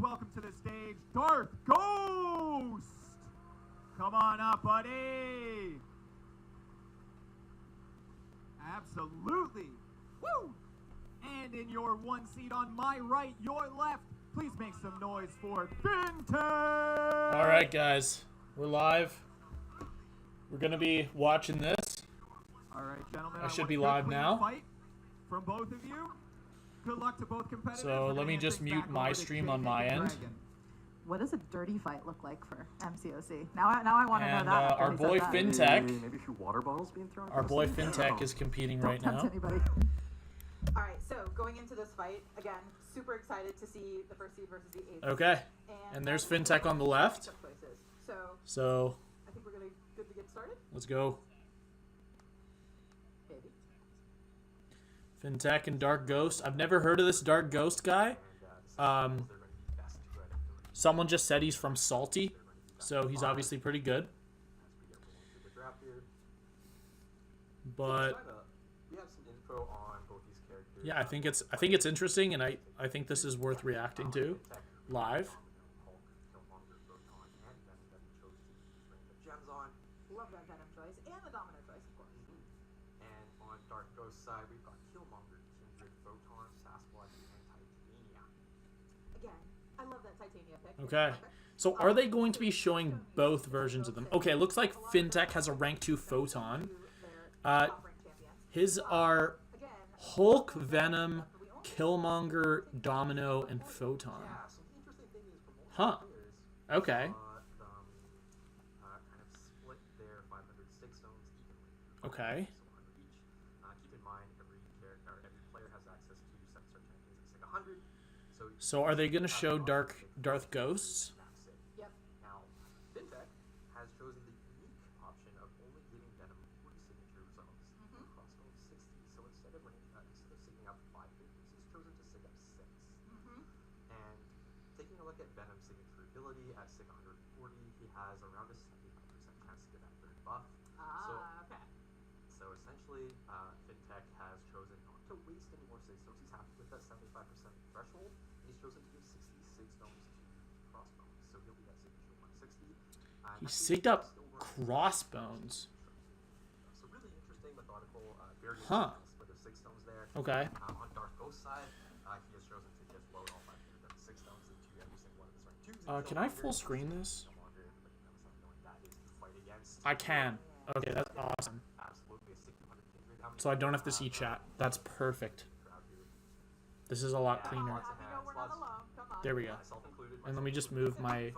welcome to the stage, Darth Ghost! Come on up, buddy! Absolutely! Woo! And in your one seat on my right, your left, please make some noise for FINTECH! Alright, guys. We're live. We're going to be watching this. Alright, gentlemen. I should be live now. Fight from both of you. Good luck to both competitors. So let me just mute my stream on my end. What does a dirty fight look like for MCOC? Now I want to know that. Our boy FINTECH. Maybe a few water bottles being thrown. Our boy FINTECH is competing right now. All right, so going into this fight again, super excited to see the first seed versus the eighth. Okay, and there's FINTECH on the left. So I think we're good to get started. Let's go. Baby. FINTECH and Dark Ghost. I've never heard of this Dark Ghost guy. Someone just said he's from Salty, so he's obviously pretty good. But yeah, I think it's interesting, and I think this is worth reacting to live. Love that Venom choice and the Domino choice, of course. And on Dark Ghost side, we've got Killmonger, Kindred, Photon, Sasquatch, and Titania. Again, I love that Titania pick. Okay. So are they going to be showing both versions of them? Okay, looks like FINTECH has a rank 2 Photon. His are Hulk, Venom, Killmonger, Domino, and Photon. Huh. Okay. Okay. Keep in mind, every player has access to 7 star champions at 100. So are they going to show Darth Ghosts? Yep. Now, FINTECH has chosen the unique option of only giving Venom 40 signature zones across all 60. So instead of signing up 5 figures, he's chosen to sig up 6. And taking a look at Venom's signature ability at sig 140, he has around a 75% chance to get that third buff. Okay. So essentially, FINTECH has chosen not to waste any more sig stones. He's happy with that 75% threshold. And he's chosen to give 66 stones to Crossbones. So he'll be at signature 160. He sigged up Crossbones. So really interesting, methodical, very for the 6 stones there. Okay. On Dark Ghost side, he has chosen to just load all 5 of the 6 stones into every single one of his rank 2s. Can I full screen this? I can. Okay, that's awesome. So I don't have to see chat. That's perfect. This is a lot cleaner. There we go. And let me just move my...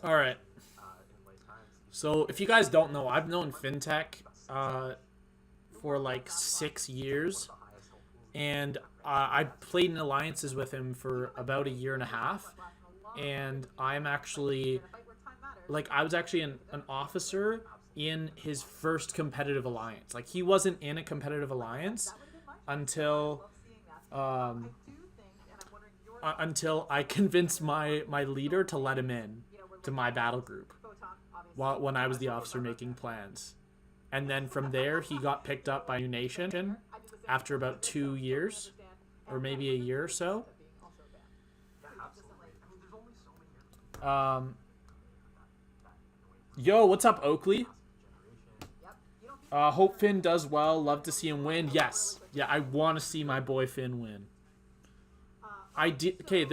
Alright. So if you guys don't know, I've known FINTECH for like 6 years. And I played in alliances with him for about a year and a half. And I'm actually... Like, I was actually an officer in his first competitive alliance. Like, he wasn't in a competitive alliance until I convinced my leader to let him in to my battle group when I was the officer making plans. And then from there, he got picked up by New Nation after about 2 years, or maybe a year or so. Yo, what's up, Oakley? Hope Finn does well. Love to see him win. Yes. Yeah, I want to see my boy Finn win. Okay,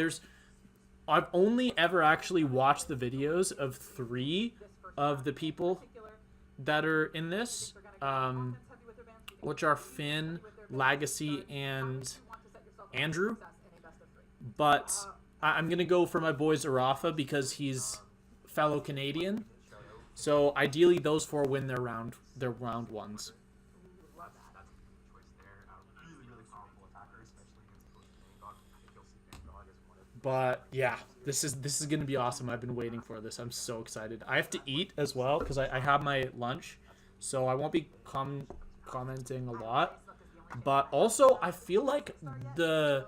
I've only ever actually watched the videos of 3 of the people that are in this, which are Finn, LAGACY, and Andrew. But I'm going to go for my boy Zarafa because he's fellow Canadian. So ideally, those 4 win their round ones. But yeah, this is going to be awesome. I've been waiting for this. I'm so excited. I have to eat as well because I have my lunch, so I won't be commenting a lot. But also, I feel like the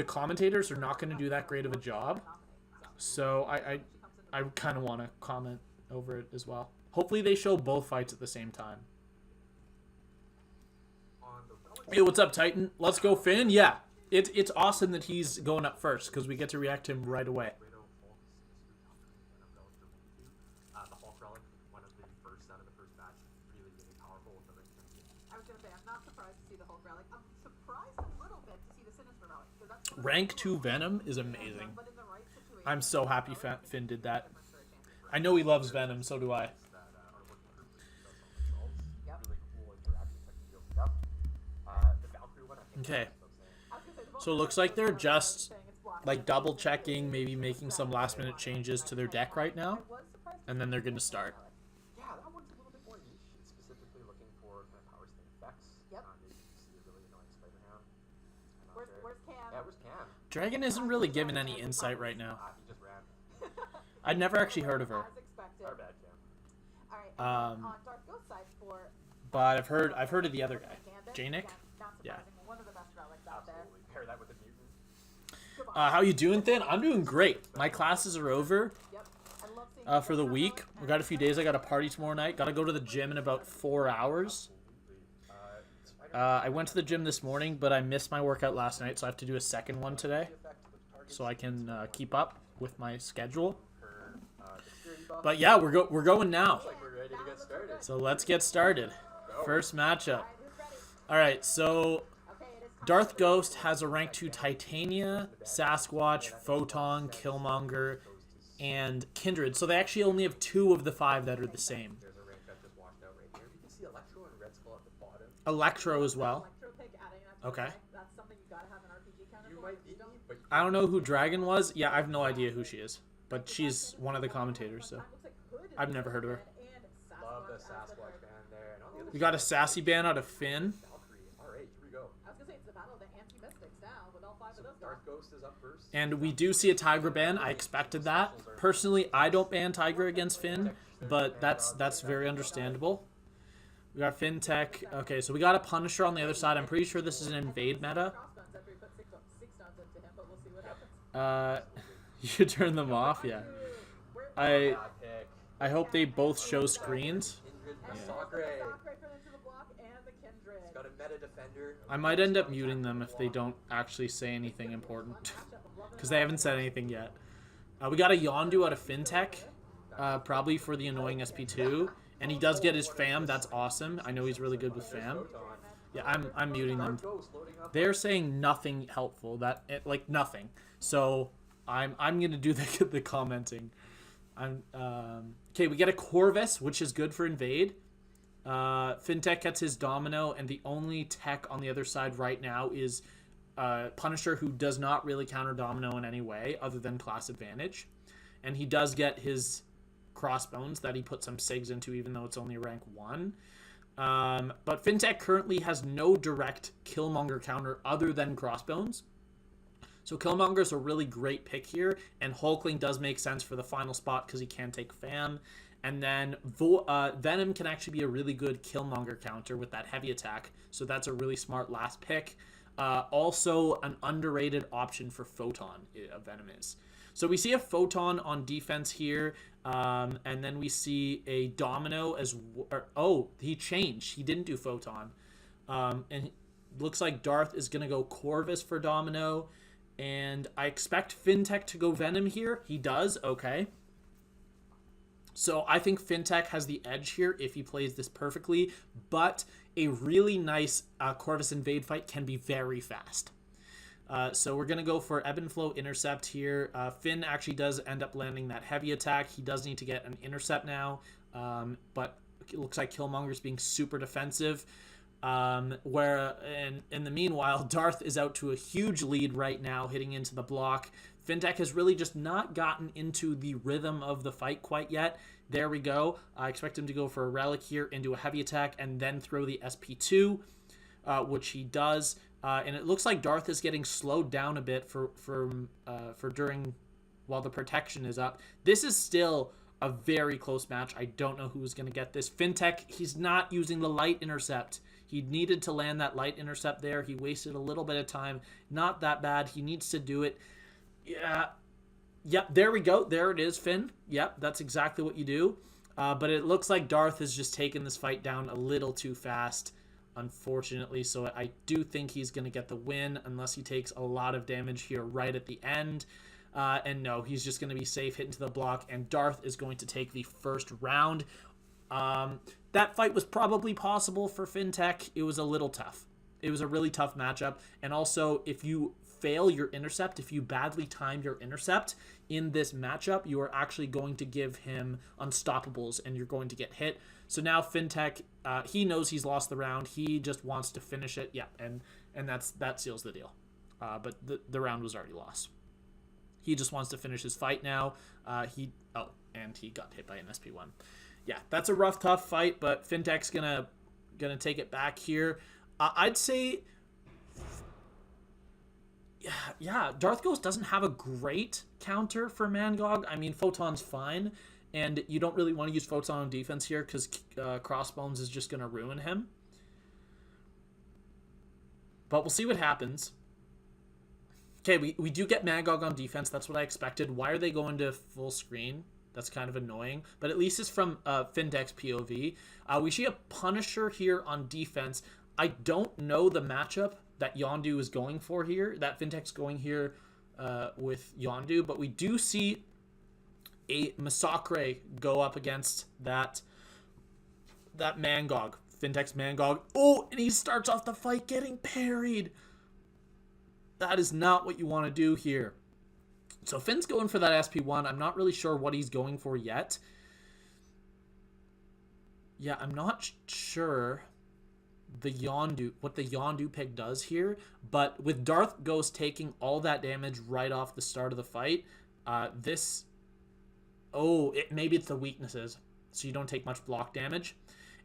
commentators are not going to do that great of a job, so I kind of want to comment over it as well. Hopefully they show both fights at the same time. Hey, what's up, Titan? Let's go, Finn. Yeah, It's awesome that he's going up first because we get to react to him right away. The Hulk Relic, one of the first out of the first batch, really, really powerful with the rank 10. I was gonna say, I'm not surprised to see the Hulk Relic. I'm surprised a little bit to see the Sinister Relic. That's Rank 2 Venom is amazing. but in the right situation, I'm so happy Finn did that. I know he loves Venom, so do I. Okay. So it looks like they're just like double checking, maybe making some last minute changes to their deck right now, and then they're going to start. Yeah, that one's a little bit more niche. It's specifically looking for kind of power sting effects. Yep. Maybe you see a really annoying Spider-Ham. Where's Cam? Yeah, where's Cam? Dragon isn't really given any insight right now. He just ran. I'd never actually heard of her. As expected. Our bad, Cam. All right. On Dark Ghost side for But I've heard of the other guy, Janik. not Yeah. surprising, one of the best relics out there. Absolutely. Pair that with the mutant. How you doing, Thin? I'm doing great. My classes are over Yep. I love seeing for the week. We got a few days. I got a party tomorrow night. Got to go to the gym in about 4 hours. I went to the gym this morning, but I missed my workout last night, so I have to do a second one today, so I can keep up with my schedule. But yeah, we're going now. Like we're ready to get started. So let's get started. First matchup. All right, so Okay, it is time. Darth Ghost has a rank 2 Titania, Sasquatch, Photon, Killmonger, and Kindred. So they actually only have 2 of the 5 that are the same. There's a rank that just washed out right here. You can see Electro and Red Skull at the bottom. Electro as well. Electro pick, adding that to Okay. the deck. That's something you gotta have an RPG counter You for. might If be, you don't, but I don't know who Dragon was. Yeah, I have no idea who she is, but she's one of the commentators, so looks like Hood is I've never heard of her. and love the as the Sasquatch third. band there. And on the other We got a sassy ban out of Finn. Valkyrie. All right, here we go. I was gonna say it's the battle of the anti-mystics now with all 5 of So those guys. Darth Ghost is up first. And we do see a Tiger ban. I expected that. Personally, I don't ban Tiger against Finn, but that's very understandable. We got FINTECH. Okay, so we got a Punisher on the other side. I'm pretty sure this is an invade meta. Crossbones after he put six stones into him, but we'll see what happens. You turn them off, yeah. Where- I hope they both show screens. Kindred And for there's Sakura. the Sakura for into the block and the Kindred. He's got a meta defender. I might end up muting them if they don't actually say anything important, because they haven't said anything yet. We got a Yondu out of FINTECH, probably for the annoying SP2, and he does get his fam. That's awesome. I know he's really good with fam. Yeah, I'm muting them. Ghost loading up. They're saying nothing helpful. Like nothing. So I'm gonna do the commenting. Okay. We get a Corvus, which is good for invade. FINTECH gets his Domino, and the only tech on the other side right now is Punisher, who does not really counter Domino in any way other than class advantage, and he does get his Crossbones that he put some SIGs into, even though it's only rank 1. But FINTECH currently has no direct Killmonger counter other than Crossbones. So Killmonger is a really great pick here, and Hulkling does make sense for the final spot because he can take fam. And then Venom can actually be a really good Killmonger counter with that heavy attack, so that's a really smart last pick. Also, an underrated option for Photon, Venom is. So we see a Photon on defense here, and then we see a Domino as oh, he changed. He didn't do Photon. And looks like Darth is going to go Corvus for Domino, and I expect FINTECH to go Venom here. He does, okay. So I think FINTECH has the edge here if he plays this perfectly, but a really nice Corvus invade fight can be very fast. So we're going to go for Ebb and Flow intercept here. Finn actually does end up landing that heavy attack. He does need to get an intercept now, but it looks like Killmonger's being super defensive. Where in the meanwhile, Darth is out to a huge lead right now, hitting into the block. FINTECH has really just not gotten into the rhythm of the fight quite yet. There we go. I expect him to go for a relic here into a heavy attack and then throw the SP2, which he does. And it looks like Darth is getting slowed down a bit for during while the protection is up. This is still a very close match. I don't know who's going to get this. FINTECH, he's not using the light intercept. He needed to land that light intercept there. He wasted a little bit of time. Not that bad. He needs to do it. Yeah. Yep, there we go. There it is, Finn. Yep, that's exactly what you do. But it looks like Darth has just taken this fight down a little too fast. unfortunately. So I do think he's going to get the win unless he takes a lot of damage here right at the end. And no, he's just going to be safe, hit into the block, and Darth is going to take the first round. That fight was probably possible for FINTECH. It was a little tough. It was a really tough matchup. And also, if you fail your intercept, if you badly time your intercept in this matchup, you are actually going to give him unstoppables and you're going to get hit. So now FINTECH, he knows he's lost the round. He just wants to finish it. Yeah, and that seals the deal. But the round was already lost. He just wants to finish his fight now. And he got hit by an SP1. Yeah, that's a rough, tough fight, but FINTECH's gonna take it back here. I'd say, yeah, Darth Ghost doesn't have a great counter for Mangog. I mean, Photon's fine, and you don't really want to use Photon on defense here because Crossbones is just gonna ruin him. But we'll see what happens. Okay, we do get Mangog on defense. That's what I expected. Why are they going to full screen? That's kind of annoying, but at least it's from FINTECH's POV. We see a Punisher here on defense. I don't know the matchup that Yondu is going for here, that FINTECH's going here with Yondu, but we do see a Massacre go up against that Mangog, FINTECH's Mangog. Oh, and he starts off the fight getting parried. That is not what you want to do here. So Finn's going for that SP1. I'm not really sure what he's going for yet. Yeah, I'm not sure what the Yondu pick does here. But with Darth Ghost taking all that damage right off the start of the fight, maybe it's the weaknesses. So you don't take much block damage.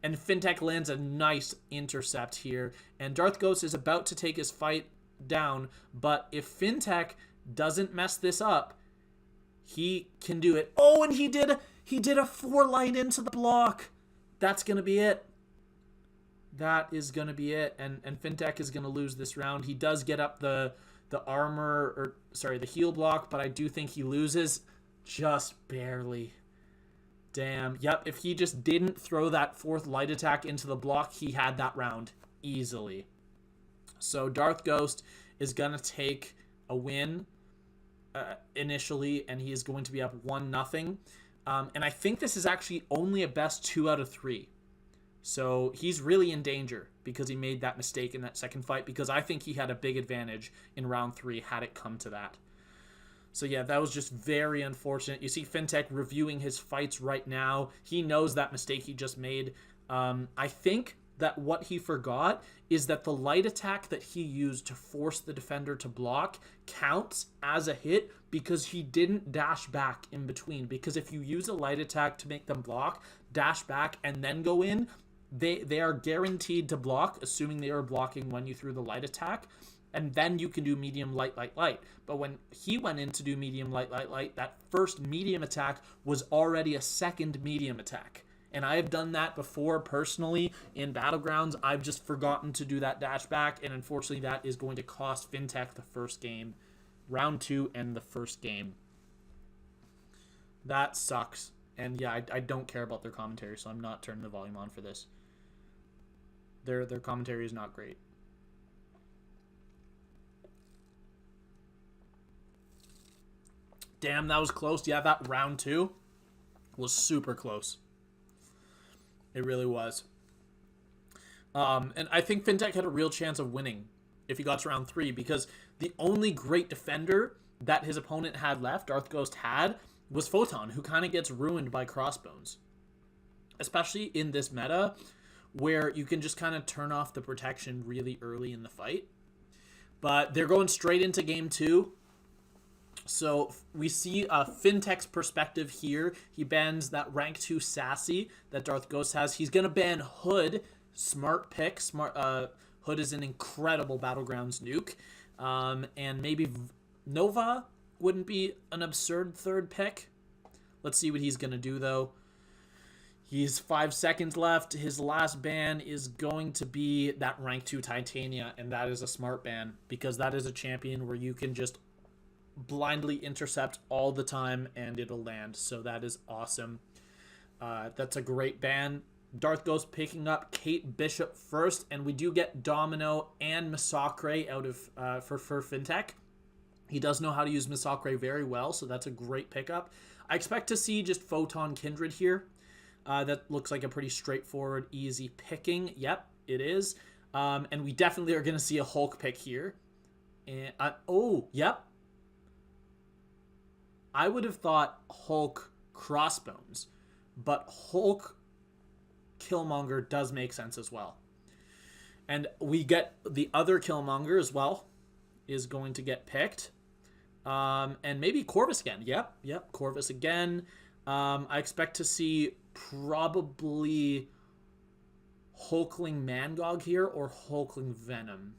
And FINTECH lands a nice intercept here. And Darth Ghost is about to take his fight down. But if FINTECH doesn't mess this up, he can do it. Oh, and he did a 4 line into the block. That's gonna be it. That is gonna be it. And FINTECH is gonna lose this round. He does get up the heal block, but I do think he loses just barely. Damn. Yep, if he just didn't throw that 4th light attack into the block, he had that round easily. So Darth Ghost is gonna take a win initially, and he is going to be up 1-0. And I think this is actually only a best 2 out of 3. So he's really in danger because he made that mistake in that second fight, because I think he had a big advantage in round 3 had it come to that. So yeah, that was just very unfortunate. You see FINTECH reviewing his fights right now. He knows that mistake he just made. I think that what he forgot is that the light attack that he used to force the defender to block counts as a hit because he didn't dash back in between. Because if you use a light attack to make them block, dash back, and then go in, they are guaranteed to block, assuming they are blocking when you threw the light attack. And then you can do medium, light, light, light. But when he went in to do medium, light, light, light, that first medium attack was already a second medium attack. And I have done that before personally in Battlegrounds. I've just forgotten to do that dash back, and unfortunately that is going to cost FINTECH the first game. Round 2 and the first game. That sucks. And yeah, I don't care about their commentary, so I'm not turning the volume on for this. Their commentary is not great. Damn, that was close. Yeah, that round 2 was super close. It really was. And I think FINTECH had a real chance of winning if he got to round 3, because the only great defender that his opponent had left, Darth Ghost had, was Photon, who kind of gets ruined by Crossbones. Especially in this meta, where you can just kind of turn off the protection really early in the fight. But they're going straight into game 2. So we see FINTECH's perspective here. He bans that rank 2 Sassy that Darth Ghost has. He's going to ban Hood. Smart pick. Hood is an incredible Battlegrounds nuke. And maybe Nova wouldn't be an absurd third pick. Let's see what he's going to do, though. He's 5 seconds left. His last ban is going to be that rank 2 Titania, and that is a smart ban, because that is a champion where you can just blindly intercept all the time and it'll land. So that is awesome. That's a great ban. Darth Ghost picking up Kate Bishop first, and we do get Domino and Massacre out of for FinTech. He does know how to use Massacre very well, so that's a great pickup. I expect to see just Photon Kindred here. That looks like a pretty straightforward, easy picking. Yep, it is. And we definitely are going to see a Hulk pick here. And oh, yep. I would have thought Hulk Crossbones, but Hulk Killmonger does make sense as well. And we get the other Killmonger as well is going to get picked. And maybe Corvus again. Yep, Corvus again. I expect to see probably Hulkling Mangog here or Hulkling Venom.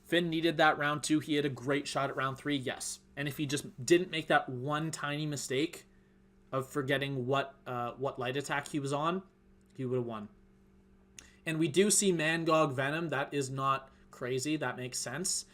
Finn needed that round 2. He had a great shot at round 3, yes. And if he just didn't make that one tiny mistake of forgetting what light attack he was on, he would have won. And we do see Mangog Venom. That is not crazy. That makes sense.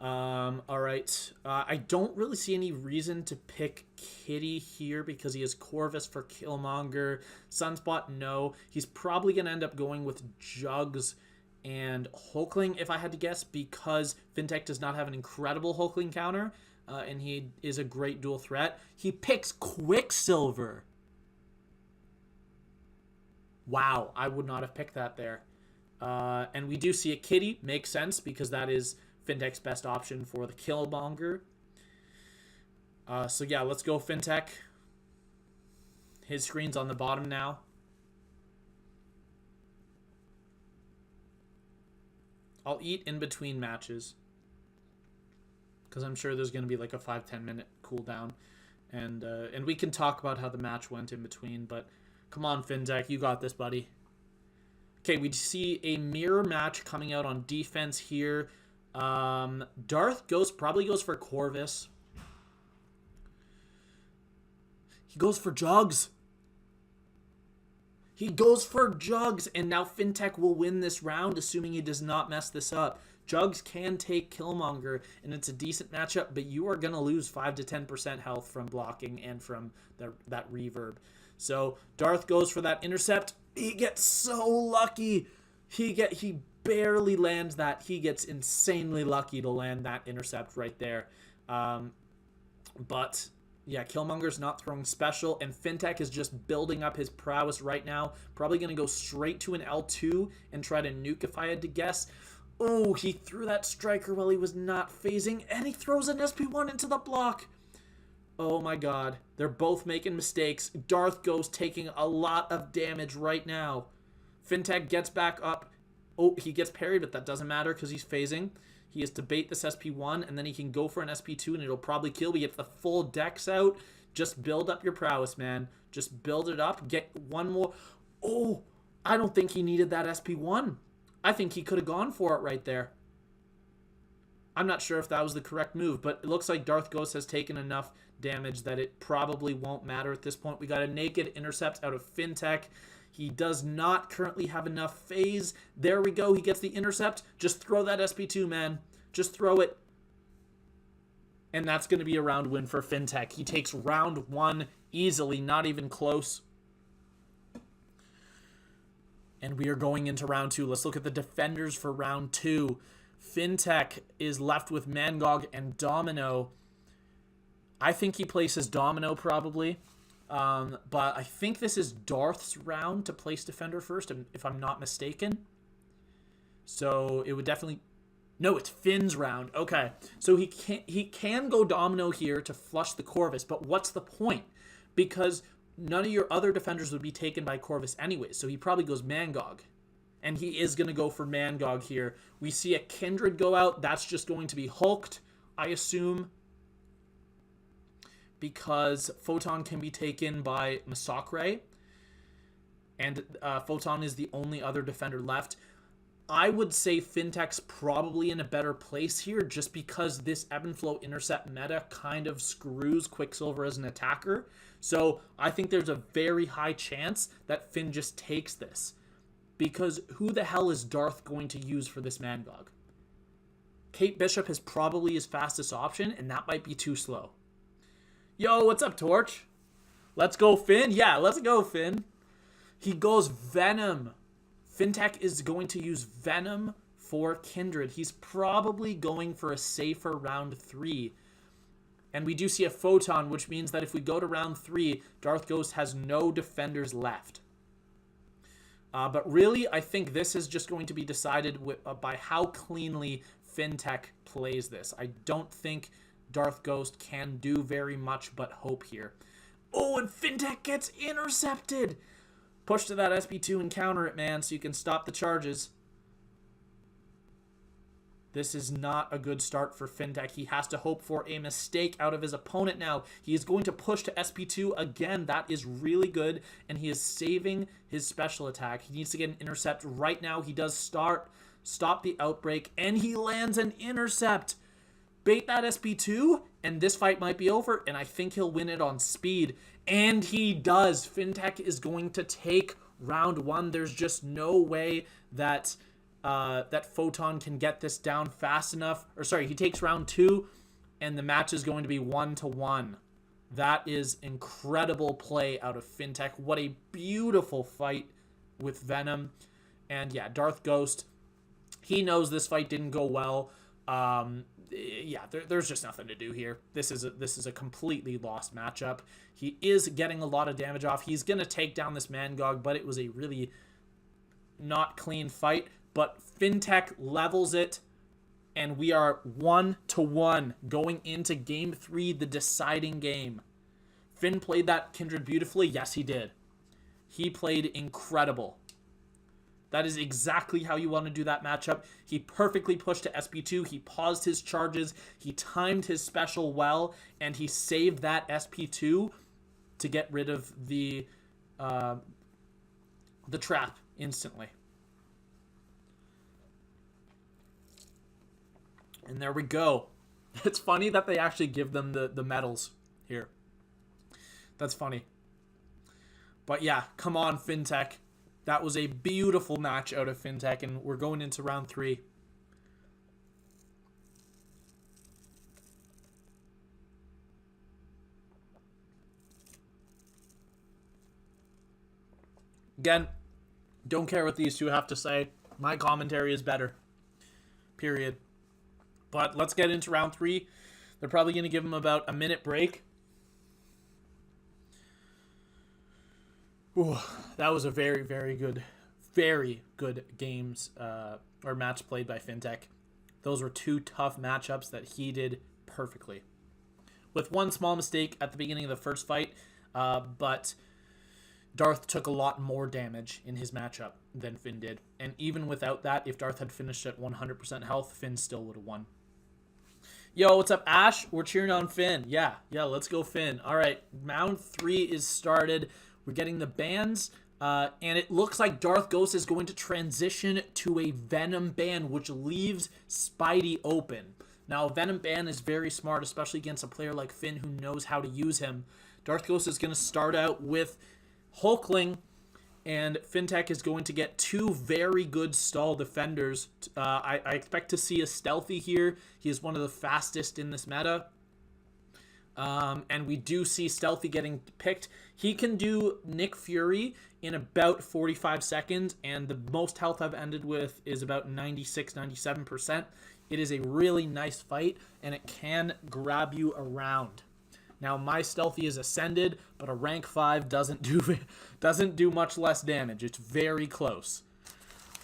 All right. I don't really see any reason to pick Kitty here because he has Corvus for Killmonger. Sunspot, no. He's probably going to end up going with Jugs and Hulkling, if I had to guess, because FinTech does not have an incredible Hulkling counter, and he is a great dual threat. He picks Quicksilver. Wow, I would not have picked that there. And we do see a Kitty. Makes sense because that is FinTech's best option for the Killmonger. So yeah, let's go FinTech. His screen's on the bottom now. I'll eat in between matches because I'm sure there's going to be like a 5-10 minute cooldown, and we can talk about how the match went in between. But come on, FinTech, you got this, buddy. Okay, we see a mirror match coming out on defense here. Darth Ghost probably goes for Corvus. He goes for Jugs. He goes for Jugs, and now FinTech will win this round, assuming he does not mess this up. Jugs can take Killmonger, and it's a decent matchup, but you are going to lose 5 to 10% health from blocking and from that reverb. So Darth goes for that intercept. He gets so lucky. He barely lands that. He gets insanely lucky to land that intercept right there. But yeah, Killmonger's not throwing special, and FinTech is just building up his prowess right now. Probably going to go straight to an L2 and try to nuke if I had to guess. Oh, he threw that striker while he was not phasing, and he throws an SP1 into the block. Oh my god. They're both making mistakes. Darth Ghost taking a lot of damage right now. FinTech gets back up. Oh, he gets parried, but that doesn't matter because he's phasing. He has to bait this SP1, and then he can go for an SP2, and it'll probably kill. We get the full dex out. Just build up your prowess, man. Just build it up. Get one more. Oh, I don't think he needed that SP1. I think he could have gone for it right there. I'm not sure if that was the correct move, but it looks like Darth Ghost has taken enough damage that it probably won't matter at this point. We got a naked intercept out of FinTech. He does not currently have enough phase. There we go. He gets the intercept. Just throw that SP2, man. Just throw it. And that's going to be a round win for FinTech. He takes round 1 easily, not even close. And we are going into round 2. Let's look at the defenders for round 2. FinTech is left with Mangog and Domino. I think he places Domino probably. But I think this is Darth's round to place defender first, if I'm not mistaken. So it would definitely... No, it's Finn's round. Okay. So he can go Domino here to flush the Corvus, but what's the point? Because none of your other defenders would be taken by Corvus anyway, so he probably goes Mangog. And he is going to go for Mangog here. We see a Kindred go out. That's just going to be hulked, I assume, because Photon can be taken by Massacre, and Photon is the only other defender left. I would say FinTech's probably in a better place here just because this ebb and flow intercept meta kind of screws Quicksilver as an attacker. So I think there's a very high chance that Finn just takes this, because who the hell is Darth going to use for this Mangog? Kate Bishop is probably his fastest option, and that might be too slow. Yo, what's up, Torch? Let's go, Finn. Yeah, let's go, Finn. He goes Venom. FINTECH is going to use Venom for Kindred. He's probably going for a safer round 3. And we do see a Photon, which means that if we go to round 3, Darth Ghost has no defenders left. But really, I think this is just going to be decided by how cleanly FINTECH plays this. I don't think Darth Ghost can do very much but hope here. Oh, and FINTECH gets intercepted! Push to that SP2 and counter it, man, so you can stop the charges. This is not a good start for FINTECH. He has to hope for a mistake out of his opponent now. He is going to push to SP2 again. That is really good, and he is saving his special attack. He needs to get an intercept right now. He does stop the outbreak, and he lands an intercept. Bait that SP2, and this fight might be over, and I think he'll win it on speed. And he does. FINTECH is going to take round 1. There's just no way that that Photon can get this down fast enough. Or sorry, he takes round 2, and the match is going to be 1-1. That is incredible play out of FINTECH. What a beautiful fight with Venom. And yeah, Darth Ghost, he knows this fight didn't go well. Yeah, there's just nothing to do here. This is a completely lost matchup. He is getting a lot of damage off. He's going to take down this Mangog, but it was a really not clean fight. But FINTECH levels it, and we are 1-1 going into game 3, the deciding game. Finn played that Kindred beautifully. Yes, he did. He played incredible. That is exactly how you want to do that matchup. He perfectly pushed to SP2. He paused his charges. He timed his special well, and he saved that SP2 to get rid of the trap instantly. And there we go. It's funny that they actually give them the medals here. That's funny. But yeah, come on, FINTECH. That was a beautiful match out of FINTECH, and we're going into round 3. Again, don't care what these two have to say. My commentary is better. Period. But let's get into round 3. They're probably going to give him about a minute break. Ooh, that was a very, very good games or match played by FINTECH. Those were 2 tough matchups that he did perfectly. With one small mistake at the beginning of the first fight, but Darth took a lot more damage in his matchup than Finn did. And even without that, if Darth had finished at 100% health, Finn still would have won. Yo, what's up, Ash? We're cheering on Finn. Yeah, let's go Finn. All right, round 3 is started. We're getting the bans, and it looks like Darth Ghost is going to transition to a Venom ban, which leaves Spidey open. Now, a Venom ban is very smart, especially against a player like Finn who knows how to use him. Darth Ghost is going to start out with Hulkling, and FINTECH is going to get 2 very good stall defenders. I expect to see a Stealthy here. He is one of the fastest in this meta. And we do see Stealthy getting picked. He can do Nick Fury in about 45 seconds, and the most health I've ended with is about 96-97%. It is a really nice fight, and it can grab you around. Now, my Stealthy is Ascended, but a rank 5 doesn't do much less damage. It's very close.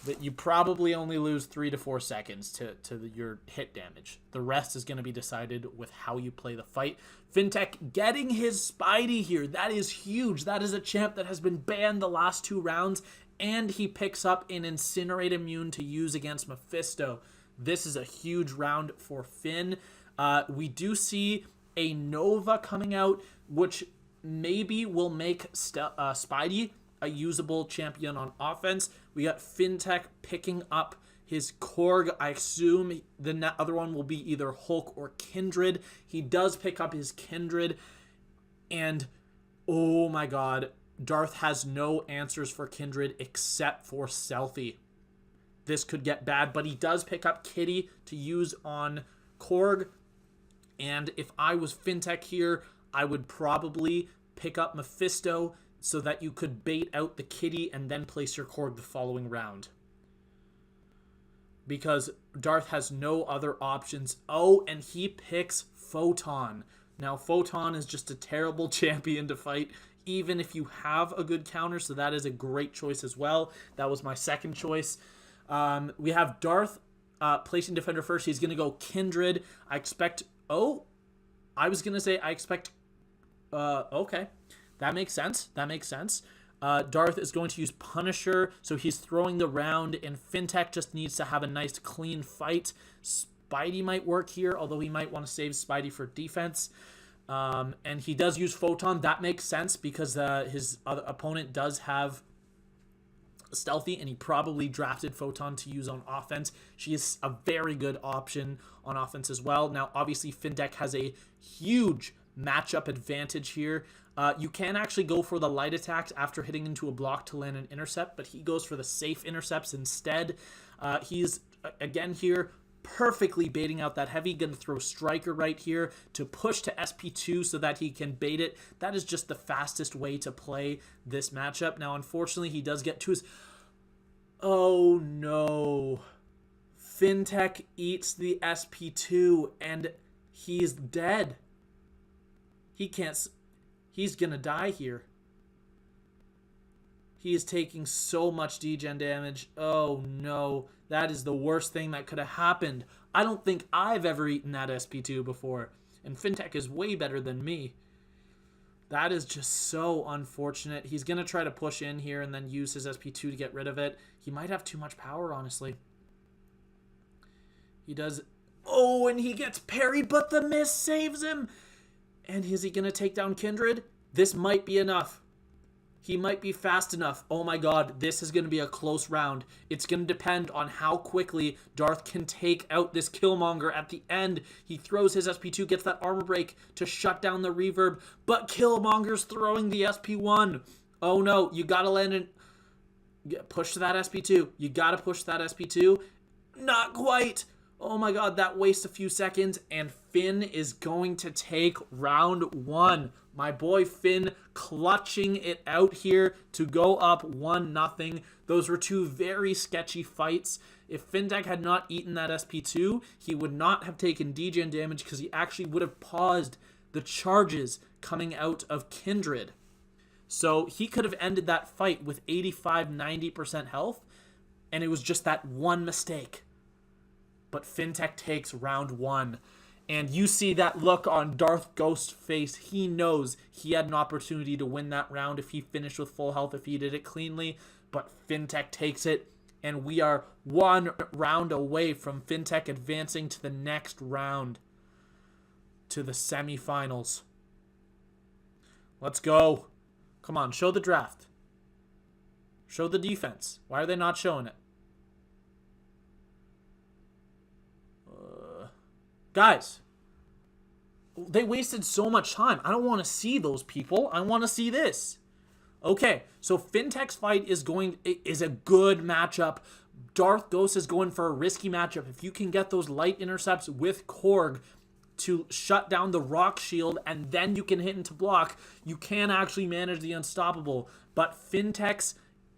But you probably only lose 3 to 4 seconds to your hit damage. The rest is going to be decided with how you play the fight. FINTECH getting his Spidey here. That is huge. That is a champ that has been banned the last 2 rounds, and he picks up an Incinerate Immune to use against Mephisto. This is a huge round for Finn. We do see a Nova coming out, which maybe will make Spidey a usable champion on offense. We got FINTECH picking up his Korg. I assume the other one will be either Hulk or Kindred. He does pick up his Kindred, and oh my god, Darth has no answers for Kindred except for Stealthy. This could get bad, but he does pick up Kitty to use on Korg. And if I was FINTECH here, I would probably pick up Mephisto, so that you could bait out the kitty and then place your Korg the following round. Because Darth has no other options. Oh, and he picks Photon. Now, Photon is just a terrible champion to fight, even if you have a good counter, so that is a great choice as well. That was my second choice. We have Darth placing Defender first. He's going to go Kindred. I expect... Oh, I was going to say I expect... Okay, that makes sense. That makes sense. Darth is going to use Punisher, so he's throwing the round, and FINTECH just needs to have a nice, clean fight. Spidey might work here, although he might want to save Spidey for defense. And he does use Photon. That makes sense because his other opponent does have Stealthy, and he probably drafted Photon to use on offense. She is a very good option on offense as well. Now, obviously, FINTECH has a huge matchup advantage here. You can actually go for the light attacks after hitting into a block to land an intercept, but he goes for the safe intercepts instead. He's, again here, perfectly baiting out that heavy. Going to throw Striker right here to push to SP2 so that he can bait it. That is just the fastest way to play this matchup. Now, unfortunately, he does get to his... Oh, no. FINTECH eats the SP2, and he's dead. He can't... He's gonna die here. He is taking so much degen damage. Oh no, that is the worst thing that could have happened. I don't think I've ever eaten that SP2 before, and FINTECH is way better than me. That is just so unfortunate. He's gonna try to push in here and then use his SP2 to get rid of it. He might have too much power, honestly. He does... Oh, and he gets parried, but the miss saves him. And is he going to take down Kindred? This might be enough. He might be fast enough. Oh my god, this is going to be a close round. It's going to depend on how quickly Darth can take out this Killmonger at the end. He throws his SP2, gets that armor break to shut down the reverb, but Killmonger's throwing the SP1. Oh no, you got to land in... Push that SP2. You got to push that SP2. Not quite. Oh my god, that wastes a few seconds, and Finn is going to take round one. My boy Finn clutching it out here to go up 1-0. Those were two very sketchy fights. If FINTECH had not eaten that SP2, he would not have taken degen damage because he actually would have paused the charges coming out of Kindred. So he could have ended that fight with 85-90% health, and it was just that one mistake. But FINTECH takes round one. And you see that look on Darth Ghost's face. He knows he had an opportunity to win that round if he finished with full health, if he did it cleanly. But FINTECH takes it. And we are one round away from FINTECH advancing to the next round. To the semifinals. Let's go. Come on, show the draft. Show the defense. Why are they not showing it? Guys, they wasted so much time. I don't want to see those people. I want to see this. Okay, so FINTECH's fight is a good matchup. Darth Ghost is going for a risky matchup. If you can get those light intercepts with Korg to shut down the rock shield and then you can hit into block, you can actually manage the unstoppable. But FINTECH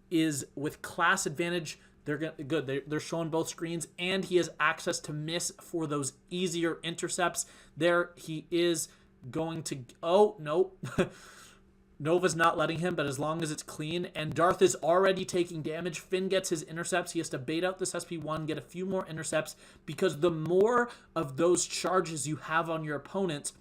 is with class advantage. They're good. They're showing both screens, and he has access to miss for those easier intercepts. There he is going to... Oh, no. Nova's not letting him, but as long as it's clean. And Darth is already taking damage. Finn gets his intercepts. He has to bait out this SP1, get a few more intercepts, because the more of those charges you have on your opponents,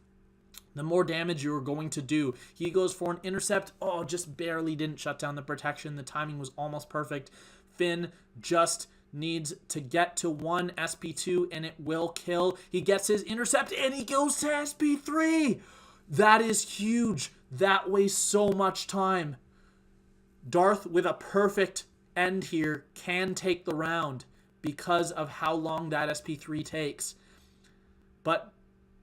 the more damage you're going to do. He goes for an intercept. Oh, just barely didn't shut down the protection. The timing was almost perfect. Finn just needs to get to one SP2 and it will kill. He gets his intercept and he goes to SP3. That is huge. That wastes so much time. Darth, with a perfect end here, can take the round because of how long that SP3 takes. But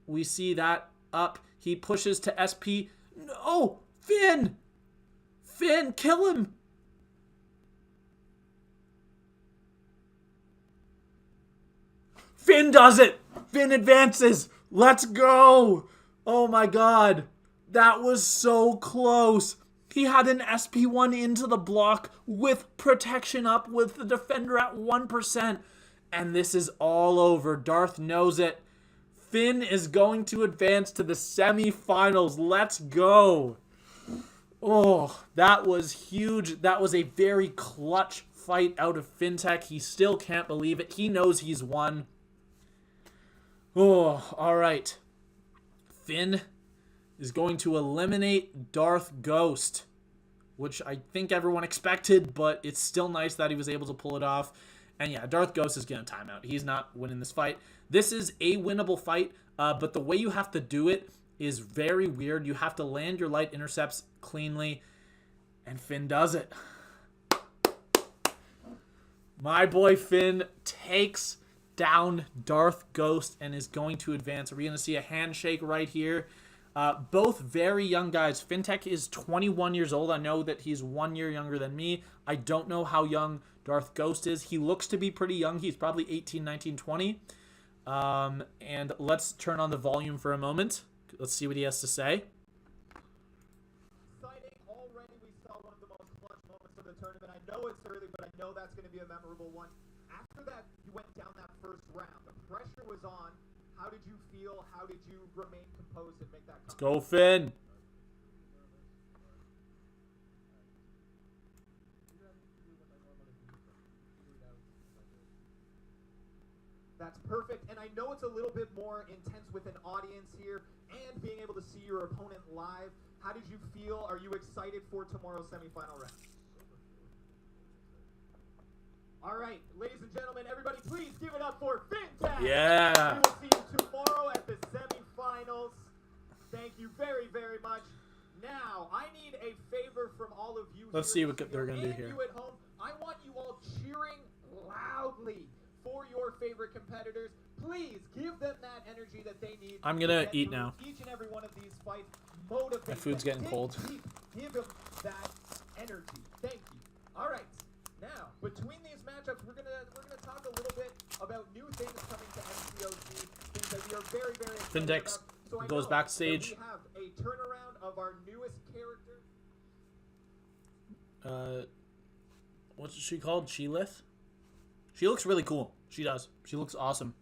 we see that up. He pushes to SP. No! Finn! Finn, kill him! Finn does it! Finn advances! Let's go! Oh my god. That was so close. He had an SP1 into the block with protection up with the defender at 1%. And this is all over. Darth knows it. Finn is going to advance to the semifinals. Let's go. Oh, that was huge. That was a very clutch fight out of FINTECH. He still can't believe it. He knows he's won. Oh, all right. Finn is going to eliminate Darth Ghost, which I think everyone expected, but it's still nice that he was able to pull it off. And yeah, Darth Ghost is getting a timeout. He's not winning this fight. This is a winnable fight, but the way you have to do it is very weird. You have to land your light intercepts cleanly, and Finn does it. My boy Finn takes down Darth Ghost and is going to advance. We're going to see a handshake right here. Both very young guys. FINTECH is 21 years old. I know that he's 1 year younger than me. I don't know how young Darth Ghost is. He looks to be pretty young. He's probably 18, 19, 20. And let's turn on the volume for a moment. Let's see what he has to say. Exciting. Already we saw one of the most clutch moments of the tournament. I know it's early, but I know that's going to be a memorable one. After that, you went down that first round. The pressure was on. How did you feel? How did you remain composed and make that comeback? Let's go, Finn. That's perfect, and I know it's a little bit more intense with an audience here and being able to see your opponent live. How did you feel? Are you excited for tomorrow's semifinal round? All right, ladies and gentlemen, everybody please give it up for FINTECH! Yeah! We will see you tomorrow at the semifinals. Thank you very, very much. Now, I need a favor from all of you. Let's see what they're going to do here. You at home, I want you all cheering loudly for your favorite competitors. Please give them that energy that they need. I'm going to eat now. Each and every one of these fights, motivate My food's getting cold. Give them that energy. Thank you. All right. Now, between these matchups, we're gonna talk a little bit about new things coming to MCOG, things that we are very, very excited FINTECH about. So I goes know backstage. that we have a turnaround of our newest character. What's she called? Sheelith? She looks really cool. She does. She looks awesome.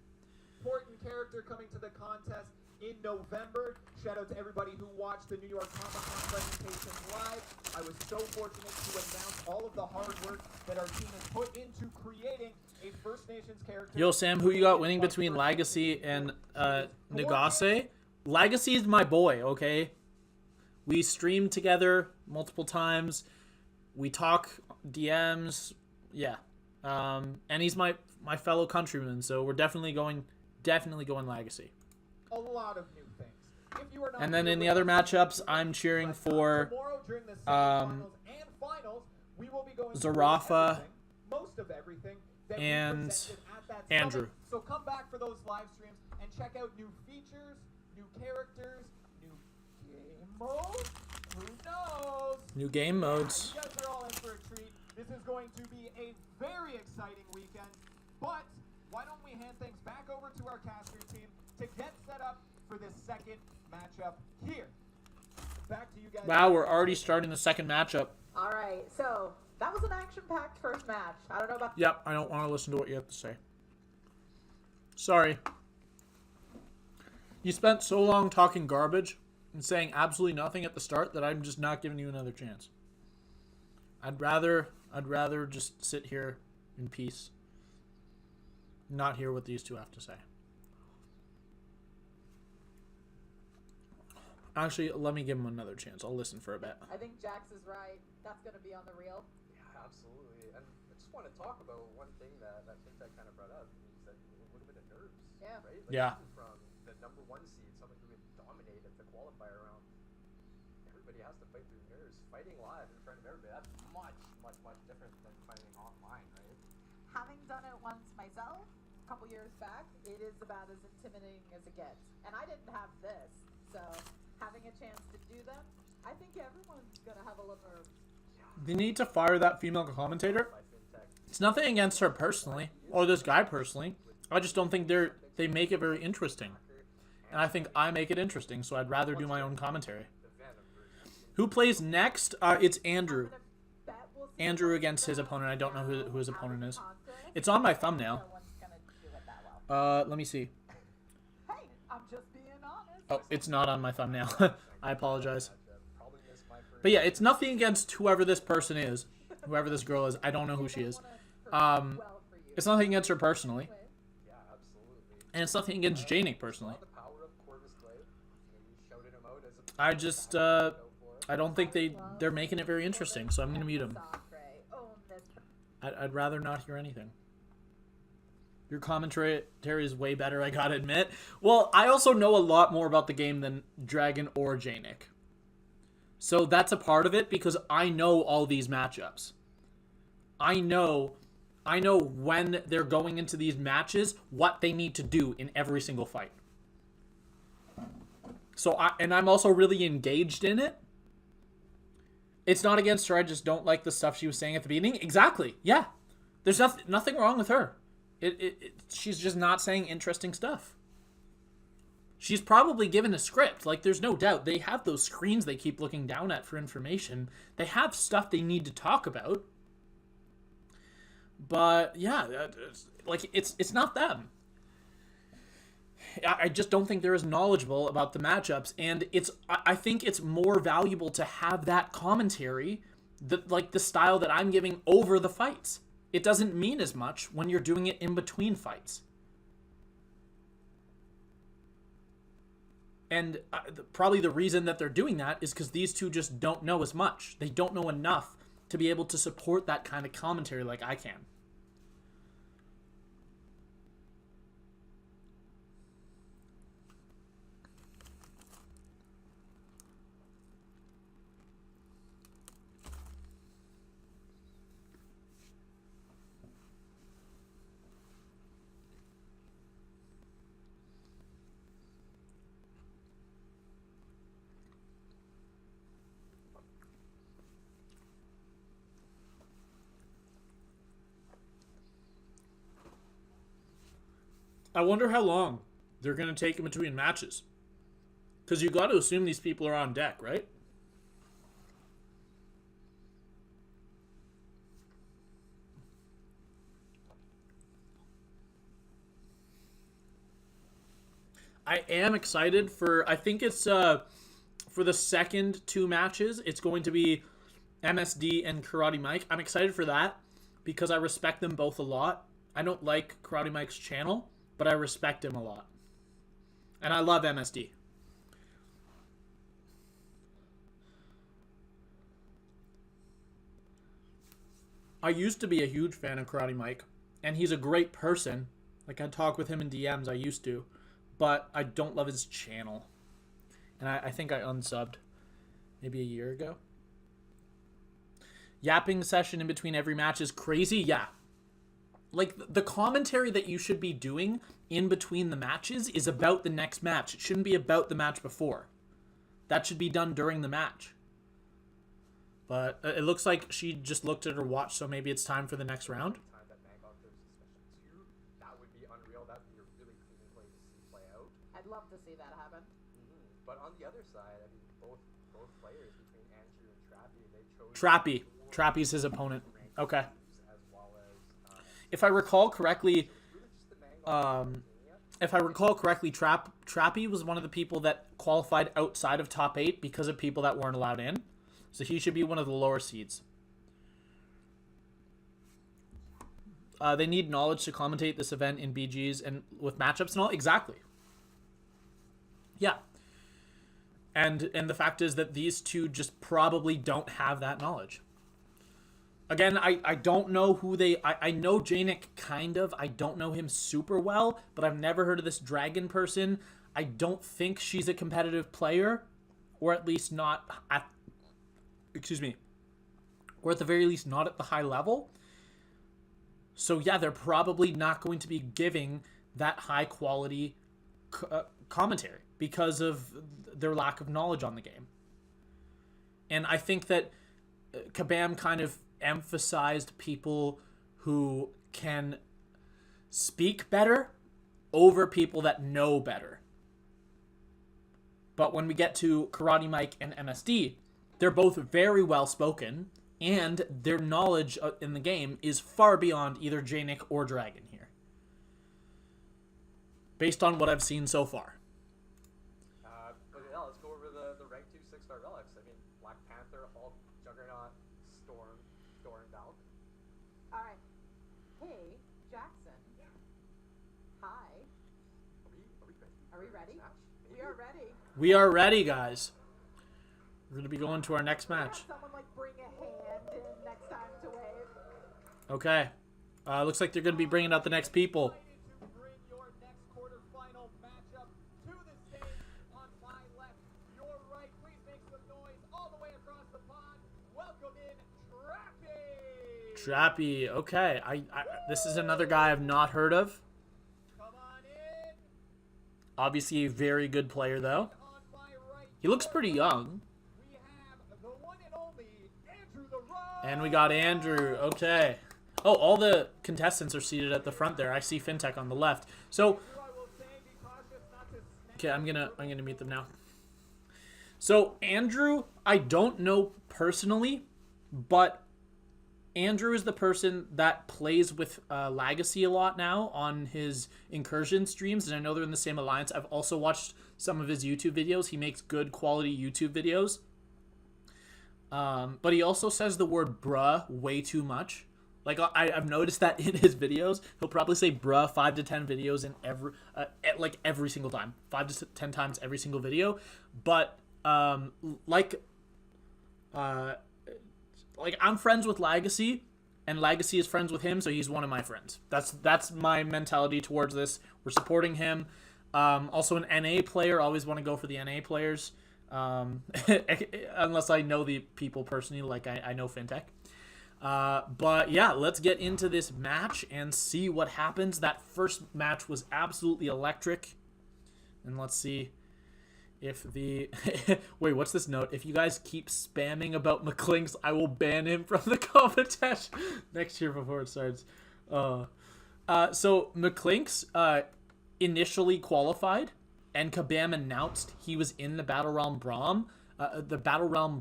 Important character coming to the contest in November. Shout out to everybody who watched the New York Comic-Con presentation live. I was so fortunate to announce all of the hard work that our team has put into creating a First Nations character. Yo, Sam, who you got winning between LAGACY and LAGACY? LAGACY is my boy, okay? We stream together multiple times. We talk DMs. Yeah. And he's my fellow countryman, so we're definitely going LAGACY. A lot of new things. If you are not and then in the other matchups, I'm cheering for tomorrow during the semifinals and finals, we will be going Zarafa most of everything that and we presented at that Andrew. summit. So come back for those live streams and check out new features, new characters, new game modes. Who knows? New game modes. You guys are all in for a treat. This is going to be a very exciting weekend. But why don't we hand things back over to our caster team to get set up for this second matchup here. Back to you guys. Wow, we're already starting the second matchup. All right, so that was an action-packed first match. I don't know about. Yep, I don't want to listen to what you have to say. Sorry. You spent so long talking garbage and saying absolutely nothing at the start that I'm just not giving you another chance. I'd rather just sit here in peace, not hear what these two have to say. Actually, let me give him another chance. I'll listen for a bit. I think Jax is right. That's going to be on the reel. Yeah, absolutely. And I just want to talk about one thing that FINTECH kind of brought up is that a little bit of nerves. Yeah. Right? Like, Yeah. From the #1 seed, someone who would dominate at the qualifier round. Everybody has to fight through nerves. Fighting live in front of everybody, that's much, much, much different than fighting online, right? Having done it once myself, a couple years back, it is about as intimidating as it gets. And I didn't have this, so having a chance to do them, I think everyone's going to have a little nerve. They need to fire that female commentator. By FINTECH. It's nothing against her personally, or this guy personally. I just don't think they make it very interesting. And I think I make it interesting, so I'd rather do my own commentary. The Venom versus Who plays next? It's Andrew. I'm gonna bet we'll see Andrew a against his little opponent. I don't know who his out of opponent is. context. It's on my thumbnail. No one's gonna do it that well. Let me see. Hey, I'm just being honest. Oh, it's not on my thumbnail. I apologize. Probably missed my first. But yeah, it's nothing against whoever this person is. Whoever this girl is. I don't know who she is. Well for you. It's nothing against her personally. Yeah, absolutely. And it's nothing against Janik personally. The power of Corvus Clay. You shouted him out as a I just, I don't think they're making it very interesting, so I'm going to mute him. I'd rather not hear anything. Your commentary is way better, I gotta admit. Well, I also know a lot more about the game than Dragon or Janik. So that's a part of it, because I know all these matchups. I know when they're going into these matches, what they need to do in every single fight. So I'm also really engaged in it. It's not against her, I just don't like the stuff she was saying at the beginning. Exactly, yeah. There's nothing wrong with her. She's just not saying interesting stuff. She's probably given a script. Like, there's no doubt. They have those screens they keep looking down at for information. They have stuff they need to talk about. But, yeah, like, it's not them. I just don't think they're as knowledgeable about the matchups. And I think it's more valuable to have that commentary, like the style that I'm giving, over the fights. It doesn't mean as much when you're doing it in between fights. And probably the reason that they're doing that is because these two just don't know as much. They don't know enough to be able to support that kind of commentary like I can. I wonder how long they're going to take in between matches. Because you got to assume these people are on deck, right? I am excited for, I think it's for the second two matches. It's going to be MSD and Karate Mike. I'm excited for that because I respect them both a lot. I don't like Karate Mike's channel, but I respect him a lot. And I love MSD. I used to be a huge fan of Karate Mike, and he's a great person. Like, I talk with him in DMs, I used to. But I don't love his channel. And I think I unsubbed maybe a year ago. Yapping session in between every match is crazy? Yeah. Like, the commentary that you should be doing in between the matches is about the next match. It shouldn't be about the match before. That should be done during the match. But it looks like she just looked at her watch, so maybe it's time for the next round. That would be unreal. That would be a really clean play to see play out. I'd love to see that happen. But on the other side, I mean, both players between Andrew and Trappy, they chose Trappy. Trappy's his opponent. Okay. as well as If I recall correctly, Trappy was one of the people that qualified outside of top 8 because of people that weren't allowed in. So he should be one of the lower seeds. They need knowledge to commentate this event in BGs and with matchups and all. Exactly. Yeah. And the fact is that these two just probably don't have that knowledge. Again, I don't know who they... I know Janik kind of. I don't know him super well, but I've never heard of this Dragon person. I don't think she's a competitive player, or at least not at... Excuse me. Or at the very least not at the high level. So yeah, they're probably not going to be giving that high quality commentary because of their lack of knowledge on the game. And I think that Kabam kind of emphasized people who can speak better over people that know better. But when we get to Karate Mike and MSD, they're both very well spoken, and their knowledge in the game is far beyond either Janik or Dragon here, based on what I've seen so far. But yeah, let's go over the rank 2 6-star relics. I mean, Black Panther, Hulk, Juggernaut, Storm, Thor, and Valk. All right. Hey, Jackson. Hi. Are we ready? Are we ready? Match? We are ready. We are ready, guys. We're going to be going to our next match. Someone like bring a hand in next time to wave. Okay. Looks like they're going to be bringing out the next people. To bring your next quarterfinal matchup to the stage. On my left, your right. Please make some noise all the way across the pond. Welcome in Trappy. Trappy. Okay. This is another guy I've not heard of. Come on in. Obviously a very good player, though. On my right, He looks pretty young. we have the one and only Andrew the Rock. And we got Andrew. Okay. Oh, all the contestants are seated at the front there. I see FinTech on the left. So, I will say, be cautious not to snap. okay, I'm gonna meet them now. So Andrew, I don't know personally, but Andrew is the person that plays with LAGACY a lot now on his incursion streams, and I know they're in the same alliance. I've also watched some of his YouTube videos. He makes good quality YouTube videos. But he also says the word bruh way too much. Like, I've noticed that in his videos, he'll probably say bruh 5 to 10 videos in every single time. 5 to 10 times every single video. But, like I'm friends with LAGACY, and LAGACY is friends with him, so he's one of my friends. That's my mentality towards this. We're supporting him. Also an NA player, always want to go for the NA players. Unless I know the people personally, like I know FinTech. But yeah, let's get into this match and see what happens. That first match was absolutely electric. And let's see if the... Wait, what's this note? If you guys keep spamming about McClinks, I will ban him from the competition next year before it starts. So McClinks initially qualified, and Kabam announced he was in the Battlerealm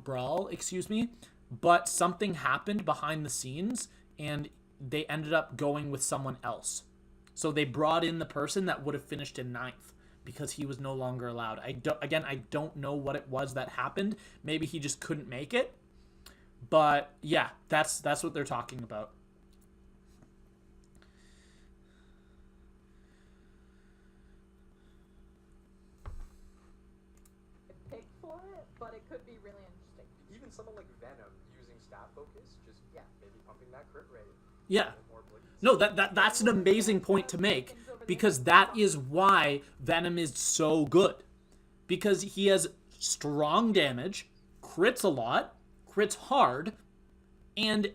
Brawl, excuse me. But something happened behind the scenes, and they ended up going with someone else. So they brought in the person that would have finished in 9th because he was no longer allowed. I don't know what it was that happened. Maybe he just couldn't make it. But yeah, that's what they're talking about. Pick for it, but it could be really interesting. Even someone like Venom using stat focus, just maybe pumping that crit rate. Yeah. More bleeds. No, that's an amazing point to make, because that is why Venom is so good. Because he has strong damage, crits a lot, crits hard, and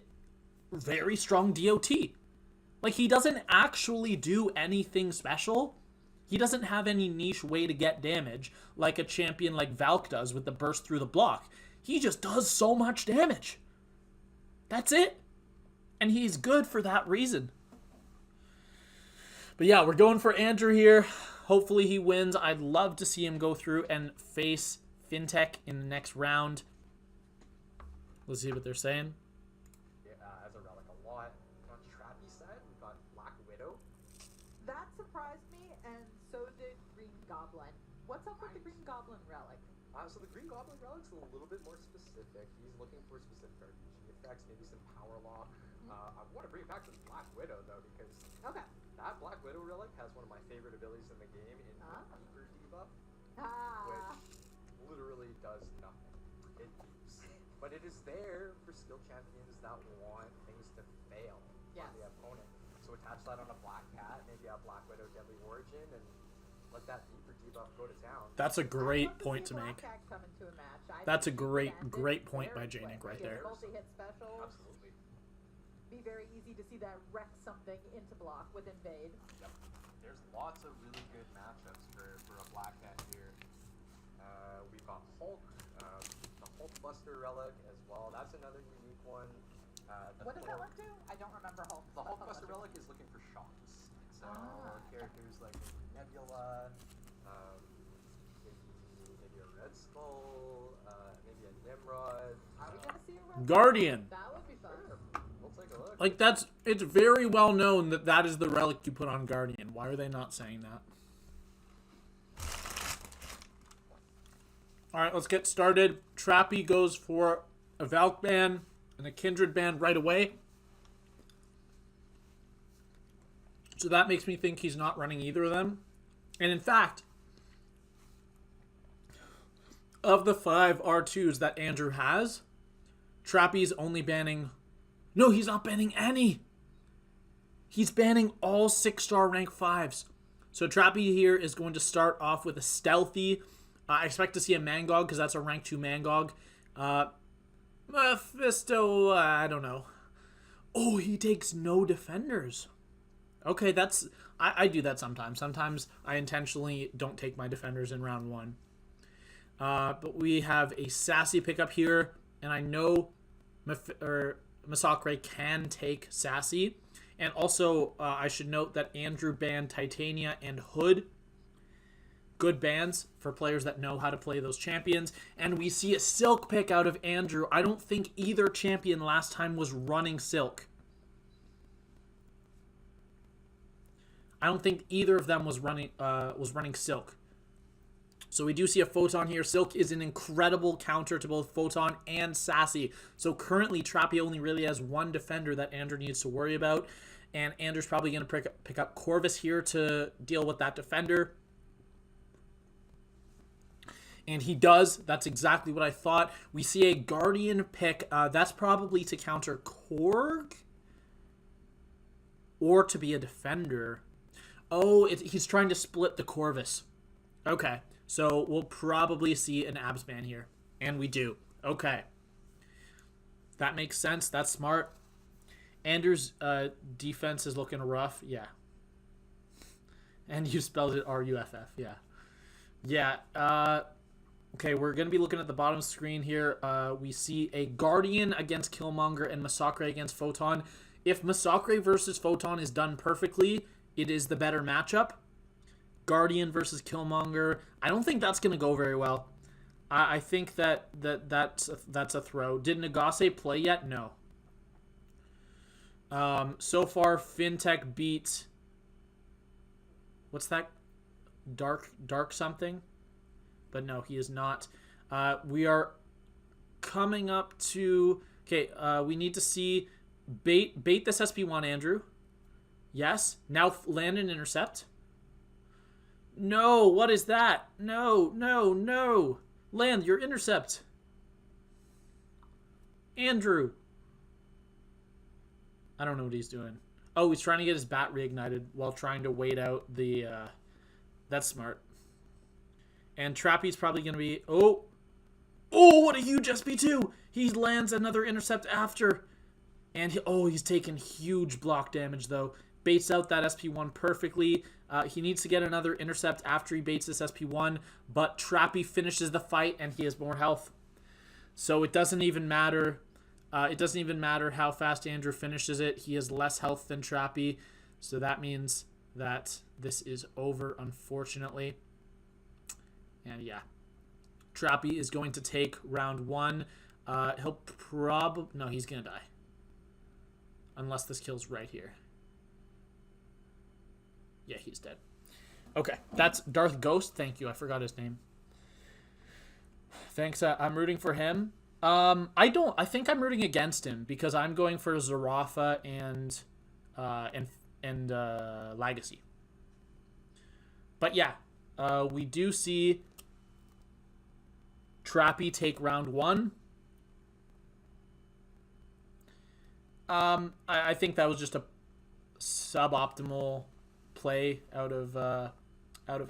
very strong DOT. Like, he doesn't actually do anything special. He doesn't have any niche way to get damage like a champion like Valk does with the burst through the block. He just does so much damage. That's it. And he's good for that reason. But yeah, we're going for Andrew here. Hopefully he wins. I'd love to see him go through and face FinTech in the next round. Let's see what they're saying. As a relic, a lot. On Trappy side, we've got Black Widow. That surprised me, and so did Green Goblin. What's up with the Green Goblin relic? So the Green Goblin relic's a little bit more specific. He's looking for specific RPG effects, maybe some power lock. I want to bring it back to the Black Widow, though, because that Black Widow relic has one of my favorite abilities in the game in Hyper Debuff, which literally does nothing. It beeps. But it is there for skill champions that want things to fail on the opponent. So attach that on a Black Cat, maybe a Black Widow Deadly Origin, and let that Hyper Debuff go to town. That's a great point to make. That's a great point by Janik right there. Multi-hit specials. Absolutely. Be very easy to see that wreck something into block with Invade. Yep. There's lots of really good matchups for a Black Cat here. We've got Hulk, the Hulk Buster relic as well. That's another unique one. What does that look to? I don't remember Hulk. The Hulk Buster relic is looking for shocks. So characters like Nebula, maybe a Red Skull, maybe a Nimrod. Guardian. That would be fun. We'll take a look. Like, it's very well known that that is the relic you put on Guardian. Why are they not saying that? Alright, let's get started. Trappy goes for a Valk ban and a Kindred ban right away. So that makes me think he's not running either of them. And in fact, of the 5 R2s that Andrew has, Trappy's only banning... No, he's not banning any! He's banning all 6-star rank 5s. So Trappy here is going to start off with a stealthy... I expect to see a Mangog because that's a rank 2 Mangog. Mephisto, I don't know. Oh, he takes no defenders. Okay, that's... I do that sometimes. Sometimes I intentionally don't take my defenders in round 1. But we have a Sassy pickup here. And I know Massacre can take Sassy. And also, I should note that Andrew banned Titania and Hood. Good bans for players that know how to play those champions. And we see a Silk pick out of Andrew. I don't think either champion last time was running Silk. I don't think either of them was running Silk. So we do see a Photon here. Silk is an incredible counter to both Photon and Sassy. So currently, Trappy only really has one defender that Andrew needs to worry about. And Andrew's probably going to pick up Corvus here to deal with that defender. And he does. That's exactly what I thought. We see a Guardian pick. That's probably to counter Korg? Or to be a defender. Oh, he's trying to split the Corvus. Okay. So we'll probably see an abs ban here. And we do. Okay. That makes sense. That's smart. Andrew's defense is looking rough. Yeah. And you spelled it R-U-F-F. Yeah. Yeah. Okay, we're going to be looking at the bottom screen here. We see a Guardian against Killmonger and Massacre against Photon. If Massacre versus Photon is done perfectly, it is the better matchup. Guardian versus Killmonger, I don't think that's going to go very well. I think that's a throw. Did Nagase play yet? No. So far, FinTech beat... What's that? Dark something? But no, he is not. We are coming up to... Okay, we need to see... Bait this SP1, Andrew. Yes. Now land and intercept. No, what is that? No, no, no. Land your intercept. Andrew. I don't know what he's doing. Oh, he's trying to get his bat reignited while trying to wait out the... That's smart. And Trappy's probably going to be... Oh! Oh, what a huge SP2! He lands another intercept after. And he's taking huge block damage, though. Baits out that SP1 perfectly. He needs to get another intercept after he baits this SP1. But Trappy finishes the fight, and he has more health. So it doesn't even matter. It doesn't even matter how fast Andrew finishes it. He has less health than Trappy. So that means that this is over, unfortunately. And yeah. Trappy is going to take round 1. He'll probably... No, he's going to die. Unless this kills right here. Yeah, he's dead. Okay, that's Darth Ghost. Thank you. I forgot his name. Thanks. I'm rooting for him. I think I'm rooting against him because I'm going for Zarafa and LAGACY. But yeah, we do see Trappy take round 1. I think that was just a suboptimal play out of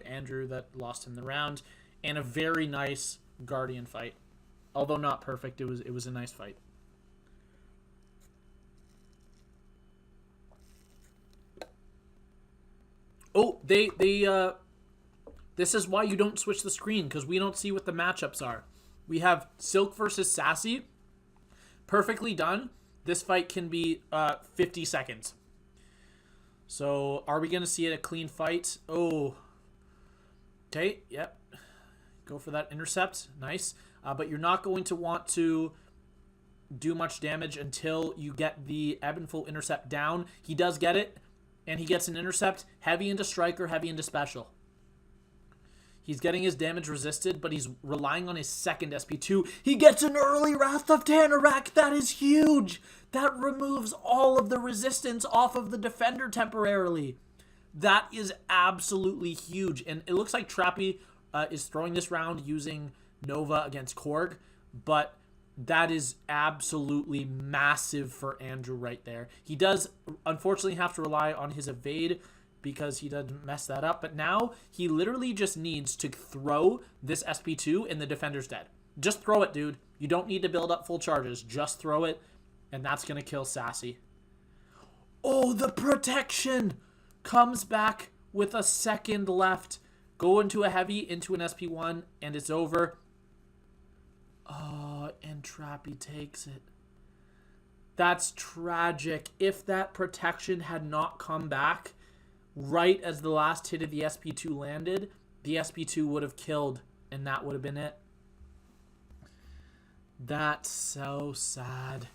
Andrew that lost him the round, and a very nice Guardian fight. Although not perfect, it was a nice fight. Oh, they this is why you don't switch the screen, because we don't see what the matchups are. We have Silk versus Sassy. Perfectly done. This fight can be 50 seconds. So, are we going to see a clean fight? Oh. Okay, yep. Go for that intercept. Nice. But you're not going to want to do much damage until you get the ebb and flow intercept down. He does get it, and he gets an intercept. Heavy into striker, heavy into special. He's getting his damage resisted, but he's relying on his second SP2. He gets an early Wrath of Tanarak. That is huge. That removes all of the resistance off of the defender temporarily. That is absolutely huge. And it looks like Trappy is throwing this round using Nova against Korg, but that is absolutely massive for Andrew right there. He does, unfortunately, have to rely on his evade because he doesn't mess that up. But now he literally just needs to throw this SP2 and the defender's dead. Just throw it, dude. You don't need to build up full charges. Just throw it, and that's going to kill Sassy. Oh, the protection comes back with a second left. Go into a heavy, into an SP1, and it's over. Oh, and Trappy takes it. That's tragic. If that protection had not come back right as the last hit of the SP2 landed, the SP2 would have killed, and that would have been it. That's so sad.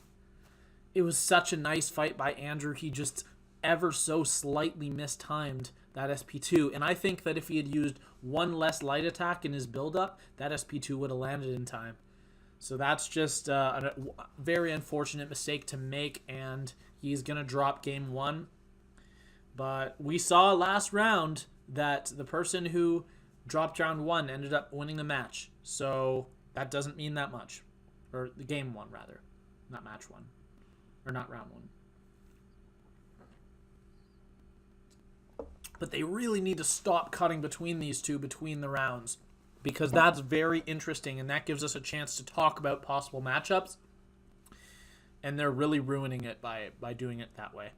It was such a nice fight by Andrew. He just ever so slightly mistimed that SP2, and I think that if he had used one less light attack in his build-up, that SP2 would have landed in time. So that's just a very unfortunate mistake to make, and he's going to drop game 1. But we saw last round that the person who dropped round 1 ended up winning the match. So that doesn't mean that much. Or the game 1, rather. Not match 1. Or not round 1. But they really need to stop cutting between these two, between the rounds. Because that's very interesting, and that gives us a chance to talk about possible matchups. And they're really ruining it by doing it that way.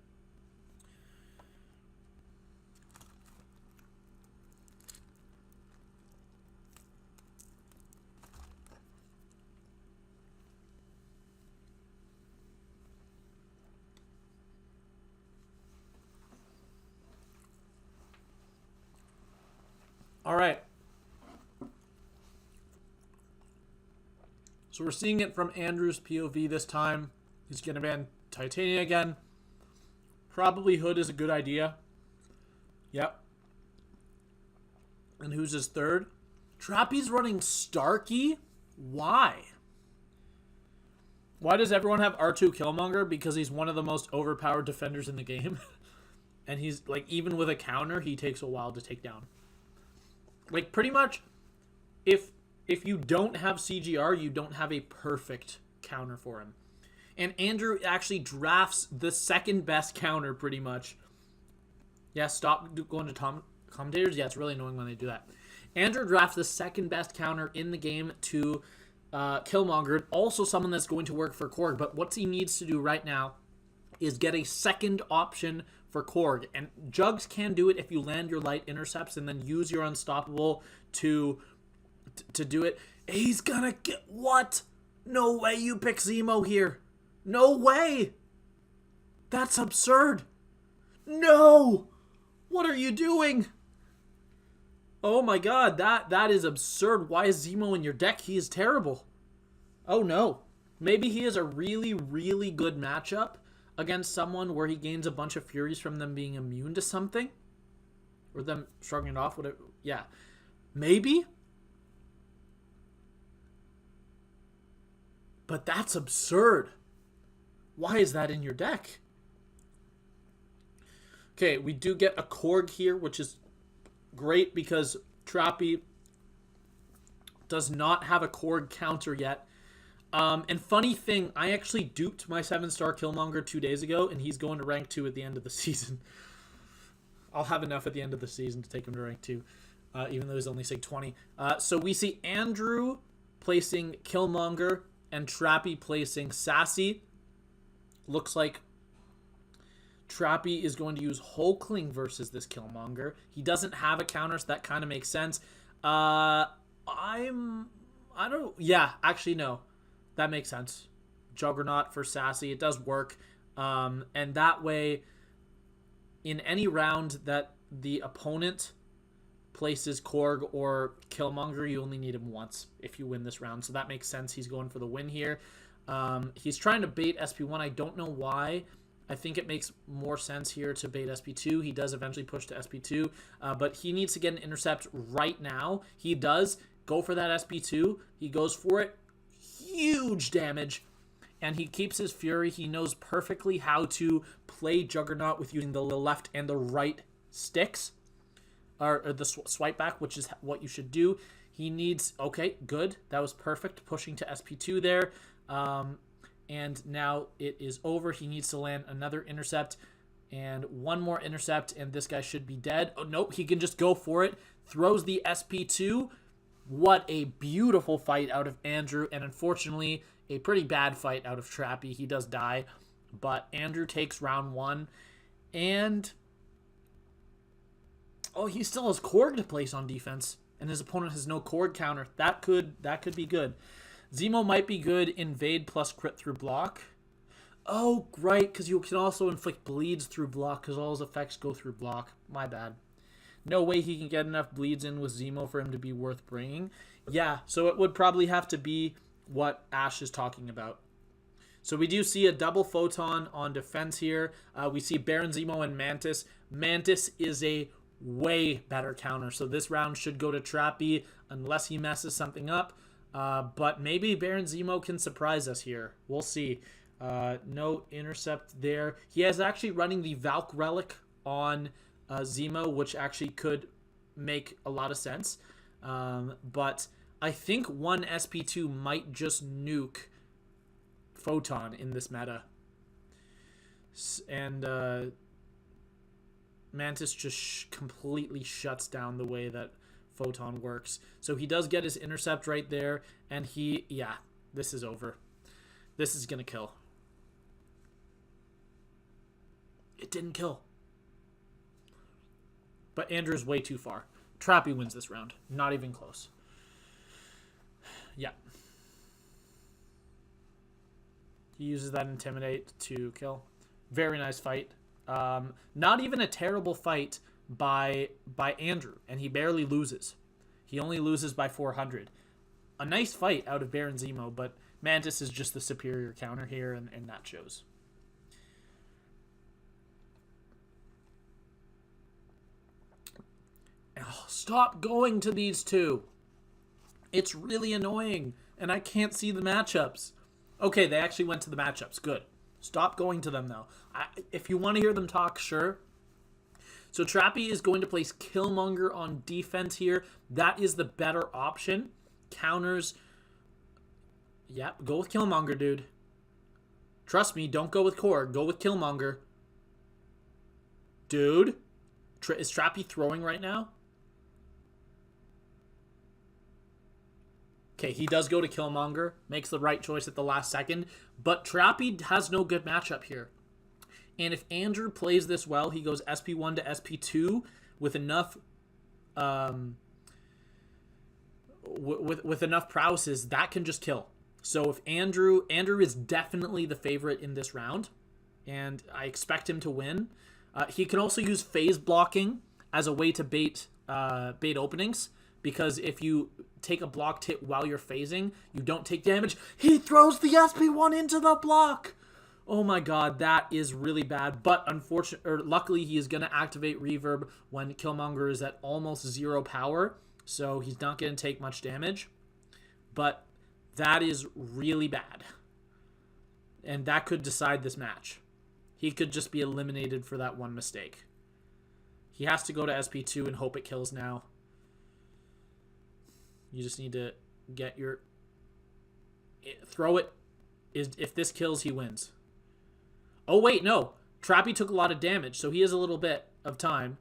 All right. So we're seeing it from Andrew's POV this time. He's going to ban Titania again. Probably Hood is a good idea. Yep. And who's his third? Trappy's running Starkey? Why? Why does everyone have R2 Killmonger? Because he's one of the most overpowered defenders in the game. And he's, like, even with a counter, he takes a while to take down. Like, pretty much, if you don't have CGR, you don't have a perfect counter for him. And Andrew actually drafts the second best counter, pretty much. Yeah, stop going to commentators. Yeah, it's really annoying when they do that. Andrew drafts the second best counter in the game to Killmonger. Also someone that's going to work for Korg. But what he needs to do right now is get a second option for Korg. And Jugs can do it if you land your light intercepts and then use your unstoppable to do it. He's gonna get... What? No way you pick Zemo here. No way. That's absurd. No. What are you doing? Oh my god, that is absurd. Why is Zemo in your deck? He is terrible. Oh no. Maybe he is a really, really good matchup against someone where he gains a bunch of Furies from them being immune to something. Or them shrugging it off. Whatever. Yeah. Maybe. But that's absurd. Why is that in your deck? Okay, we do get a Korg here, which is great because Trappy does not have a Korg counter yet. And funny thing, I actually duped my 7-star Killmonger 2 days ago, and he's going to rank 2 at the end of the season. I'll have enough at the end of the season to take him to rank 2, even though he's only sig 20. So we see Andrew placing Killmonger and Trappy placing Sassy. Looks like Trappy is going to use Hulkling versus this Killmonger. He doesn't have a counter, so that kind of makes sense. Yeah, actually, no. That makes sense. Juggernaut for Sassy. It does work. And that way, in any round that the opponent places Korg or Killmonger, you only need him once if you win this round. So that makes sense. He's going for the win here. He's trying to bait SP1. I don't know why. I think it makes more sense here to bait SP2. He does eventually push to SP2, but he needs to get an intercept right now. He does go for that SP2. He goes for it. Huge damage. And he keeps his fury. He knows perfectly how to play Juggernaut with using the left and the right sticks. Or the swipe back, which is what you should do. He needs... Okay, good. That was perfect. Pushing to SP2 there. And now it is over. He needs to land another intercept. And one more intercept, and this guy should be dead. Oh, nope. He can just go for it. Throws the SP2. What a beautiful fight out of Andrew. And unfortunately, a pretty bad fight out of Trappy. He does die. But Andrew takes round 1. And... oh, he still has Korg to place on defense. And his opponent has no Korg counter. That could be good. Zemo might be good. Invade plus crit through block. Oh, right, because you can also inflict bleeds through block because all his effects go through block. My bad. No way he can get enough bleeds in with Zemo for him to be worth bringing. Yeah, so it would probably have to be what Ash is talking about. So we do see a double Photon on defense here. We see Baron Zemo and Mantis. Mantis is a way better counter. So this round should go to Trappy unless he messes something up. But maybe Baron Zemo can surprise us here. We'll see. No intercept there. He is actually running the Valk Relic on Zemo, which actually could make a lot of sense. But I think one SP2 might just nuke Photon in this meta. And Mantis just completely shuts down the way that Photon works. So he does get his intercept right there, and yeah, this is over. This is gonna kill. It didn't kill. But Andrew's way too far. Trappy wins this round. Not even close. Yeah. He uses that Intimidate to kill. Very nice fight. Not even a terrible fight by Andrew, and he barely loses. He only loses by 400. A nice fight out of Baron Zemo, but Mantis is just the superior counter here, and that shows. Oh, stop going to these two. It's really annoying, and I can't see the matchups. Okay, they actually went to the matchups. Good. Stop going to them, though. If you want to hear them talk, sure. So Trappy is going to place Killmonger on defense here. That is the better option. Counters. Yep, go with Killmonger, dude. Trust me, don't go with Korg. Go with Killmonger. Dude. Is Trappy throwing right now? Okay, he does go to Killmonger. Makes the right choice at the last second. But Trappy has no good matchup here. And if Andrew plays this well, he goes SP1 to SP2 with enough with enough prowesses, that can just kill. So if Andrew is definitely the favorite in this round, and I expect him to win. He can also use phase blocking as a way to bait openings, because if you take a blocked hit while you're phasing, you don't take damage. He throws the SP1 into the block. Oh my god, that is really bad. But luckily, he is going to activate Reverb when Killmonger is at almost 0 power, so he's not going to take much damage. But that is really bad. And that could decide this match. He could just be eliminated for that one mistake. He has to go to SP2 and hope it kills now. You just need to get your... Throw it. If this kills, he wins. Oh, wait, no. Trappy took a lot of damage, so he has a little bit of time.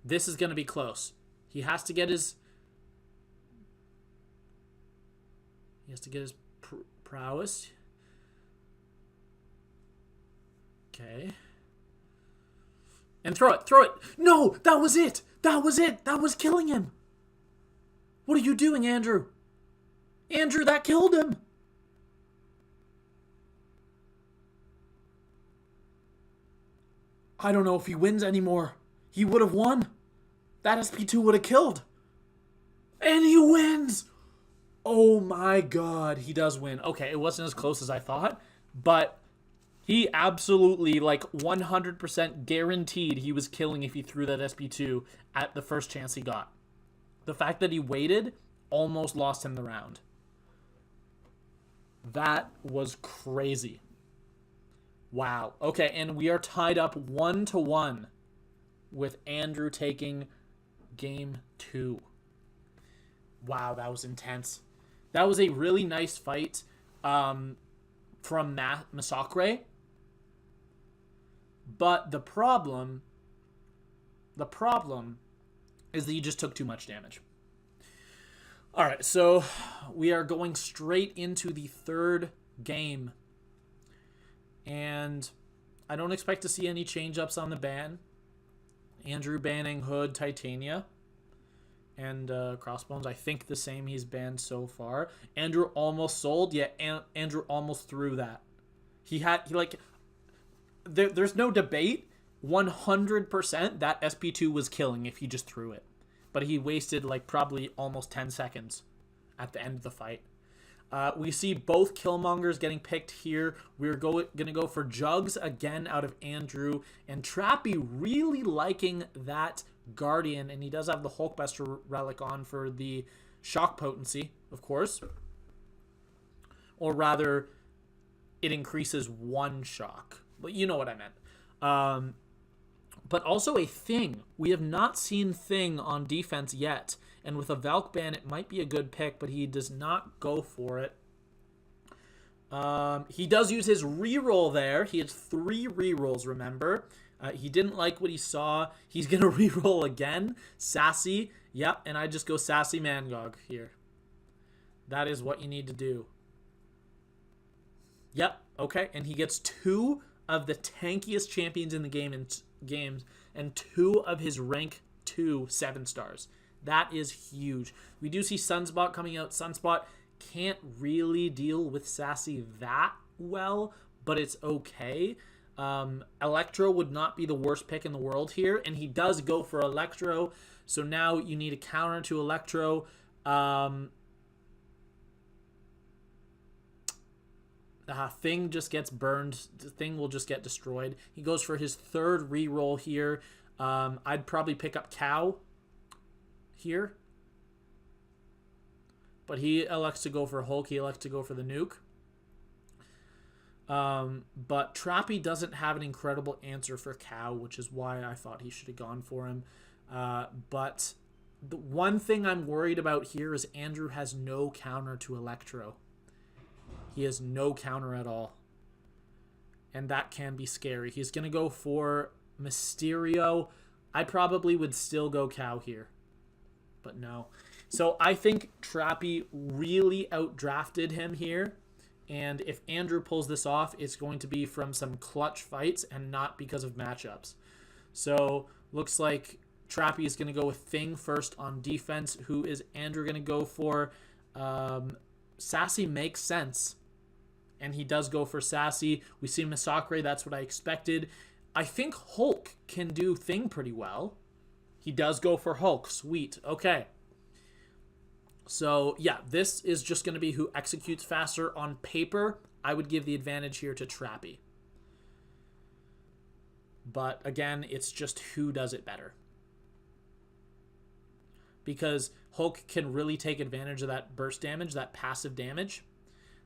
This is going to be close. He has to get his... prowess. Okay. And throw it. Throw it. No, that was it. That was it. That was killing him. What are you doing, Andrew? Andrew, that killed him. I don't know if he wins anymore. He would have won. That SP2 would have killed. And he wins. Oh my god, he does win. Okay, it wasn't as close as I thought, but he absolutely, like, 100% guaranteed he was killing if he threw that SP2 at the first chance he got. The fact that he waited almost lost him the round. That was crazy. Wow. Okay, and we are tied up 1-1 with Andrew taking game 2. Wow, that was intense. That was a really nice fight from Masakre. But the problem is that you just took too much damage. All right, so we are going straight into the third game. And I don't expect to see any change-ups on the ban. Andrew banning Hood, Titania, and Crossbones. I think the same he's banned so far. Andrew almost sold. Yeah, Andrew almost threw that. There's no debate. 100% that SP2 was killing if he just threw it. But he wasted like probably almost 10 seconds at the end of the fight. We see both Killmongers getting picked here. We're going to go for Jugs again out of Andrew. And Trappy really liking that Guardian. And he does have the Hulkbuster relic on for the shock potency, of course. Or rather, it increases 1 shock. But you know what I meant. But also a Thing. We have not seen Thing on defense yet. And with a Valk ban, it might be a good pick, but he does not go for it. He does use his reroll there. He has 3 rerolls, remember. He didn't like what he saw. He's going to reroll again. Sassy. Yep, and I just go Sassy Mangog here. That is what you need to do. Yep, okay. And he gets 2 of the tankiest champions in the games and 2 of his rank 2 7-stars. That is huge. We do see Sunspot coming out. Sunspot can't really deal with Sassy that well, but it's okay. Electro would not be the worst pick in the world here, and he does go for Electro. So now you need a counter to Electro. Thing just gets burned. The Thing will just get destroyed. He goes for his 3rd reroll here. I'd probably pick up Cow here. But he elects to go for Hulk. He elects to go for the nuke. But Trappy doesn't have an incredible answer for Cow, which is why I thought he should have gone for him. But the one thing I'm worried about here is Andrew has no counter to Electro. He has no counter at all. And that can be scary. He's going to go for Mysterio. I probably would still go Cow here. But no. So I think Trappy really outdrafted him here. And if Andrew pulls this off, it's going to be from some clutch fights and not because of matchups. So looks like Trappy is going to go with Thing first on defense. Who is Andrew going to go for? Sassy makes sense. And he does go for Sassy. We see Masakre. That's what I expected. I think Hulk can do Thing pretty well. He does go for Hulk. Sweet. Okay. So, yeah, this is just going to be who executes faster. On paper, I would give the advantage here to Trappy. But, again, it's just who does it better. Because Hulk can really take advantage of that burst damage, that passive damage.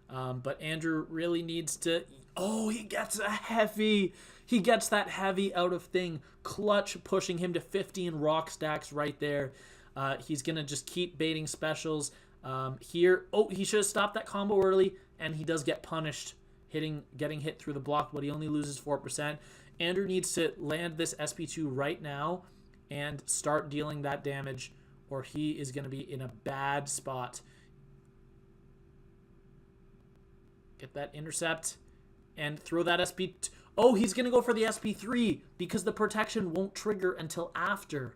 But Andrew really needs to... Oh, he gets a heavy. He gets that heavy out of Thing. Clutch pushing him to 15 rock stacks right there. He's going to just keep baiting specials here. Oh, he should have stopped that combo early, and he does get punished, getting hit through the block, but he only loses 4%. Andrew needs to land this SP2 right now and start dealing that damage, or he is going to be in a bad spot. Get that intercept and throw that SP2. Oh, he's going to go for the SP3 because the protection won't trigger until after.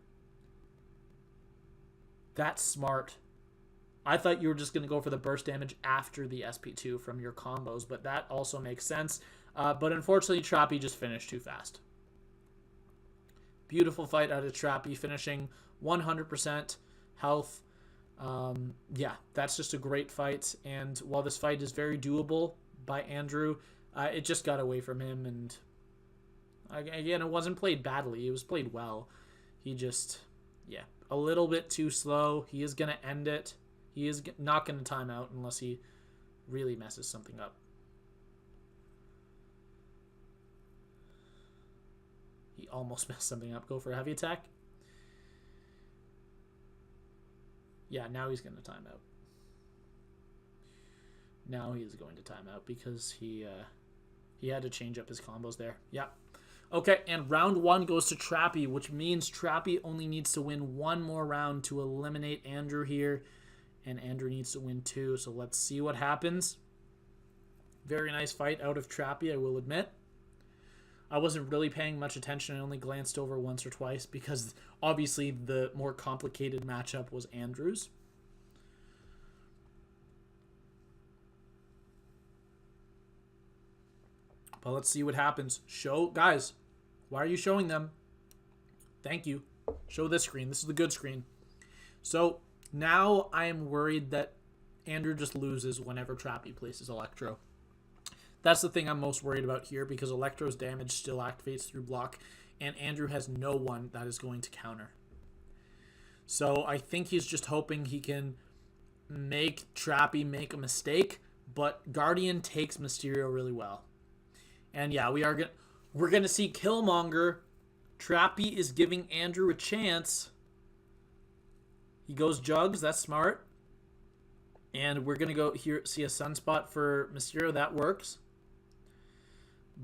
That's smart. I thought you were just going to go for the burst damage after the SP2 from your combos, but that also makes sense. But unfortunately, Trappy just finished too fast. Beautiful fight out of Trappy, finishing 100% health. Yeah, that's just a great fight. And while this fight is very doable by Andrew, it just got away from him. And again, it wasn't played badly. It was played well. He just, yeah, a little bit too slow. He is going to end it. He is not going to time out unless he really messes something up. He almost messed something up. Go for a heavy attack. Yeah, now he's going to time out. Now he is going to time out because he had to change up his combos there. Yeah. Okay, and round 1 goes to Trappy, which means Trappy only needs to win 1 more round to eliminate Andrew here. And Andrew needs to win 2, so let's see what happens. Very nice fight out of Trappy, I will admit. I wasn't really paying much attention. I only glanced over once or twice because obviously the more complicated matchup was Andrew's. But let's see what happens. Show, guys, why are you showing them? Thank you. Show this screen. This is the good screen. So now I am worried that Andrew just loses whenever Trappy places Electro. That's the thing I'm most worried about here because Electro's damage still activates through block and Andrew has no one that is going to counter. So I think he's just hoping he can make Trappy make a mistake, but Guardian takes Mysterio really well. And yeah, we're gonna see Killmonger. Trappy is giving Andrew a chance. He goes Jugs, that's smart. And we're gonna go here see a Sunspot for Mysterio, that works.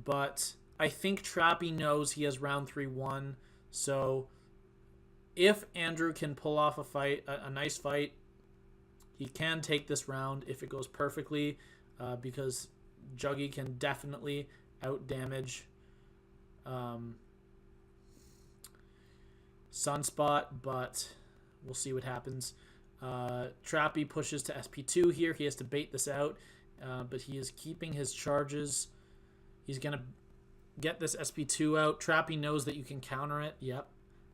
But I think Trappy knows he has round 3 won. So if Andrew can pull off a fight, a nice fight, he can take this round if it goes perfectly, because Juggy can definitely out damage Sunspot, but we'll see what happens. Trappy pushes to SP2 here. He has to bait this out, but he is keeping his charges. He's going to get this SP2 out. Trappy knows that you can counter it. Yep.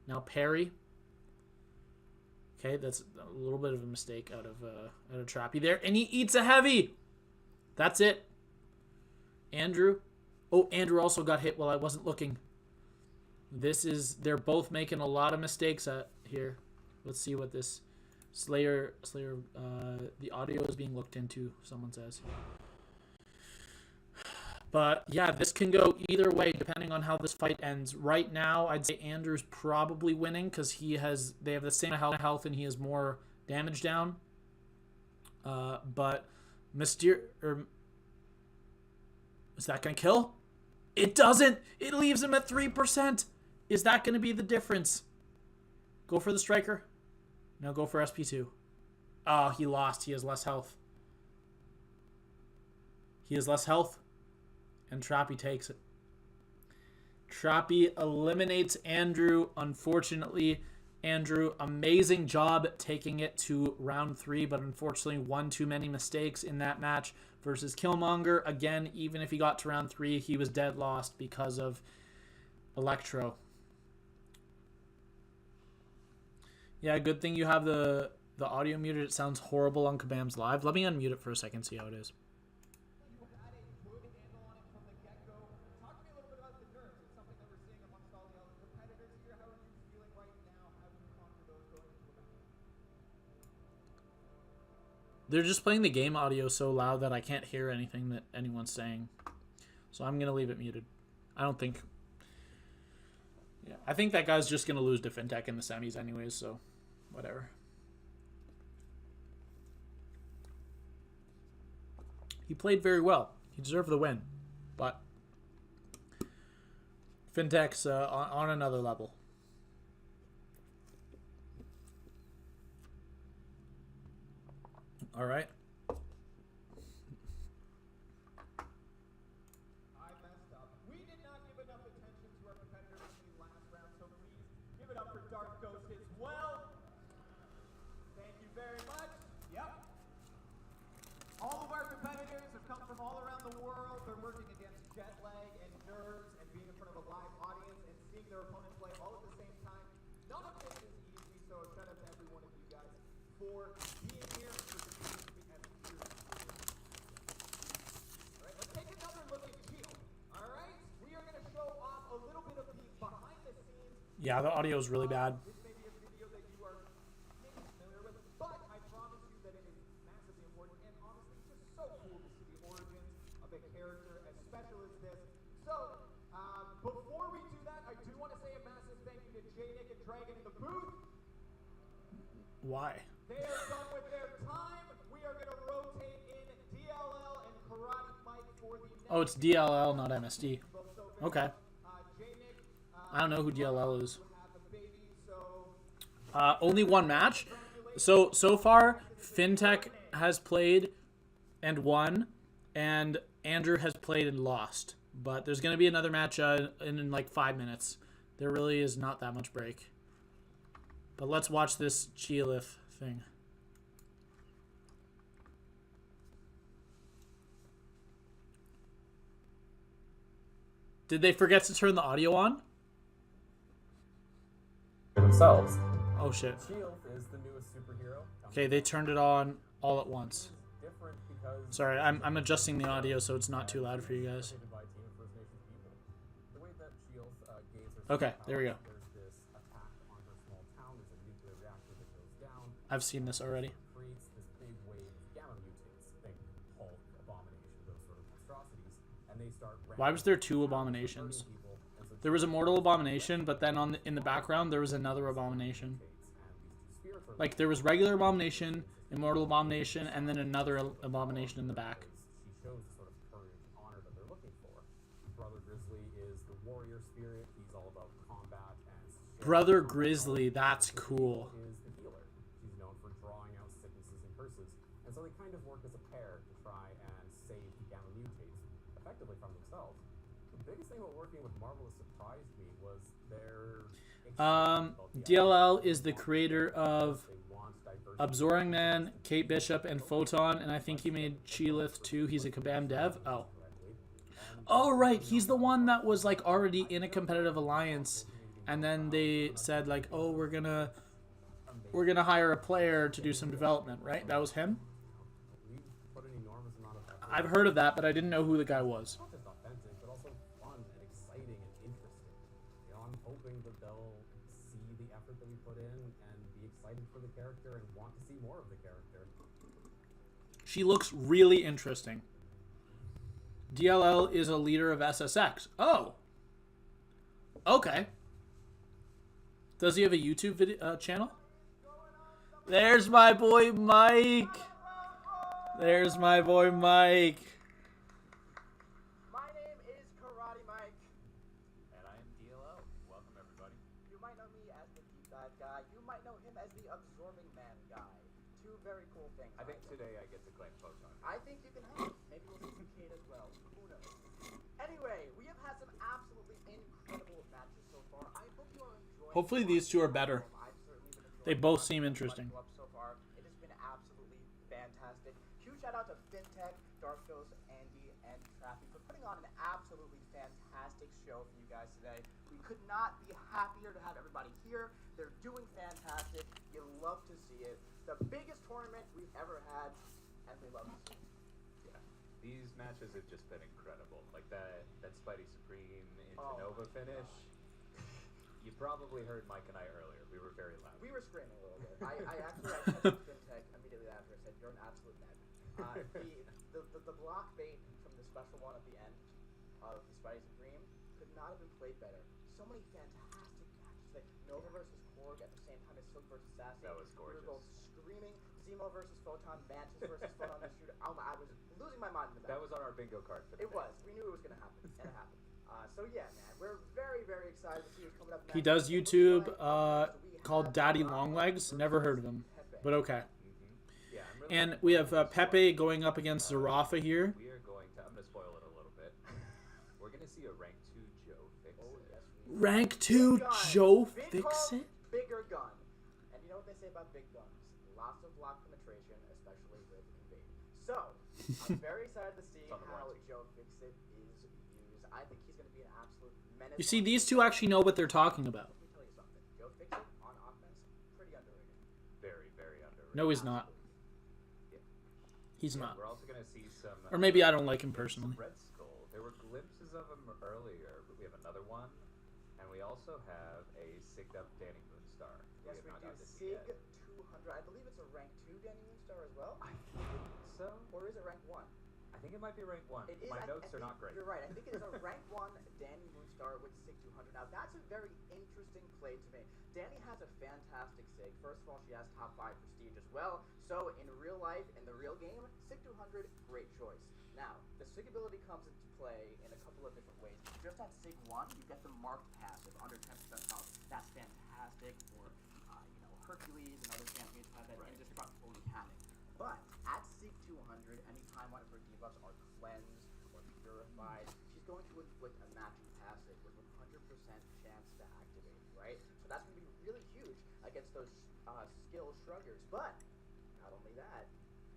Now parry. Okay, that's a little bit of a mistake out of Trappy there. And he eats a heavy. That's it. Andrew. Oh, Andrew also got hit while I wasn't looking. They're both making a lot of mistakes here. Let's see what this Slayer, the audio is being looked into, someone says. But yeah, this can go either way depending on how this fight ends. Right now, I'd say Andrew's probably winning because they have the same health and he has more damage down. But Mysterio, is that gonna kill? It doesn't. It leaves him at 3%. Is that gonna be the difference? Go for the striker. Now go for SP2. Oh, he lost. He has less health. He has less health. And Trappy takes it. Trappy eliminates Andrew. Unfortunately, Andrew, amazing job taking it to round 3, but unfortunately one too many mistakes in that match versus Killmonger. Again, even if he got to round 3, he was dead lost because of Electro. Yeah, good thing you have the audio muted. It sounds horrible on Kabam's live. Let me unmute it for a second, see how it is. They're just playing the game audio so loud that I can't hear anything that anyone's saying. So I'm going to leave it muted. I don't think... Yeah, I think that guy's just going to lose to FINTECH in the semis anyways, so whatever. He played very well. He deserved the win. But FINTECH's on another level. All right. I messed up. We did not give enough attention to our competitors in the last round, so please give it up for Dark Ghost as well. Thank you very much. Yep. All of our competitors have come from all around the world. They're working against jet lag and nerves and being in front of a live audience and seeing their opponent play all at the same time. None of this is easy, so shout out to every one of you guys for Yeah, the audio is really bad. This may be a video that you are maybe familiar with, but I promise you that it is massively important and honestly just so cool to see the origins of a character as special as this. So, before we do that, I do want to say a massive thank you to J-Nick and Dragon in the booth. Why? They are done with their time. We are going to rotate in DLL and Karate Mike for the next. Oh, it's DLL, not MSD. Okay. I don't know who DLL is. Only one match. So far, FinTech has played and won, and Andrew has played and lost. But there's going to be another match in like 5 minutes. There really is not that much break. But let's watch this Cheelith thing. Did they forget to turn the audio on? Themselves. Oh shit. Shield is the newest superhero. Okay, they turned it on all at once. Different because Sorry, I'm adjusting the audio so it's not too loud for you guys. by a team of First Nations people. The way that Shield gains her Okay, there we go. There's this attack on her small town. There's a nuclear reactor that goes down. I've seen this already. Creates this big wave of gamma mutants, think Hulk, Abomination, those sort of monstrosities, and they start. Why was there two abominations? There was a mortal abomination, but then in the background there was another abomination. Like there was regular abomination, immortal abomination, and then another abomination in the back. She shows the sort of courage and honor that they're looking for. Brother Grizzly is the warrior spirit. He's all about combat and. Brother Grizzly, that's cool. Is the healer. She's known for drawing out sicknesses and curses, and so they kind of work as a pair to try and save the gamma mutates effectively from themselves. The biggest thing about working with Marvel that surprised me was their. DLL is the creator of Absorbing Man, Kate Bishop, and Photon, and I think he made Cheelith too. He's a Kabam dev. Oh, right. He's the one that was like already in a competitive alliance, and then they said like, oh, we're gonna hire a player to do some development, right? That was him. I've heard of that, but I didn't know who the guy was. Not just authentic, but also fun and exciting and interesting. You know, I'm hoping that they'll see the effort that we put in and be excited for the character and want to see more of the character. She looks really interesting. DLL is a leader of SSX. Oh. Okay. Does he have a YouTube video channel? There's my boy Mike. There's my boy Mike. My name is Karate Mike. And I am DLL. Welcome, everybody. You might know me as the deep dive guy. You might know him as the absorbing man guy. Two very cool things. I think today I get to claim Photon. I think you can help. Maybe we'll see some Kate as well. Who knows? Anyway, we have had some absolutely incredible matches so far. I hope you are enjoying. Hopefully these two are better. I've certainly been enjoying They both seem interesting. so far. It has been absolutely fantastic. Huge shout out to FinTech, Dark Ghost, Andy, and Trappy for putting on an absolutely fantastic show for you guys today. We could not be happier to have everybody here. They're doing fantastic. You love to see it. The biggest tournament we've ever had, and we love to see it. Yeah. These matches have just been incredible. Like that Spidey Supreme into Nova finish. You probably heard Mike and I earlier. We were very loud. We were screaming a little bit. I texted FinTech immediately after. I said, "You're an absolute madman." The block bait from the special one at the end of the Spidey Supreme could not have been played better. So many fantastic matches, like Nova versus Korg at the same time as Silk versus Sassy. That was gorgeous. We were both screaming. Zemo versus Photon, Mantis versus Photon the Shooter. I was losing my mind in the back. That was on our bingo card for the It day. was. We knew it was going to happen, and it happened. So yeah, man, we're very, very excited to see what's coming up next. He does YouTube called Daddy Longlegs. Never heard of him, but okay. Yeah, I'm really And we have Pepe going up against Zarafa here. We are going to. I'm going to spoil it a little bit. We're going to see a rank 2 Joe fix it. Rank 2 Joe Fixit? Bigger gun. And you know what they say about big guns? Lots of block penetration, especially with invade. So, I'm very excited to see how Joe Fixit is used. I think he's going to be an absolute menace. You see, these two actually know what they're talking about. Let me tell you something. Joe Fixit on offense, pretty underrated. Very, very underrated. No, he's not. Yeah. He's not. We're also going to see some. Or maybe I don't like him personally. Red Skull. There were glimpses of him earlier, but we have another one, and we also have a sigged up Danny Moonstar. Yes, we have not do. gotten to see Sig yet. 200. I believe it's a rank 2 Danny Moonstar as well. I think so. Or is it rank 1? I think it might be rank 1. It is, My I notes are think not great. You're right. I think it is a rank 1 Danny Moonstar with Sig 200. Now, that's a very interesting play to me. Danny has a fantastic Sig. First of all, she has top 5 prestige as well. So, in real life, in the real game, Sig 200, great choice. Now, the Sig ability comes into play in a couple of different ways. Just on Sig 1, you get the marked passive under 10% health. That's fantastic for, Hercules and other champions who have that indestructible mechanic. But at Sig 200, anytime one of her debuffs are cleansed or purified, she's going to inflict a matching passive with 100% chance to activate, right? So that's going to be really huge against those skill shruggers. But not only that,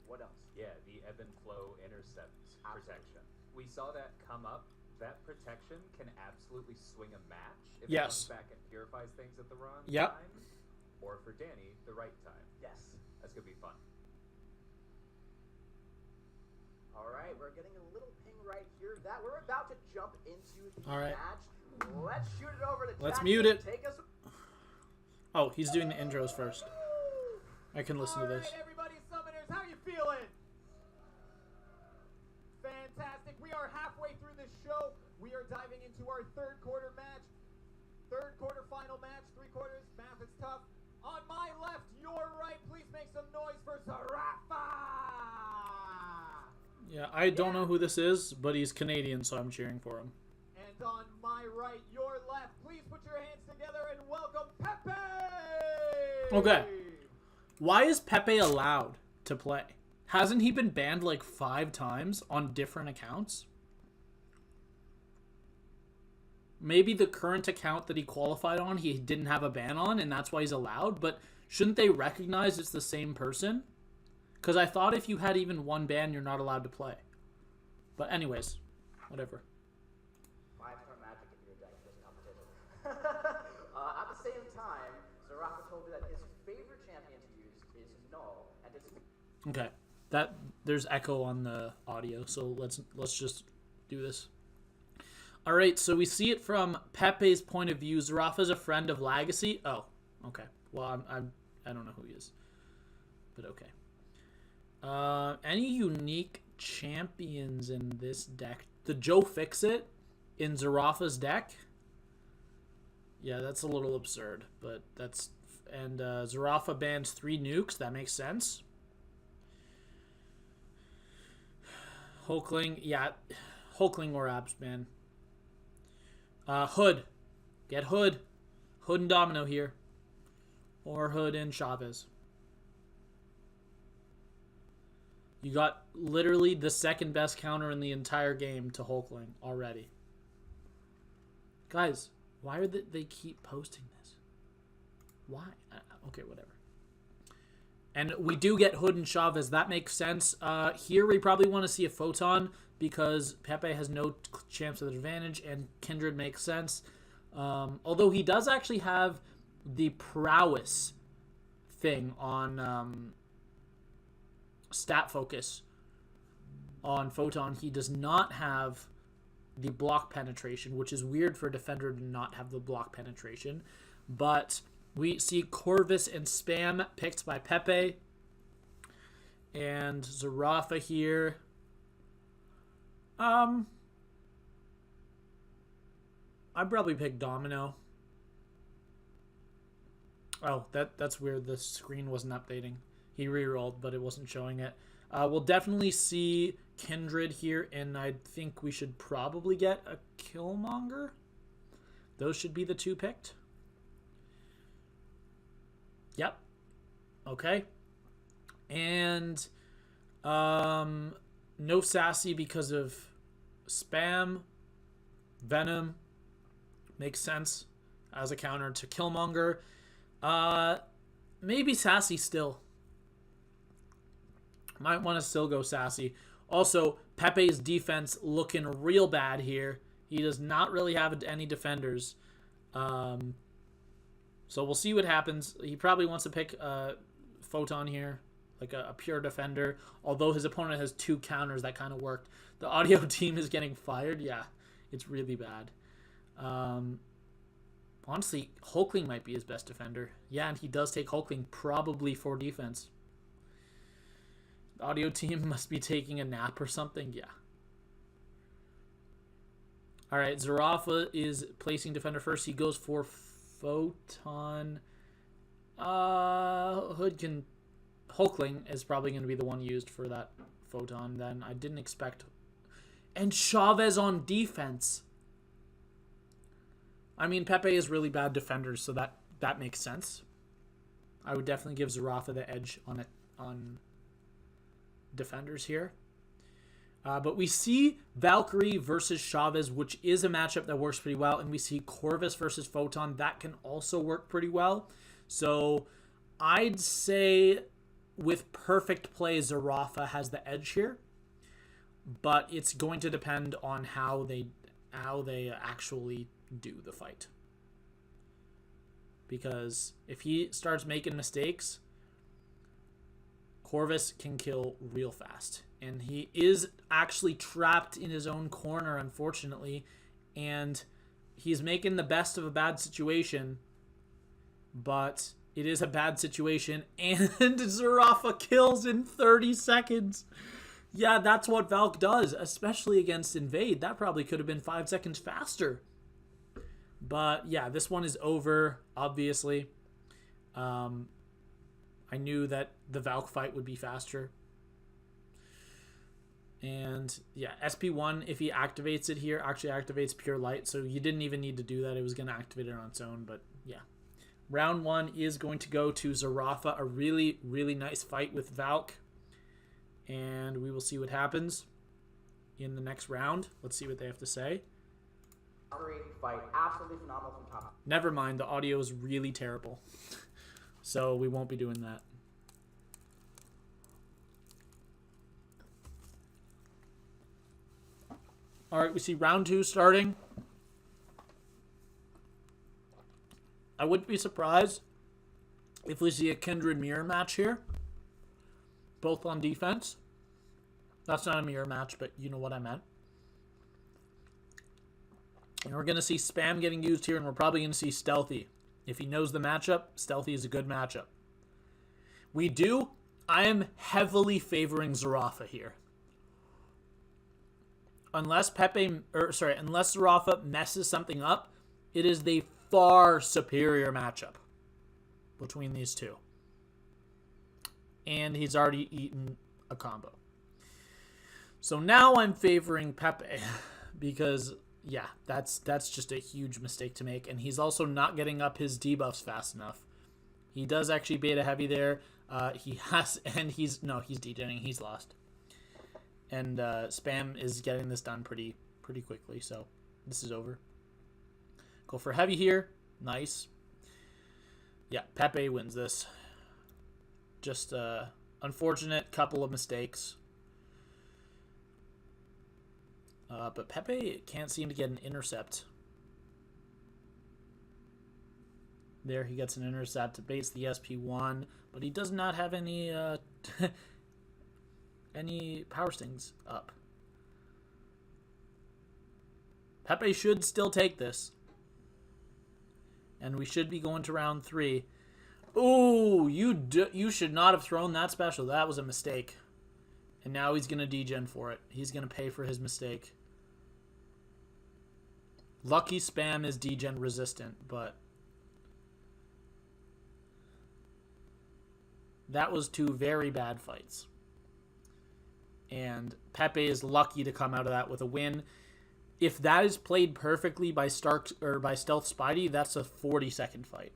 what else? Yeah, the ebb and flow intercept protection. We saw that come up. That protection can absolutely swing a match if it comes back and purifies things at the wrong time. Or for Danny, the right time. Yes. That's going to be fun. Alright, we're getting a little ping right here. That we're about to jump into the match. Let's shoot it over to Let's chat. mute it. Take us. Oh, he's doing the intros first. I can listen to this. Alright, everybody, summoners, how you feeling? Fantastic. We are halfway through this show. We are diving into our third quarter match. Third quarter final match. 3 quarters. Math is tough. On my left, your right, please make some noise for Zarafa! Yeah, I don't know who this is, but he's Canadian, so I'm cheering for him. And on my right, your left, please put your hands together and welcome Pepe! Okay. Why is Pepe allowed to play? Hasn't he been banned like 5 times on different accounts? Maybe the current account that he qualified on, he didn't have a ban on, and that's why he's allowed, but shouldn't they recognize it's the same person? Because I thought if you had even 1 ban, you're not allowed to play. But anyways, whatever. 5-star magic in your deck this competition. At the same time, Zarafa told me that his favorite champion to use is Null, and it's... Okay. There's echo on the audio, so let's just do this. All right, so we see it from Pepe's point of view. Zarafa's a friend of LAGACY. Oh, okay. Well, I don't know who he is, but okay. Any unique champions in this deck? The Joe Fix-It in Zarafa's deck? Yeah, that's a little absurd, but that's... And Zarafa bans 3 nukes. That makes sense. Hulkling, yeah. Hulkling or Abs ban. Hood. Get Hood. Hood and Domino here. Or Hood and Chavez. You got literally the second best counter in the entire game to Hulkling already. Guys, why are they keep posting this? Why? Okay, whatever. And we do get Hood and Chavez. That makes sense. Here we probably want to see a Photon because Pepe has no chance of advantage, and Kindred makes sense. Although he does actually have the prowess thing on stat focus on Photon. He does not have the block penetration, which is weird for a defender to not have the block penetration. But we see Corvus and Spam picked by Pepe. And Zarafa here. I'd probably pick Domino. Oh, that's weird. The screen wasn't updating. He rerolled, but it wasn't showing it. We'll definitely see Kindred here, and I think we should probably get a Killmonger. Those should be the 2 picked. Yep. Okay. And no Sassy because of Spam. Venom makes sense as a counter to Killmonger. Maybe Sassy still. Might want to still go Sassy. Also, Pepe's defense looking real bad here. He does not really have any defenders. So we'll see what happens. He probably wants to pick Photon here, like a pure defender. Although his opponent has 2 counters, that kind of worked. The audio team is getting fired. Yeah, it's really bad. Honestly, Hulkling might be his best defender. Yeah, and he does take Hulkling probably for defense. The audio team must be taking a nap or something. Yeah. All right, Zarafa is placing defender first. He goes for Photon. Hulkling is probably going to be the one used for that Photon then. I didn't expect. And Chavez on defense. I mean, Pepe is really bad defenders, so that makes sense. I would definitely give Zarafa the edge on defenders here. But we see Valkyrie versus Chavez, which is a matchup that works pretty well. And we see Corvus versus Photon. That can also work pretty well. So I'd say with perfect play, Zarafa has the edge here. But it's going to depend on how they actually do the fight. Because if he starts making mistakes, Corvus can kill real fast. And he is actually trapped in his own corner, unfortunately. And he's making the best of a bad situation. But it is a bad situation. And Zarafa kills in 30 seconds. Yeah, that's what Valk does, especially against Invade. That probably could have been 5 seconds faster. But yeah, this one is over, obviously. I knew that the Valk fight would be faster. And yeah, SP1, if he activates it here, actually activates Pure Light. So you didn't even need to do that. It was going to activate it on its own. But yeah. Round 1 is going to go to Zarafa. A really, really nice fight with Valk. And we will see what happens in the next round. Let's see what they have to say. Great fight. Absolutely phenomenal from top. Never mind. The audio is really terrible. So we won't be doing that. All right, we see round 2 starting. I wouldn't be surprised if we see a Kindred mirror match here. Both on defense. That's not a mirror match, but you know what I meant. And we're going to see Spam getting used here, and we're probably going to see Stealthy. If he knows the matchup, Stealthy is a good matchup. I am heavily favoring Zarafa here. Unless Zarafa messes something up, it is the far superior matchup between these two. And he's already eaten a combo. So now I'm favoring Pepe because, yeah, that's just a huge mistake to make. And he's also not getting up his debuffs fast enough. He does actually beta heavy there. He's degenerating. He's lost. And Spam is getting this done pretty quickly. So this is over. Go for heavy here. Nice. Yeah, Pepe wins this. Just unfortunate couple of mistakes. But Pepe can't seem to get an intercept. There he gets an intercept, baits the SP1, but he does not have any any power stings up. Pepe should still take this. And we should be going to round 3. Ooh, you should not have thrown that special. That was a mistake. And now he's going to degen for it. He's going to pay for his mistake. Lucky Spam is degen resistant, but that was 2 very bad fights. And Pepe is lucky to come out of that with a win. If that is played perfectly by Stealth Spidey, that's a 40-second fight.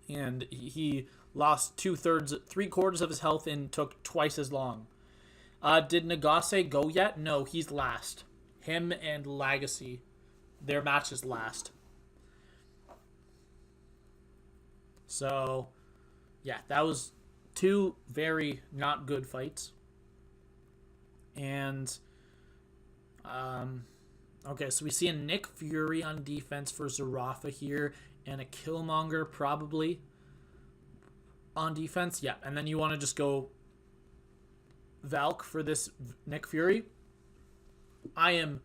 And he lost 3/4 of his health and took twice as long. Did LAGACY go yet? No, he's last. Him and LAGACY, their match is last. So, yeah, that was 2 very not good fights. And, okay, so we see a Nick Fury on defense for Zarafa here, and a Killmonger probably on defense. Yeah, and then you want to just go Valk for this Nick Fury. I am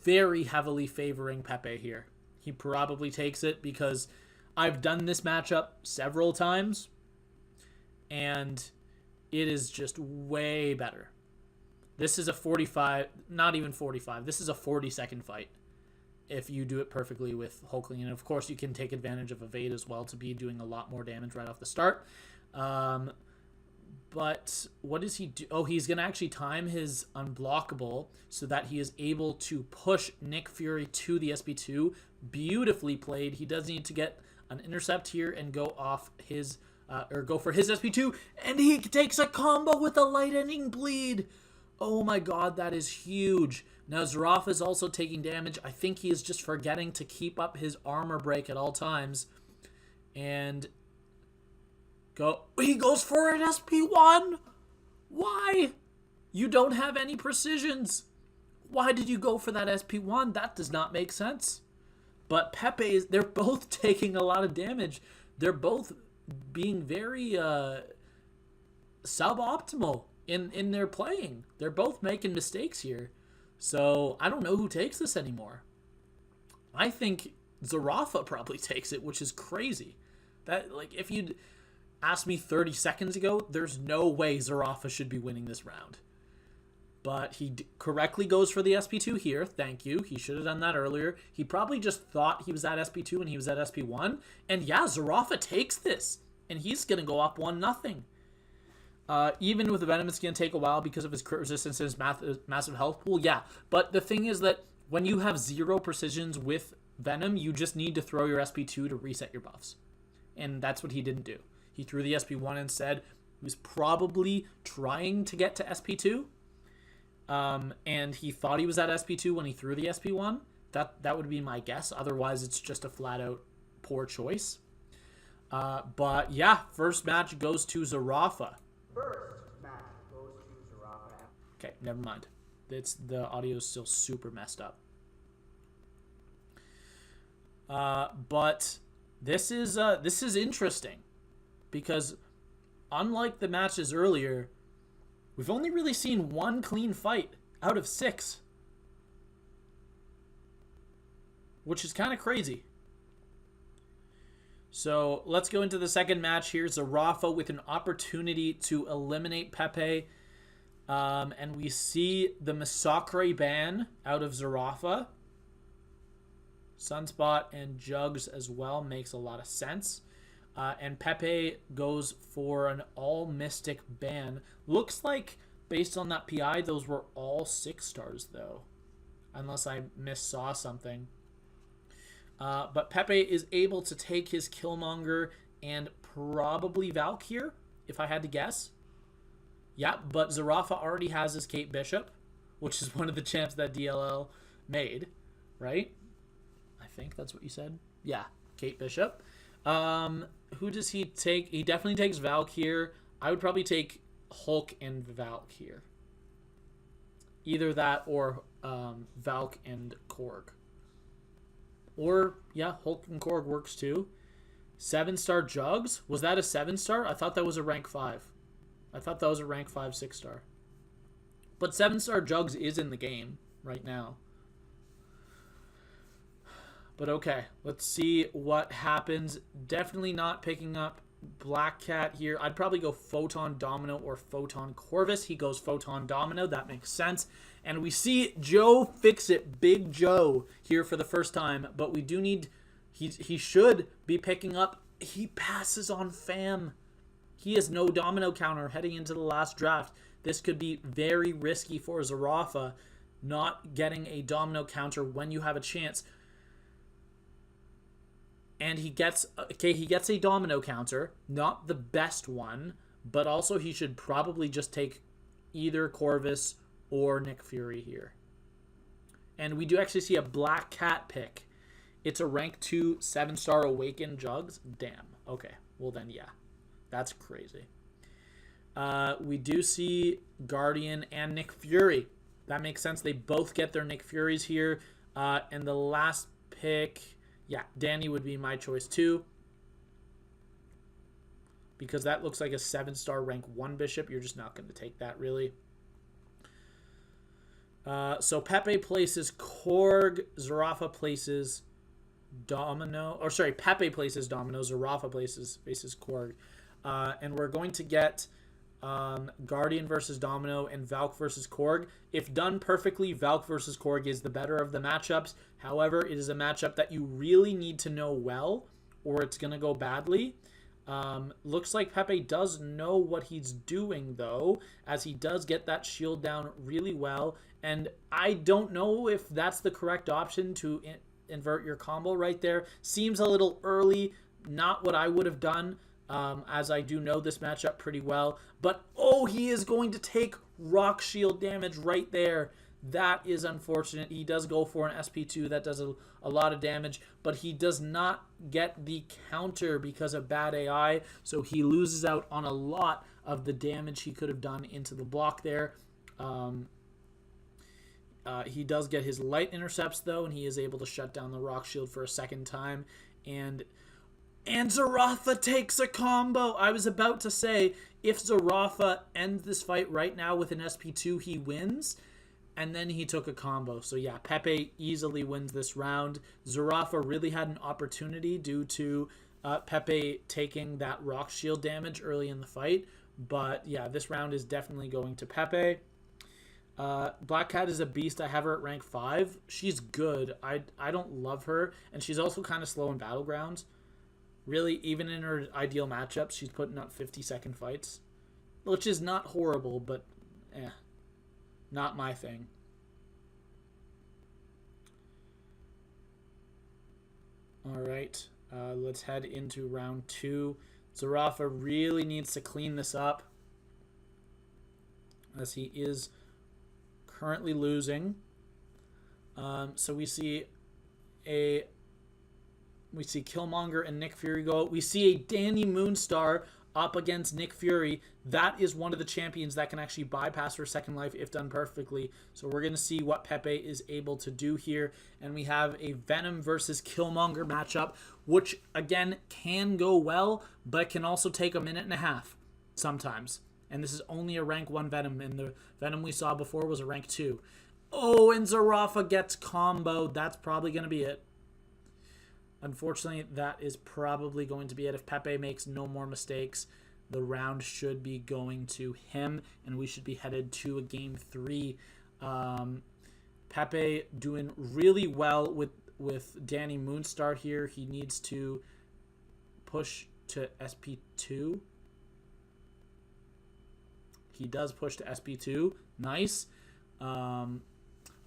very heavily favoring Pepe here. He probably takes it because I've done this matchup several times, and it is just way better. This is a 45, not even 45. This is a 40-second fight if you do it perfectly with Hulkling. And, of course, you can take advantage of evade as well to be doing a lot more damage right off the start. But what does he do? Oh, he's going to actually time his unblockable so that he is able to push Nick Fury to the SP2. Beautifully played. He does need to get an intercept here and go off his, or go for his SP2. And he takes a combo with a lightning bleed. Oh my god, that is huge. Now Zerafa is also taking damage. I think he is just forgetting to keep up his armor break at all times. And he goes for an SP1. Why? You don't have any precisions. Why did you go for that SP1? That does not make sense. But Pepe they're both taking a lot of damage. They're both being very suboptimal in their playing. They're both making mistakes here. So I don't know who takes this anymore. I think Zerafa probably takes it, which is crazy. That, like, if you'd asked me 30 seconds ago, there's no way Zerafa should be winning this round. But he correctly goes for the SP2 here. Thank you. He should have done that earlier. He probably just thought he was at SP2 and he was at SP1. And yeah, Zerafa takes this. And he's going to go up 1-0. Even with the Venom, it's going to take a while because of his crit resistance and his massive health pool. Yeah, but the thing is that when you have 0 precisions with Venom, you just need to throw your SP2 to reset your buffs. And that's what he didn't do. He threw the SP1 instead. He was probably trying to get to SP2. And he thought he was at SP2 when he threw the SP1. That would be my guess. Otherwise, it's just a flat-out poor choice. But yeah, first match goes to Zerafa. First match goes to Zerafa. Okay, never mind. The audio is still super messed up. But this is interesting because unlike the matches earlier, we've only really seen one clean fight out of 6, which is kind of crazy. So let's go into the second match here. Zerafa with an opportunity to eliminate Pepe. And we see the Massacre ban out of Zerafa. Sunspot and Jugs as well makes a lot of sense. And Pepe goes for an all Mystic ban. Looks like, based on that PI, those were all 6 stars, though. Unless I missaw something. But Pepe is able to take his Killmonger and probably Valk here, if I had to guess. Yeah, but Zerafa already has his Kate Bishop, which is one of the champs that DLL made, right? I think that's what you said. Yeah, Kate Bishop. Who does he take? He definitely takes Valk here. I would probably take Hulk and Valk here. Either that or Valk and Korg. Or, yeah, Hulk and Korg works too. 7-star Jugs? Was that a 7-star? I thought that was a rank 5. I thought that was a rank 5 6-star. But 7-star Jugs is in the game right now. But okay, let's see what happens. Definitely not picking up Black Cat here. I'd probably go Photon Domino or Photon Corvus. He goes Photon Domino. That makes sense. And we see Joe Fix-It, Big Joe, here for the first time. But we do need... He should be picking up... He passes on Fam. He has no domino counter heading into the last draft. This could be very risky for Zerafa, not getting a domino counter when you have a chance. And he gets a domino counter, not the best one, but also he should probably just take either Corvus or Nick Fury here. And we do actually see a Black Cat pick. It's a rank 2 7-star Awakened Jugs. Damn. Okay. Well then, yeah. That's crazy. We do see Guardian and Nick Fury. That makes sense. They both get their Nick Furies here. And the last pick... Yeah, Danny would be my choice too. Because that looks like a 7-star rank 1 bishop. You're just not going to take that, really. So Pepe places Korg. Zerafa places Domino, or sorry, Pepe places Domino, Zarafa faces Korg. And we're going to get Guardian versus Domino and Valk versus Korg. If done perfectly, Valk versus Korg is the better of the matchups. However, it is a matchup that you really need to know well, or it's going to go badly. Looks like Pepe does know what he's doing, though, as he does get that shield down really well. And I don't know if that's the correct option to invert your combo right there. Seems a little early, not what I would have done, as I do know this matchup pretty well. But, oh, he is going to take rock shield damage right there. That is unfortunate. He does go for an SP2. That does a lot of damage, but he does not get the counter because of bad AI, so he loses out on a lot of the damage he could have done into the block there. He does get his light intercepts, though, and he is able to shut down the rock shield for a second time. And Zarafa takes a combo. I was about to say, if Zarafa ends this fight right now with an SP2, he wins. And then he took a combo. So yeah, Pepe easily wins this round. Zarafa really had an opportunity due to Pepe taking that rock shield damage early in the fight. But yeah, this round is definitely going to Pepe. Black Cat is a beast. I have her at rank 5. She's good. I don't love her. And she's also kind of slow in Battlegrounds. Really, even in her ideal matchups, she's putting up 50-second fights. Which is not horrible, but not my thing. All right, let's head into round 2. Zarafa really needs to clean this up, as he is currently losing. So we see Killmonger and Nick Fury go out. We see a Danny Moonstar up against Nick Fury. That is one of the champions that can actually bypass her second life if done perfectly. So we're going to see what Pepe is able to do here. And we have a Venom versus Killmonger matchup, which, again, can go well, but can also take a minute and a half sometimes. And this is only a rank 1 Venom, and the Venom we saw before was a rank 2. Oh, and Zarafa gets comboed. That's probably going to be it. Unfortunately, that is probably going to be it. If Pepe makes no more mistakes, the round should be going to him, and we should be headed to a game 3. Pepe doing really well with Danny Moonstar here. He needs to push to SP2. He does push to SP2. Nice.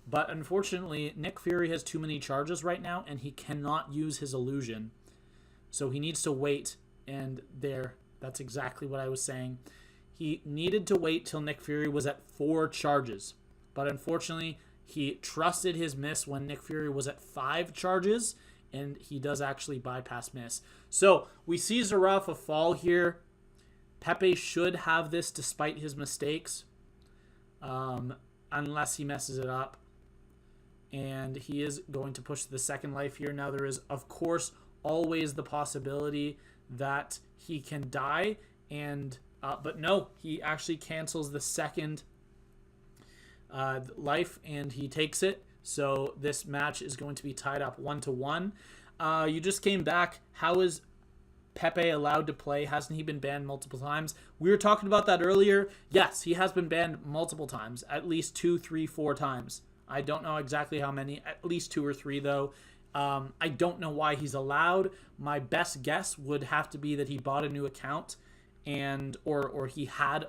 But unfortunately, Nick Fury has too many charges right now, and he cannot use his illusion. So he needs to wait, and that's exactly what I was saying. He needed to wait till Nick Fury was at 4 charges. But unfortunately, he trusted his miss when Nick Fury was at 5 charges, and he does actually bypass miss. So we see Zarafa fall here. Pepe should have this despite his mistakes, unless he messes it up. And he is going to push the second life here. Now there is, of course, always the possibility that he can die, and but no, he actually cancels the second life, and he takes it. So this match is going to be tied up 1-1. You just came back. How is Pepe allowed to play? Hasn't he been banned multiple times? We were talking about that earlier. Yes, he has been banned multiple times, at least 2, 3, 4 times. I don't know exactly how many, at least 2 or 3 though. I don't know why he's allowed. My best guess would have to be that he bought a new account, and or he had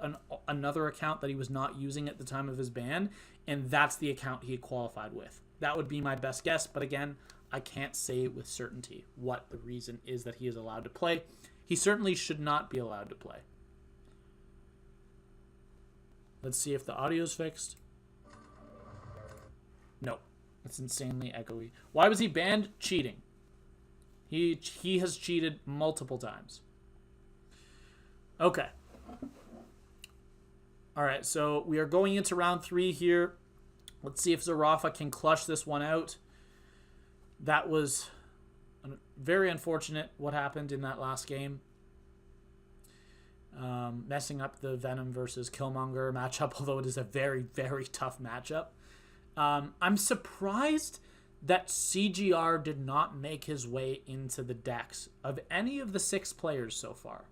another account that he was not using at the time of his ban, and that's the account he qualified with. That would be my best guess, but again, I can't say with certainty what the reason is that he is allowed to play. He certainly should not be allowed to play. Let's see if the audio's fixed. No, it's insanely echoey. Why was he banned? Cheating. He has cheated multiple times. Okay. All right, so we are going into round 3 here. Let's see if Zarafa can clutch this one out. That was very unfortunate what happened in that last game. Messing up the Venom versus Killmonger matchup, although it is a very, very tough matchup. I'm surprised that CGR did not make his way into the decks of any of the 6 players so far.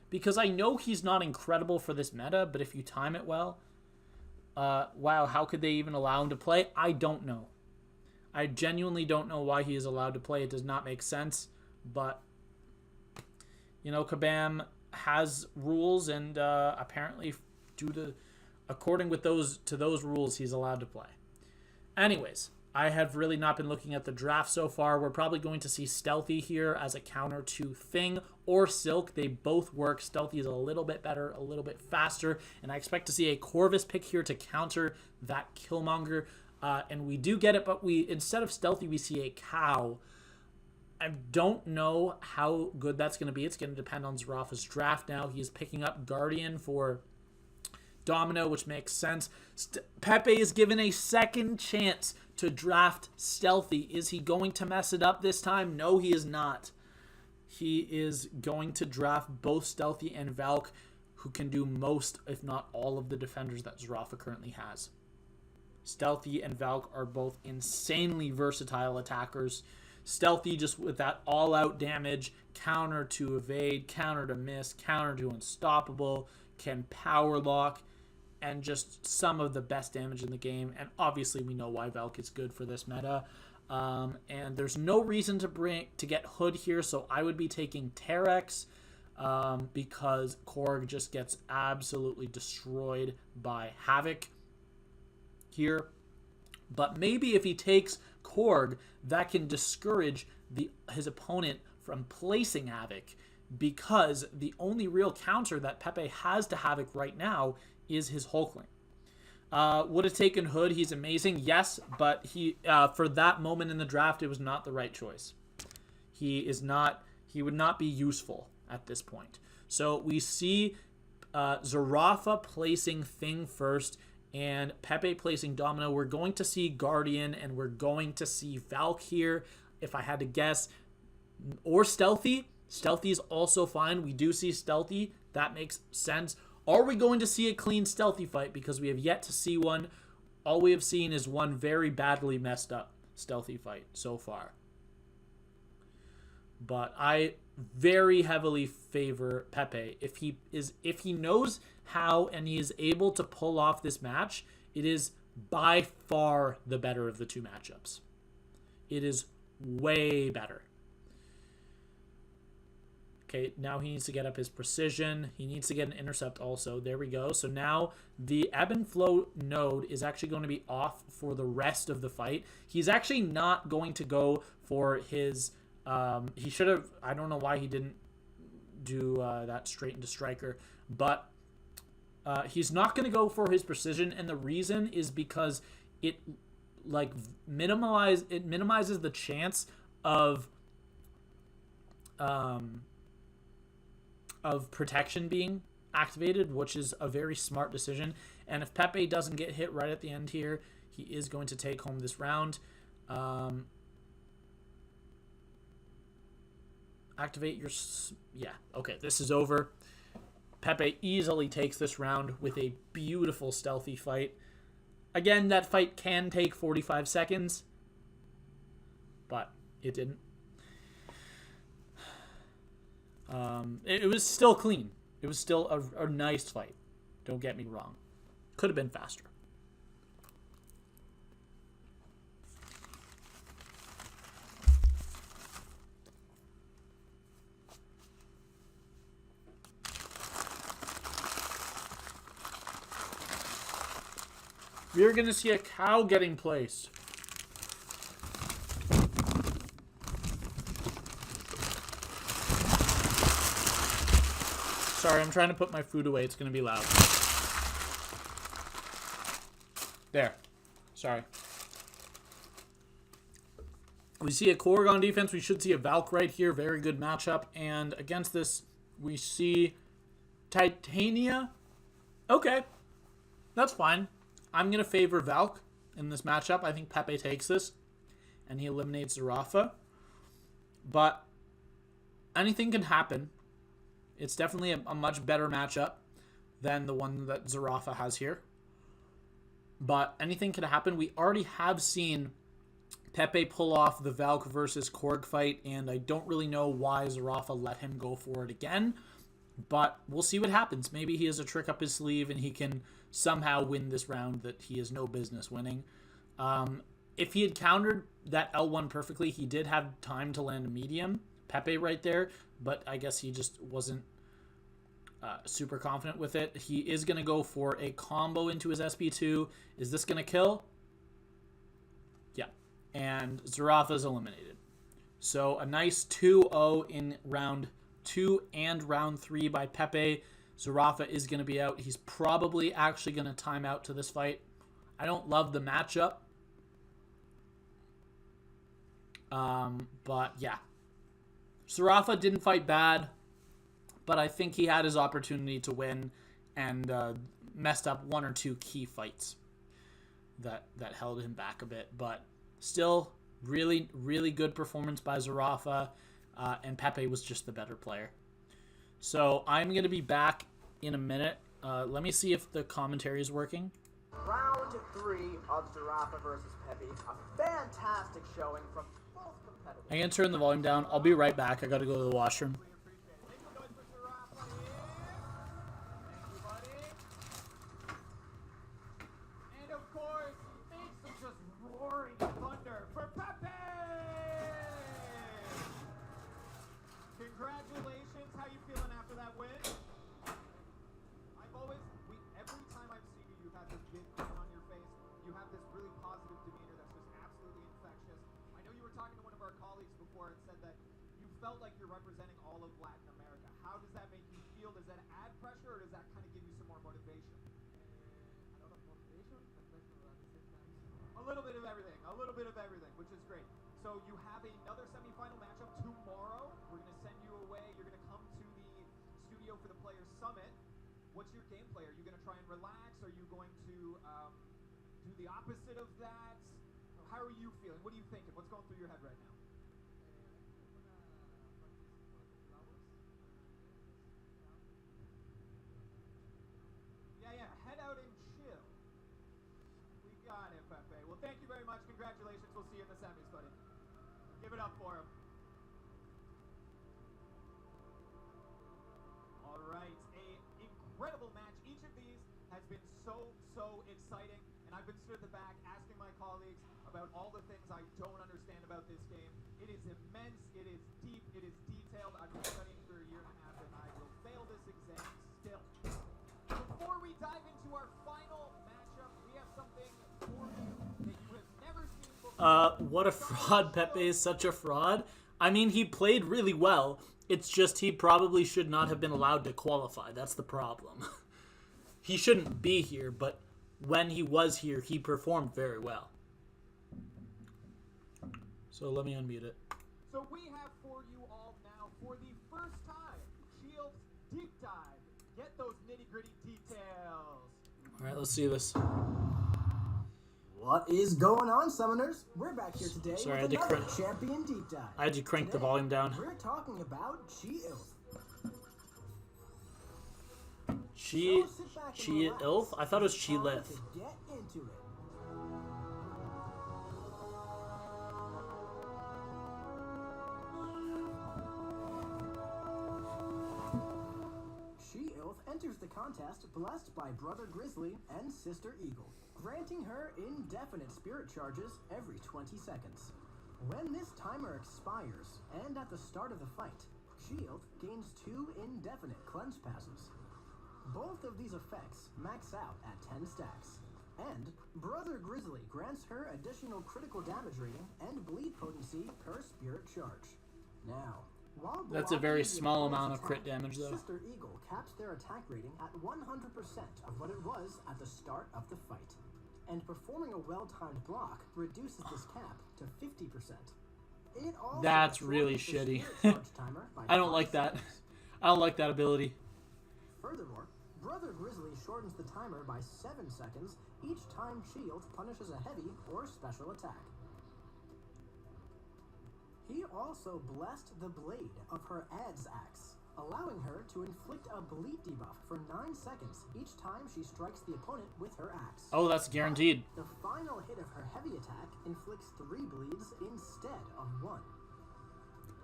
Because I know he's not incredible for this meta, but if you time it well, wow, how could they even allow him to play? I don't know. I genuinely don't know why he is allowed to play. It does not make sense, but, you know, Kabam has rules, and apparently according with those rules, he's allowed to play. Anyways, I have really not been looking at the draft so far. We're probably going to see Stealthy here as a counter to Thing or Silk. They both work. Stealthy is a little bit better, a little bit faster, and I expect to see a Corvus pick here to counter that Killmonger. And we do get it, but instead of Stealthy, we see a Cow. I don't know how good that's going to be. It's going to depend on Zarafa's draft now. He is picking up Guardian for Domino, which makes sense. Pepe is given a second chance to draft Stealthy. Is he going to mess it up this time? No, he is not. He is going to draft both Stealthy and Valk, who can do most, if not all, of the defenders that Zarafa currently has. Stealthy and Valk are both insanely versatile attackers. Stealthy just with that all-out damage, counter to evade, counter to miss, counter to unstoppable, can power lock, and just some of the best damage in the game. And obviously we know why Valk is good for this meta. And there's no reason to get Hood here, so I would be taking Terex because Korg just gets absolutely destroyed by Havoc here. But maybe if he takes Korg, that can discourage his opponent from placing Havoc, because the only real counter that Pepe has to Havoc right now is his Hulkling. Would have taken Hood. He's amazing, yes, but he for that moment in the draft, it was not the right choice. He would not be useful at this point. So we see Zarafa placing Thing first and Pepe placing Domino. We're going to see Guardian, and we're going to see Valk here, if I had to guess, or Stealthy. Stealthy is also fine. We do see Stealthy. That makes sense. Are we going to see a clean Stealthy fight? Because we have yet to see one. All we have seen is one very badly messed up Stealthy fight so far. But I very heavily favor Pepe. If he knows how and he is able to pull off this match, it is by far the better of the two matchups. It is way better. Okay, now he needs to get up his precision. He needs to get an intercept also. There we go. So now the ebb and flow node is actually going to be off for the rest of the fight. He's actually not going to go for his... he should have... I don't know why he didn't do that straight into striker. But he's not going to go for his precision. And the reason is because it minimizes the chance of protection being activated, which is a very smart decision. And if Pepe doesn't get hit right at the end here, he is going to take home this round. Activate your... Yeah, okay, this is over. Pepe easily takes this round with a beautiful Stealthy fight. Again, that fight can take 45 seconds, but it didn't. It was still clean. It was still a nice fight. Don't get me wrong. Could have been faster. We're going to see a cow getting placed. Sorry, I'm trying to put my food away. It's going to be loud. There. Sorry. We see a Korg on defense. We should see a Valk right here. Very good matchup. And against this, we see Titania. Okay. That's fine. I'm going to favor Valk in this matchup. I think Pepe takes this, and he eliminates Zarafa. But anything can happen. It's definitely a much better matchup than the one that Zarafa has here. but anything could happen. We already have seen Pepe pull off the Valk versus Korg fight, and I don't really know why Zarafa let him go for it again, but we'll see what happens. Maybe he has a trick up his sleeve and he can somehow win this round that he has no business winning. If he had countered that L1 perfectly, he did have time to land a medium Pepe right there, but I guess he just wasn't super confident with it. He is going to go for a combo into his SP2. Is this going to kill? Yeah. And Zarafa's eliminated. So a nice 2-0 in round 2 and round 3 by Pepe. Zarafa is going to be out. He's probably actually going to time out to this fight. I don't love the matchup. But yeah. Zarafa didn't fight bad, but I think he had his opportunity to win and messed up one or two key fights that held him back a bit. But still, really, really good performance by Zarafa, and Pepe was just the better player. So I'm going to be back in a minute. Let me see if the commentary is working. Round 3 of Zarafa versus Pepe. A fantastic showing from both competitors. I'm going to turn the volume down. I'll be right back. I got to go to the washroom. And of course, make some just roaring thunder for Pepe! Congratulations, how you feeling after that win? Every time I've seen you, you've had this big grin on your face. You have this really positive demeanor that's just absolutely infectious. I know you were talking to one of our colleagues before and said that you felt like you're representing all of Latin America. How does that make you feel? Does that add pressure, or does that kind of give you some more motivation? A lot of motivation and pressure at the same time. A little bit of everything, which is great. So you have another semifinal matchup tomorrow. We're going to send you away. You're going to come to the studio for the Players Summit. What's your gameplay? Are you going to try and relax? Are you going to do the opposite of that? How are you feeling? What are you thinking? What's going through your head right now? Yeah, head out and chill. We got it, Pepe. Well, thank you very much. Congratulations. We'll see you in the semis, buddy. Give it up for him. All right, incredible match. Each of these has been so exciting, and I've been stood at the back asking my colleagues about all the things I don't understand about this game. It is immense, it is deep, it is detailed. I've been studying for a year and a half, and I will fail this exam still. Before we dive into our final matchup, we have something for you that you have never seen before. What a fraud. Pepe is such a fraud. I mean, he played really well. It's just he probably should not have been allowed to qualify. That's the problem. He shouldn't be here, but when he was here, he performed very well. So let me unmute it. So we have for you all now, for the first time, Shield's Deep Dive. Get those nitty-gritty details. All right, let's see this. What is going on, Summoners? We're back here today Sorry, with I had to another Champion Deep Dive. I had to crank the Today, volume down. We're talking about She-Ilf. She-Ilf? I thought it was She-Lith. Get into it. She-Ilf enters the contest blessed by Brother Grizzly and Sister Eagle, granting her indefinite spirit charges every 20 seconds. When this timer expires, and at the start of the fight, She-Ilf gains 2 indefinite cleanse passes. Both of these effects max out at 10 stacks, and Brother Grizzly grants her additional critical damage rating and bleed potency per spirit charge. Now, while That's a very blocking the small opponent's amount of crit attack, damage, though. Sister Eagle caps their attack rating at 100% of what it was at the start of the fight, and performing a well-timed block reduces this cap to 50%. It also That's really shortens the shitty. spirit charge timer by I don't 5 like that. seconds. I don't like that ability. Furthermore, Brother Grizzly shortens the timer by 7 seconds each time Shield punishes a heavy or special attack. He also blessed the blade of her Adz axe, allowing her to inflict a bleed debuff for 9 seconds each time she strikes the opponent with her axe. Oh, that's guaranteed. The final hit of her heavy attack inflicts 3 bleeds instead of 1.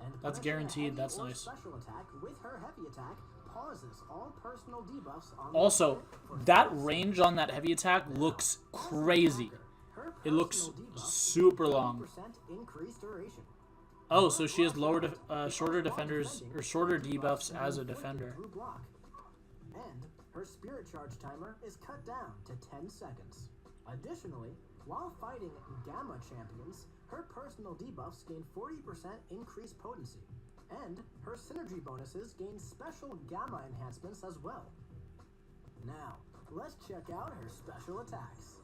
And that's guaranteed. That's nice. Special attack with her heavy attack pauses all personal debuffs on also, that range on that heavy attack looks crazy. It looks super long. Increased duration. Oh, so she has shorter defenders or shorter debuffs as a defender. And her spirit charge timer is cut down to 10 seconds. Additionally, while fighting Gamma champions, her personal debuffs gain 40% increased potency, and her synergy bonuses gain special Gamma enhancements as well. Now, let's check out her special attacks.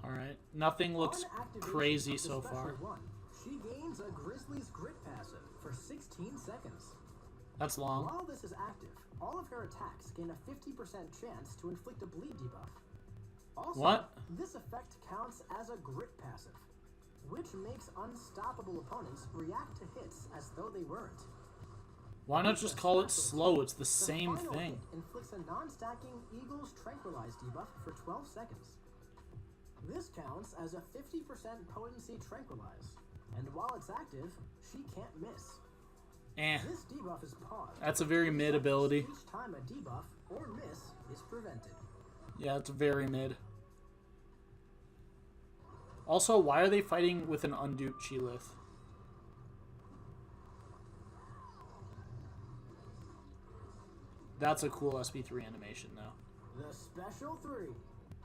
Alright, nothing looks crazy so far. She gains a Grizzly's Grit passive for 16 seconds. That's long. While this is active, all of her attacks gain a 50% chance to inflict a bleed debuff. Also, what? This effect counts as a Grit passive, which makes unstoppable opponents react to hits as though they weren't. Why not just call it slow? It's the same thing. Inflicts a non-stacking Eagle's Tranquilize debuff for 12 seconds. This counts as a 50% potency Tranquilize, and while it's active, she can't miss. This debuff is paused. That's a very mid ability. Each time a debuff or miss is prevented. Yeah, it's very mid. Also, why are they fighting with an unduped Chilith? That's a cool SB3 animation, though. The Special 3.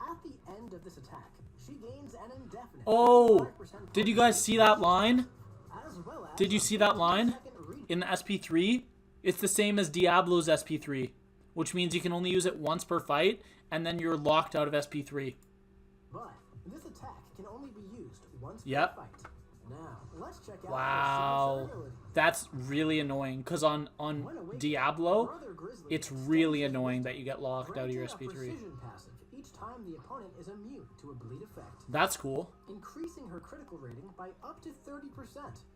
At the end of this attack, she gains an indefinite. Oh! Did you guys see that line? Well, did you see that line? In the SP3, it's the same as Diablo's SP3, which means you can only use it once per fight, and then you're locked out of SP3. But this attack can only be used once per fight. Now, let's check out wow. That's really annoying, because on Diablo, it's really annoying that you get locked out of your SP3. Each time the opponent is immune to a bleed effect. That's cool. Increasing her critical rating by up to 30%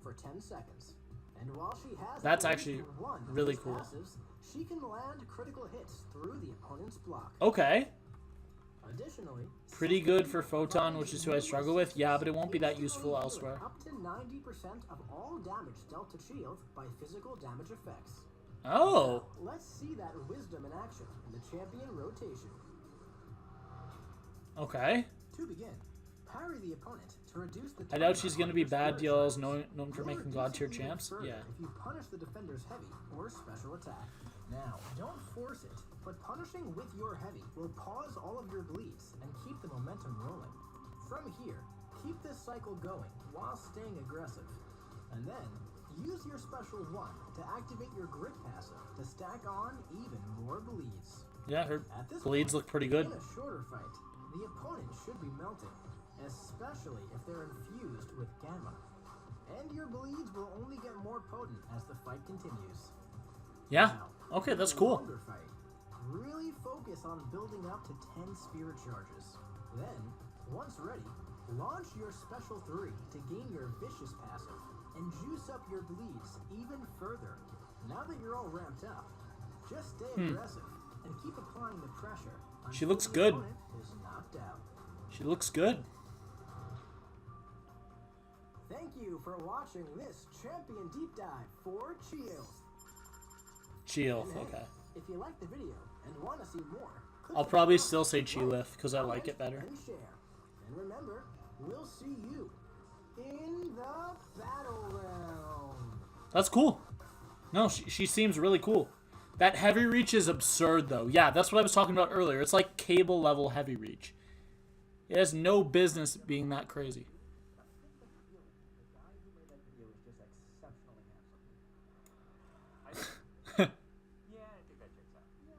for 10 seconds. And while she has that's actually really cool. Passives, she can land critical hits through the opponent's block. Okay. Additionally, pretty good for Photon, which is who I struggle with. Yeah, but it won't be that useful elsewhere. Up to 90% of all damage dealt to Shield by physical damage effects. Oh. Now, let's see that wisdom in action in the champion rotation. Okay. To begin, parry the opponent to reduce the. I doubt she's going to be bad deals known for making god tier champs. Yeah. If you punish the defender's heavy or special attack. Now, don't force it, but punishing with your heavy will pause all of your bleeds and keep the momentum rolling. From here, keep this cycle going while staying aggressive. And then, use your special 1 to activate your Grit passive to stack on even more bleeds. Yeah, her bleeds look pretty good. In a shorter fight, the opponent should be melting, especially if they're infused with Gamma. And your bleeds will only get more potent as the fight continues. Yeah. Now, okay, that's cool. Fight, really focus on building up to 10 spirit charges. Then, once ready, launch your special 3 to gain your vicious passive and juice up your bleeds even further. Now that you're all ramped up, just stay aggressive and keep applying the pressure. She looks good. Is knocked out. She looks good. Thank you for watching this champion deep dive for Chilith, okay. If you like the video and want to see more, I'll probably still say Chilith because I like it better. And share. And remember, we'll see you in the Battlerealm. That's cool. No, she seems really cool. That heavy reach is absurd, though. Yeah, that's what I was talking about earlier. It's like cable level heavy reach. It has no business being that crazy. Yeah, I think that checks out. Yeah,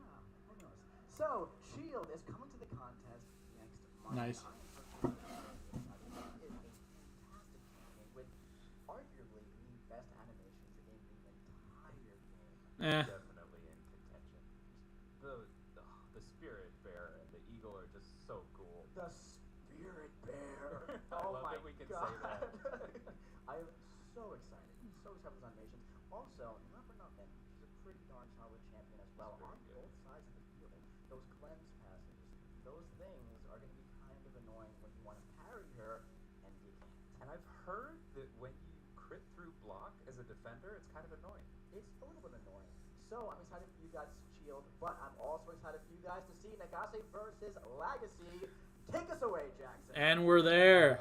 who knows? So, Shield is coming to the contest next month. Nice. With arguably the best animations in the entire game. Definitely in contention. The Spirit Bear and the Eagle are just so cool. The Spirit Bear. I Oh love my that we can god. say that. I am so excited. So excited for this animation. Also, not for nothing, she's a pretty Well, on both sides of the field, those cleanse passes, those things are going to be kind of annoying when you want to parry her and you can't. And I've heard that when you crit through block as a defender, it's kind of annoying. It's a little bit annoying. So I'm excited for you guys to shield, but I'm also excited for you guys to see LAGACY versus LAGACY. Take us away, Jackson. And we're there.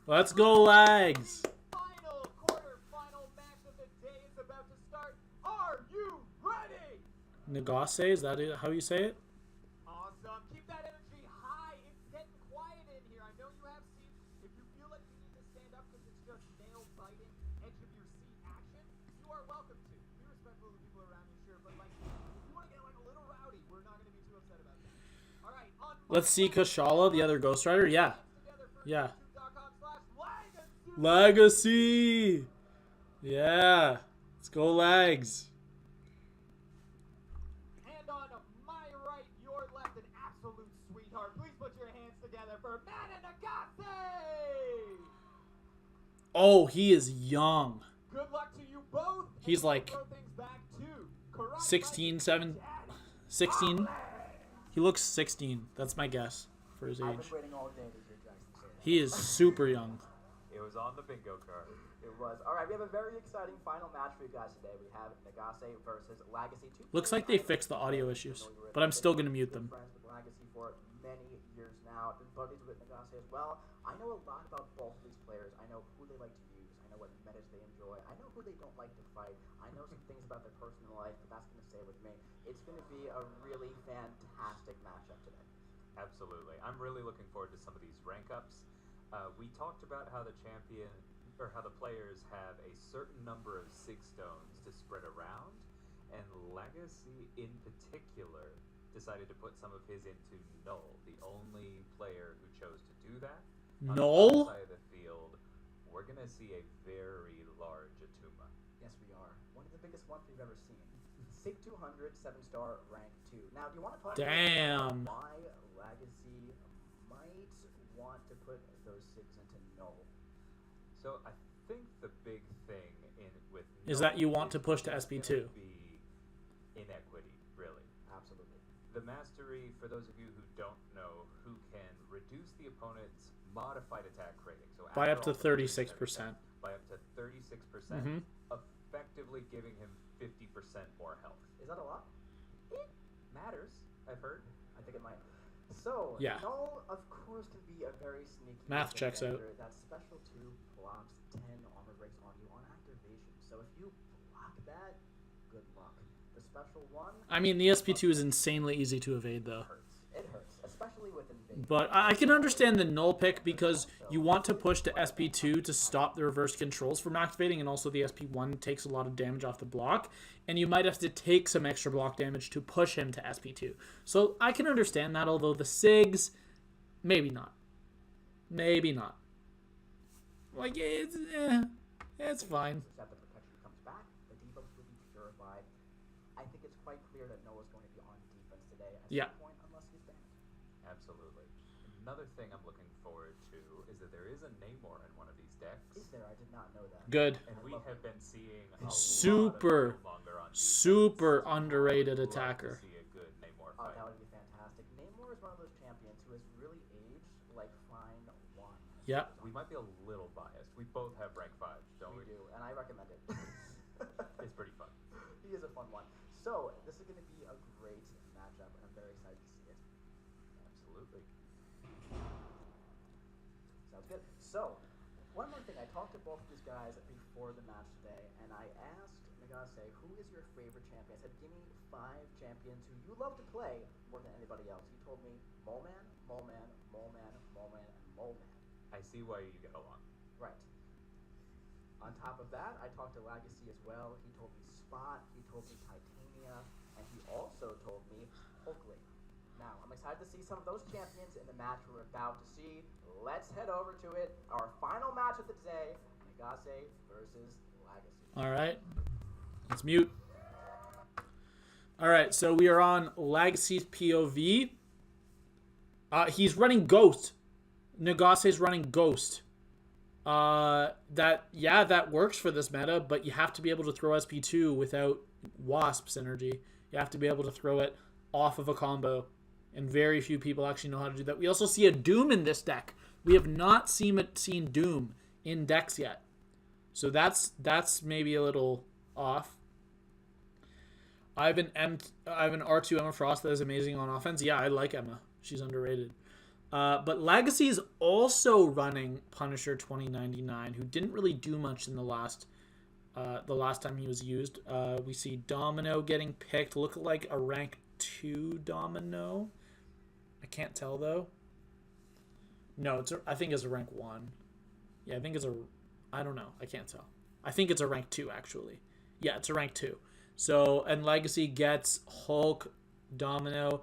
Let's go, Lags. Final quarterfinal match of the day is about to start. Are you ready? LAGACY, is that how you say it? Awesome. Keep that energy high. It's getting quiet in here. I know you have seats. If you feel like you need to stand up because it's just nail-biting, edge of your seat action, you are welcome to. Be respectful of the people around you, sure, but like, if you want to get like a little rowdy, we're not going to be too upset about that. All right. Let's see Kashala, the other Ghost Rider. Yeah. Yeah. LAGACY. Yeah. Let's go, Lags. And on my right, your left, an absolute sweetheart. Please put your hands together for LAGACY. Oh, he is young. Good luck to you both. He's like Throw things back to 16, 16. He looks 16. That's my guess for his I've age. been waiting all day to hear Jackson say that. He is super young. It was on the bingo card. It was. All right, we have a very exciting final match for you guys today. We have LAGACY versus LAGACY. Looks like they fixed the audio issues, but I'm still going to mute them. Friends with LAGACY for many years now. I've been buddies with LAGACY as well. I know a lot about both of these players. I know who they like to use. I know what metas they enjoy. I know who they don't like to fight. I know some things about their personal life, but that's going to stay with me. It's going to be a really fantastic matchup today. Absolutely. I'm really looking forward to some of these rank ups. We talked about how the champion, or how the players have a certain number of sig stones to spread around, and LAGACY in particular decided to put some of his into Null, the only player who chose to do that. On Null? the other side of the field, we're going to see a very large Atuma. Yes, we are. One of the biggest ones we've ever seen. Sig 200, 7-star, rank 2. Now, do you want to talk Damn. about why LAGACY might want to put those sigs into Null? So I think the big thing with Is Null that you want to push to is SP2. gonna be inequity, really. Absolutely. The mastery, for those of you who don't know, who can reduce the opponent's modified attack rating. So By up after to all the 36%. By up to 36%, effectively giving him 50% more health. Is that a lot? It matters, I've heard. I think it might. So, Yeah. Null, of course, can be a very sneaky Math checks out. defender. That special 2 blocks 10 armor breaks on you on activation. So if you block that, good luck. The special 1 I mean, the SP2 is insanely easy to evade, though. hurts. It hurts, especially with invade. But I can understand the Null pick because you want to push to SP2 to stop the reverse controls from activating, and also the SP1 takes a lot of damage off the block, and you might have to take some extra block damage to push him to SP2. So I can understand that, although the SIGs, maybe not. Maybe not. Like, it's fine. That the protection comes back, the debuffs will be purified. I think it's quite clear that Noah's going to be on defense today at Yeah. some point, unless he's banned. Absolutely. Another thing I'm looking forward to is that there is a Namor in one of these decks. Is there? I did not know that. Good. And we have been seeing a Super, lot of Killmonger on defense. super So underrated I'd love to attacker. see a good Namor Oh, fight. that would be fantastic. Namor is one of those champions who has really aged like fine wine. Yep. We might be a little biased. We both have rank 5, don't we? We do, and I recommend it. It's pretty fun. He is a fun one. So, this is going to be a great matchup, and I'm very excited to see it. Absolutely. Sounds good. So, one more thing. I talked to both of these guys before the match today, and I asked LAGACY, who is your favorite champion? I said, give me 5 champions who you love to play more than anybody else. He told me Moleman, Moleman, Moleman, Moleman, and Moleman. I see why you get along. Right. On top of that, I talked to LAGACY as well. He told me Spot, he told me Titania, and he also told me Oakley. Now, I'm excited to see some of those champions in the match we're about to see. Let's head over to it. Our final match of the day, LAGACY versus LAGACY. All right. Let's mute. All right, so we are on LAGACY's POV. He's running Ghost. LAGACY's running Ghost. That works for this meta, but you have to be able to throw SP2 without Wasp synergy. You have to be able to throw it off of a combo, and very few people actually know how to do that. We also see a Doom in this deck. We have not seen Doom in decks yet, so that's maybe a little off. I have an R2 Emma Frost that is amazing on offense. Yeah, I like Emma. She's underrated. But Legacy is also running Punisher 2099, who didn't really do much in the last time he was used. We see Domino getting picked. Look like a rank 2 Domino. I can't tell though. No, I think it's a rank 1. Yeah, I think it's I don't know. I can't tell. I think it's a rank 2 actually. Yeah, it's a rank 2. So, and Legacy gets Hulk, Domino.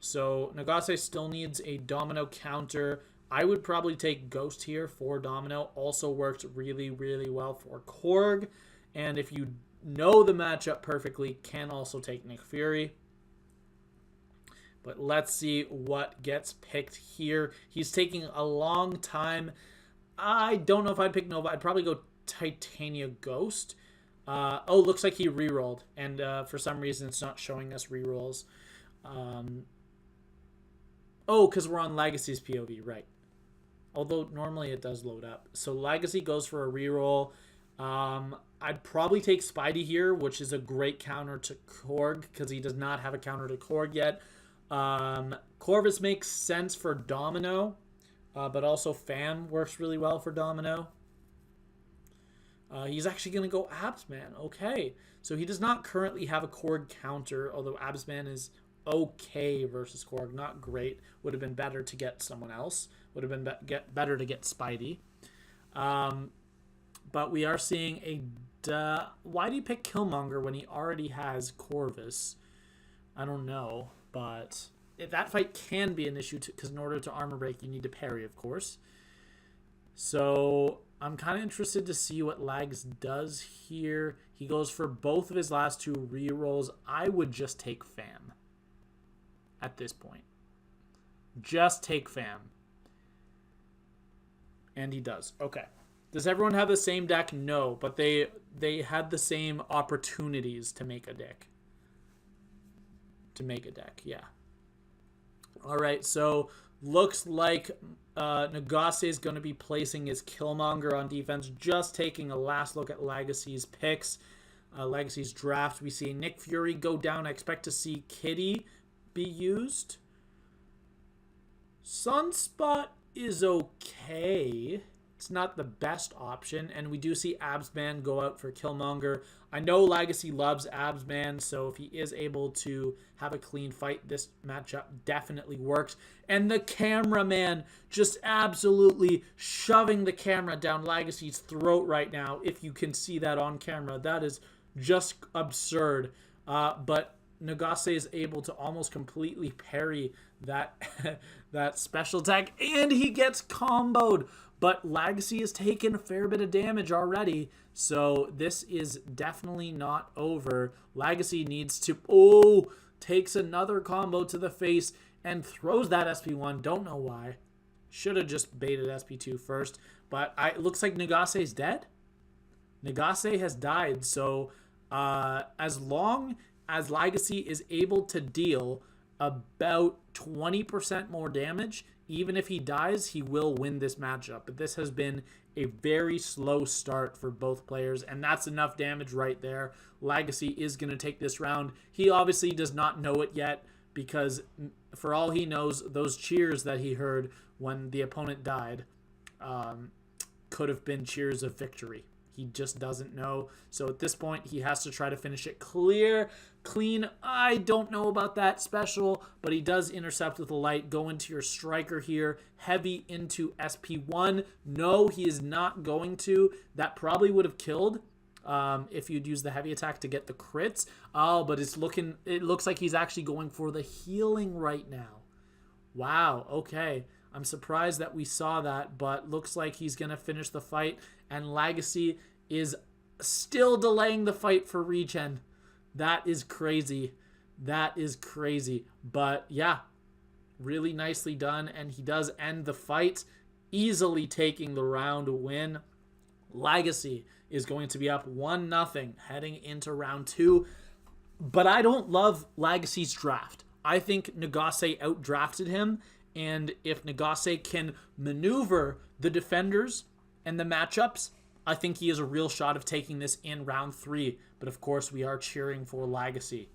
So, Nagase still needs a Domino counter. I would probably take Ghost here for Domino. Also works really, really well for Korg. And if you know the matchup perfectly, can also take Nick Fury. But let's see what gets picked here. He's taking a long time. I don't know if I'd pick Nova. I'd probably go Titania Ghost. Looks like he rerolled, and for some reason it's not showing us rerolls. Because we're on Legacy's POV, right? Although normally it does load up. So Legacy goes for a reroll. I'd probably take Spidey here, which is a great counter to Korg, because he does not have a counter to Korg yet. Corvus makes sense for Domino, but also Fam works really well for Domino. He's actually going to go Absman. Okay. So he does not currently have a Korg counter, although Absman is okay versus Korg. Not great. Would have been better to get someone else. Would have been better to get Spidey. But we are seeing why do you pick Killmonger when he already has Corvus? I don't know. But that fight can be an issue, because in order to armor break, you need to parry, of course. So I'm kind of interested to see what Lags does here. He goes for both of his last 2 rerolls. I would just take Fam at this point. Just take Fam. And he does. Okay. Does everyone have the same deck? No, but they had the same opportunities to make a deck. Yeah. All right, so looks like Nagase is going to be placing his Killmonger on defense. Just taking a last look at Legacy's picks. Legacy's draft. We see Nick Fury go down. I expect to see Kitty be used. Sunspot is okay. It's not the best option. And we do see Absman go out for Killmonger. I know Legacy loves Absman, so if he is able to have a clean fight, this matchup definitely works. And the cameraman just absolutely shoving the camera down Legacy's throat right now, if you can see that on camera. That is just absurd. But Nagase is able to almost completely parry that, that special attack, and he gets comboed. But Legacy has taken a fair bit of damage already, so this is definitely not over. Legacy needs to... takes another combo to the face and throws that SP1. Don't know why. Should have just baited SP2 first. But it looks like Nagase is dead. Nagase has died, so as long as Legacy is able to deal about 20% more damage, even if he dies, he will win this matchup. But this has been a very slow start for both players, and that's enough damage right there. Legacy is going to take this round. He obviously does not know it yet, because for all he knows, those cheers that he heard when the opponent died could have been cheers of victory. He just doesn't know. So at this point, he has to try to finish it clean. I don't know about that special, but he does intercept with a light. Go into your striker here. Heavy into SP1. No, he is not going to. That probably would have killed if you'd use the heavy attack to get the crits. Oh, but it looks like he's actually going for the healing right now. Wow, okay. I'm surprised that we saw that, but looks like he's going to finish the fight, and Legacy is still delaying the fight for regen. That is crazy. That is crazy. But yeah, really nicely done, and he does end the fight, easily taking the round win. Legacy is going to be up 1-0 heading into round 2. But I don't love Lagacy's draft. I think LAGACY outdrafted him, and if LAGACY can maneuver the defenders and the matchups, I think he has a real shot of taking this in round 3. But of course, we are cheering for LAGACY.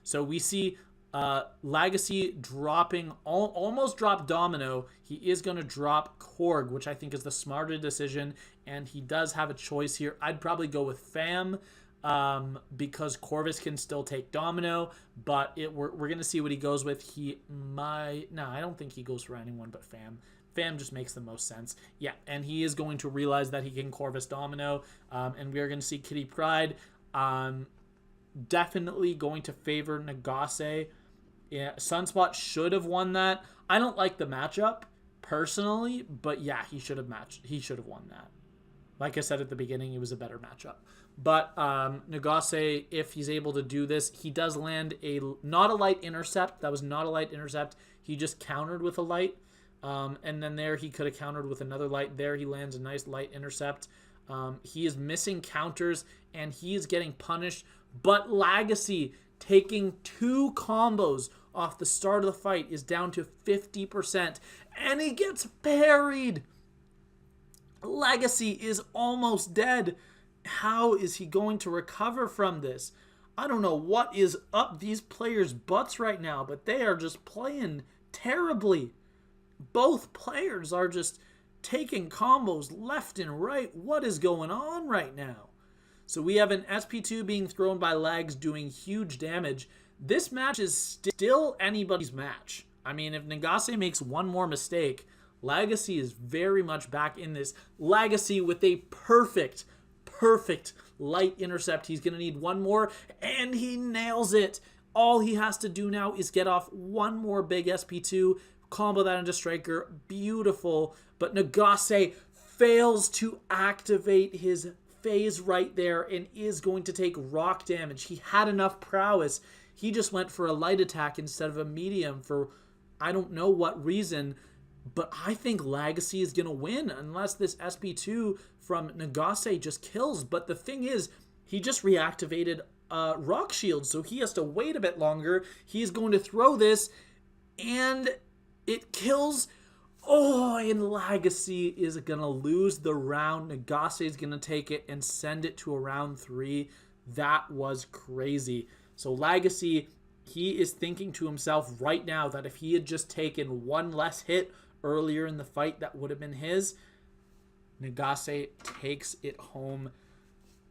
So we see LAGACY dropping, almost dropped Domino. He is going to drop Korg, which I think is the smarter decision, and he does have a choice here. I'd probably go with Fam, because Corvus can still take Domino, but we're going to see what he goes with. I don't think he goes for anyone but Fam. Fam just makes the most sense. Yeah, and he is going to realize that he can Corvus Domino, and we are going to see Kitty Pryde. Definitely going to favor LAGACY. Yeah, Sunspot should have won that. I don't like the matchup personally, but yeah, he should have won that. Like I said at the beginning, it was a better matchup. But LAGACY, if he's able to do this, he does land not a light intercept. That was not a light intercept. He just countered with a light. And then there he could have countered with another light. There he lands a nice light intercept. He is missing counters, and he is getting punished. But LAGACY taking 2 combos off the start of the fight is down to 50%. And he gets parried. LAGACY is almost dead. How is he going to recover from this? I don't know what is up these players' butts right now, but they are just playing terribly. Both players are just taking combos left and right. What is going on right now? So we have an SP2 being thrown by Lags doing huge damage. This match is still anybody's match. I mean, if LAGACY makes one more mistake, LAGACY is very much back in this. LAGACY with a perfect light intercept. He's going to need one more, and he nails it. All he has to do now is get off one more big SP2, combo that into Striker. Beautiful. But LAGACY fails to activate his phase right there and is going to take rock damage. He had enough prowess. He just went for a light attack instead of a medium for I don't know what reason. But I think LAGACY is going to win unless this SP2 from LAGACY just kills. But the thing is, he just reactivated Rock Shield, so he has to wait a bit longer. He's going to throw this, and it kills. Oh, and LAGACY is going to lose the round. LAGACY is going to take it and send it to a round 3. That was crazy. So LAGACY, he is thinking to himself right now that if he had just taken one less hit earlier in the fight, that would have been his. LAGACY takes it home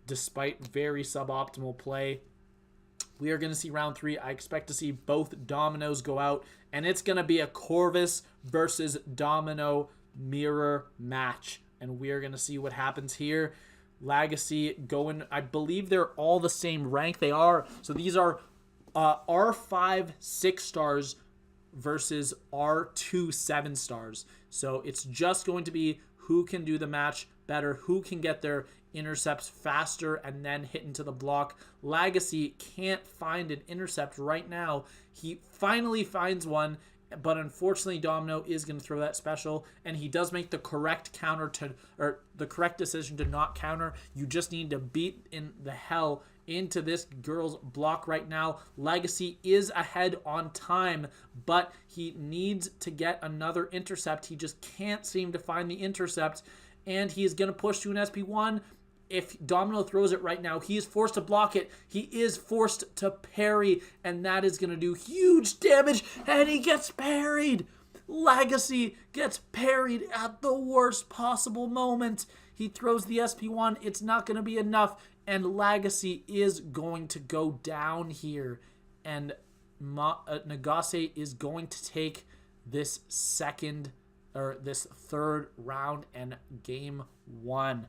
despite very suboptimal play. We are going to see round 3. I expect to see both Dominoes go out, and it's going to be a Corvus versus Domino mirror match, and we are going to see what happens here. LAGACY going, I believe they're all the same rank. They are. So these are R5 6 stars versus R2 7 stars. So it's just going to be who can do the match better, who can get their intercepts faster and then hit into the block. LAGACY can't find an intercept right now. He finally finds one, but unfortunately Domino is going to throw that special, and he does make the correct counter to, or the correct decision to not counter. You just need to beat in the hell into this girl's block right now. LAGACY is ahead on time, but he needs to get another intercept. He just can't seem to find the intercept, and he is going to push to an SP1. If Domino throws it right now, he is forced to block it. He is forced to parry, and that is going to do huge damage, and he gets parried. LAGACY gets parried at the worst possible moment. He throws the SP1. It's not going to be enough, and LAGACY is going to go down here, and LAGACY is going to take this this third round and game 1.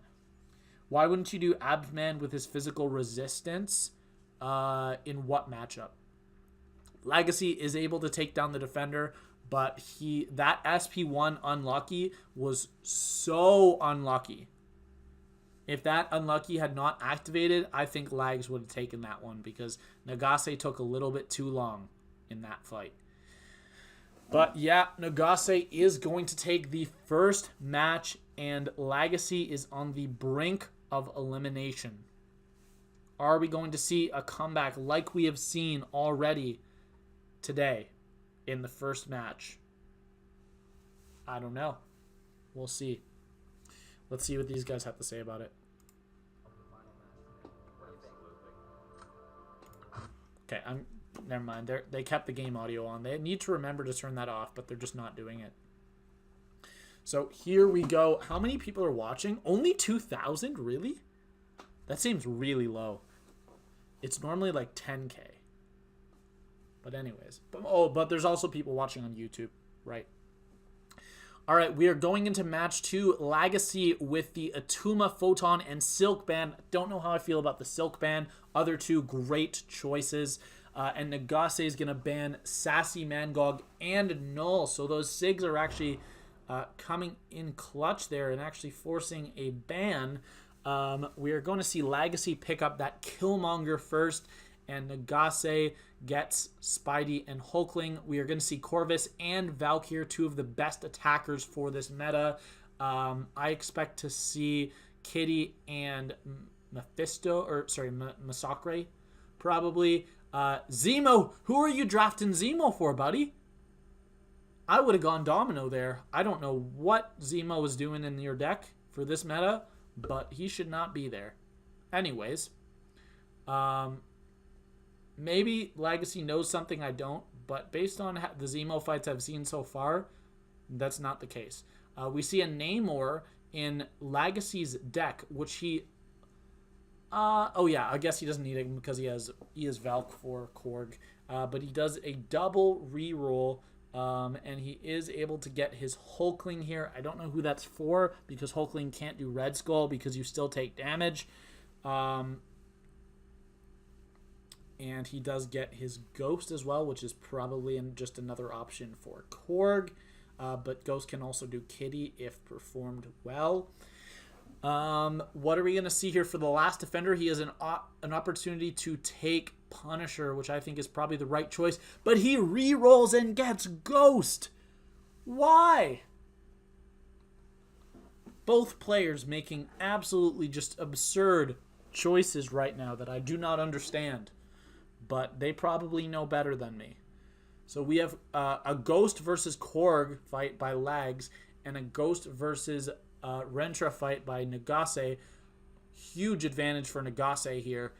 Why wouldn't you do Absman with his physical resistance in what matchup? LAGACY is able to take down the defender, but that SP1 unlucky was so unlucky. If that unlucky had not activated, I think Lags would have taken that one because LAGACY took a little bit too long in that fight. But yeah, LAGACY is going to take the first match, and LAGACY is on the brink of elimination. Are we going to see a comeback like we have seen already today in the first match? I don't know. We'll see. Let's see what these guys have to say about it. Okay, never mind. They kept the game audio on. They need to remember to turn that off, but they're just not doing it. So here we go. How many people are watching? Only 2,000? Really? That seems really low. It's normally like 10K. But anyways. But there's also people watching on YouTube, right? All right, we are going into match 2. LAGACY with the Atuma, Photon, and Silk Band. Don't know how I feel about the Silk Band. Other two great choices. And LAGACY is going to ban Sassy, Mangog, and Null. So those SIGs are actually coming in clutch there and actually forcing a ban. We are going to see LAGACY pick up that Killmonger first, and LAGACY gets Spidey and Hulkling. We are going to see Corvus and Valkyr, two of the best attackers for this meta. I expect to see Kitty and Masakre, probably. Zemo, who are you drafting Zemo for, buddy? I would have gone Domino there. I don't know what Zemo was doing in your deck for this meta, but he should not be there. Anyways, maybe LAGACY knows something I don't, but based on the Zemo fights I've seen so far, that's not the case. We see a Namor in LAGACY's deck, which he... oh yeah, I guess he doesn't need it because he has Valk for Korg. But he does a double reroll, and he is able to get his Hulkling here. I don't know who that's for because Hulkling can't do Red Skull because you still take damage. And he does get his Ghost as well, which is probably just another option for Korg. But Ghost can also do Kitty if performed well. What are we going to see here for the last defender? He has an opportunity to take Punisher, which I think is probably the right choice. But he re-rolls and gets Ghost. Why? Both players making absolutely just absurd choices right now that I do not understand. But they probably know better than me. So we have a Ghost versus Korg fight by Lags and a Ghost versus Rentra fight by LAGACY. Huge advantage for LAGACY here.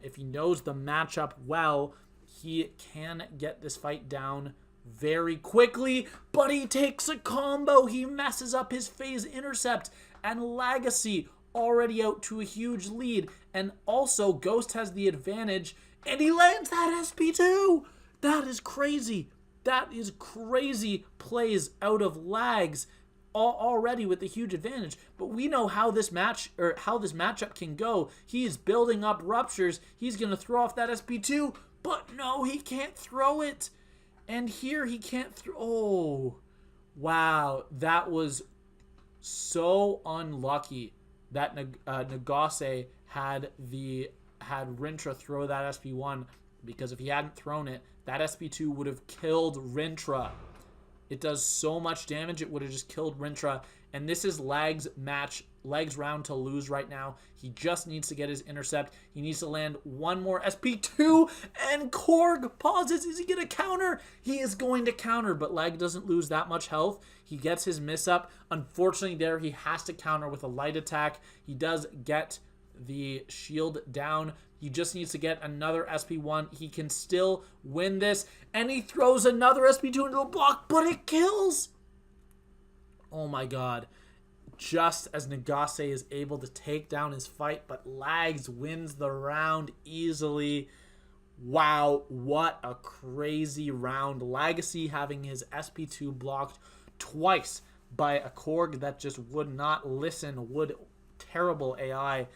If he knows the matchup well, he can get this fight down very quickly, but he takes a combo. He messes up his phase intercept, and LAGACY already out to a huge lead. And also, Ghost has the advantage, and he lands that SP2. That is crazy. That is crazy plays out of Lags already with the huge advantage. But we know how this matchup can go. He is building up ruptures. He's going to throw off that SP2, but no, he can't throw it. And here he can't throw. Oh, wow. That was so unlucky that LAGACY had Rintra throw that SP1, because if he hadn't thrown it, that SP2 would have killed Rintra. It does so much damage, it would have just killed Rintra. And this is Lag's round to lose right now. He just needs to get his intercept. He needs to land one more SP2, and Korg pauses. Is he going to counter? He is going to counter, but Lag doesn't lose that much health. He gets his miss up. Unfortunately there, he has to counter with a light attack. He does get the shield down. He just needs to get another SP1. He can still win this. And he throws another SP2 into the block, but it kills. Oh my god. Just as LAGACY is able to take down his fight, but Lags wins the round easily. Wow, what a crazy round. LAGACY having his SP2 blocked twice by a Korg that just would not listen. Terrible AI.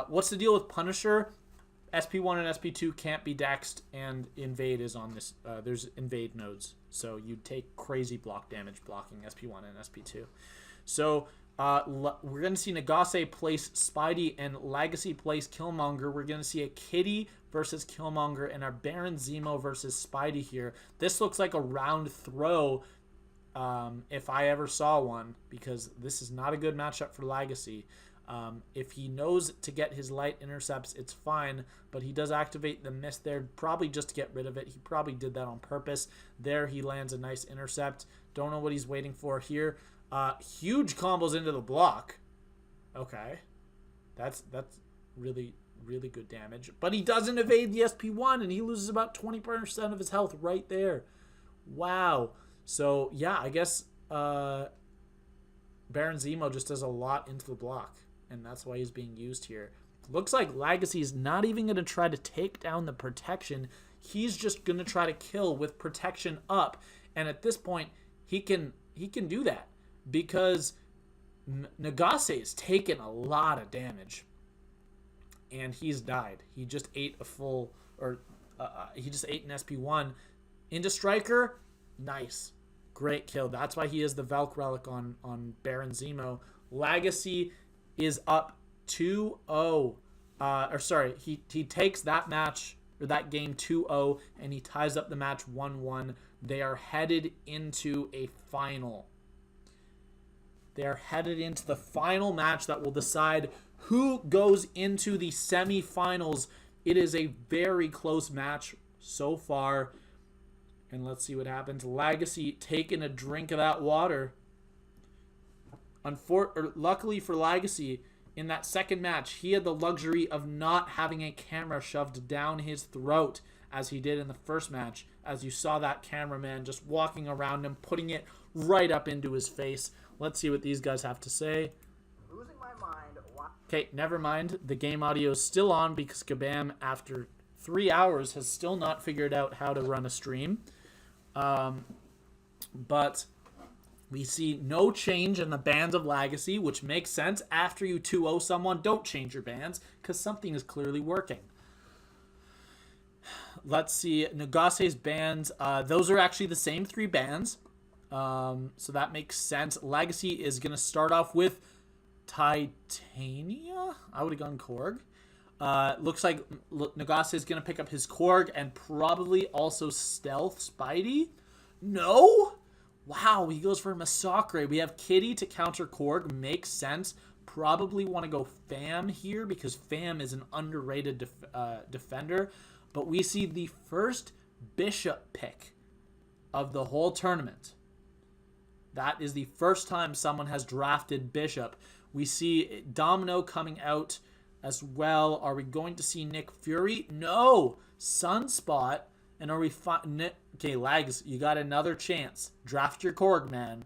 What's the deal with Punisher? SP1 and SP2 can't be dexed, and Invade is on this. There's Invade nodes, so you take crazy block damage blocking SP1 and SP2. So we're going to see LAGACY place Spidey and LAGACY place Killmonger. We're going to see a Kitty versus Killmonger and our Baron Zemo versus Spidey here. This looks like a round throw if I ever saw one, because this is not a good matchup for LAGACY. If he knows to get his light intercepts, it's fine, but he does activate the miss there, probably just to get rid of it. He probably did that on purpose. There he lands a nice intercept. Don't know what he's waiting for here. Huge combos into the block. Okay. That's really, really good damage. But he doesn't evade the SP1, and he loses about 20% of his health right there. Wow. So, yeah, I guess Baron Zemo just does a lot into the block, and that's why he's being used here. Looks like LAGACY is not even going to try to take down the protection. He's just going to try to kill with protection up. And at this point, he can do that because LAGACY has taken a lot of damage. And he's died. He just ate a full, or he just ate an SP1 into Striker. Nice. Great kill. That's why he is the Valk Relic on Baron Zemo. LAGACY is up 2-0. He takes that match, or that game 2-0, and he ties up the match 1-1. They are headed into a final. They are headed into the final match that will decide who goes into the semifinals. It is a very close match so far. And let's see what happens. LAGACY taking a drink of that water. Luckily for LAGACY, in that second match, he had the luxury of not having a camera shoved down his throat as he did in the first match. As you saw that cameraman just walking around him, putting it right up into his face. Let's see what these guys have to say. Losing my mind. Okay, never mind. The game audio is still on because Kabam, after 3 hours, has still not figured out how to run a stream. But we see no change in the bans of LAGACY, which makes sense. After you 2-0 someone, don't change your bans because something is clearly working. Let's see. LAGACY's bans. Those are actually the same 3 bans. So that makes sense. LAGACY is going to start off with Titania? I would have gone Korg. Looks like LAGACY is going to pick up his Korg and probably also Stealth Spidey. No? Wow, he goes for Massacre. We have Kitty to counter Korg. Makes sense. Probably want to go Fam here because Fam is an underrated defender. But we see the first Bishop pick of the whole tournament. That is the first time someone has drafted Bishop. We see Domino coming out as well. Are we going to see Nick Fury? No! Sunspot. And are we... Okay, Lags, you got another chance. Draft your Korg, man.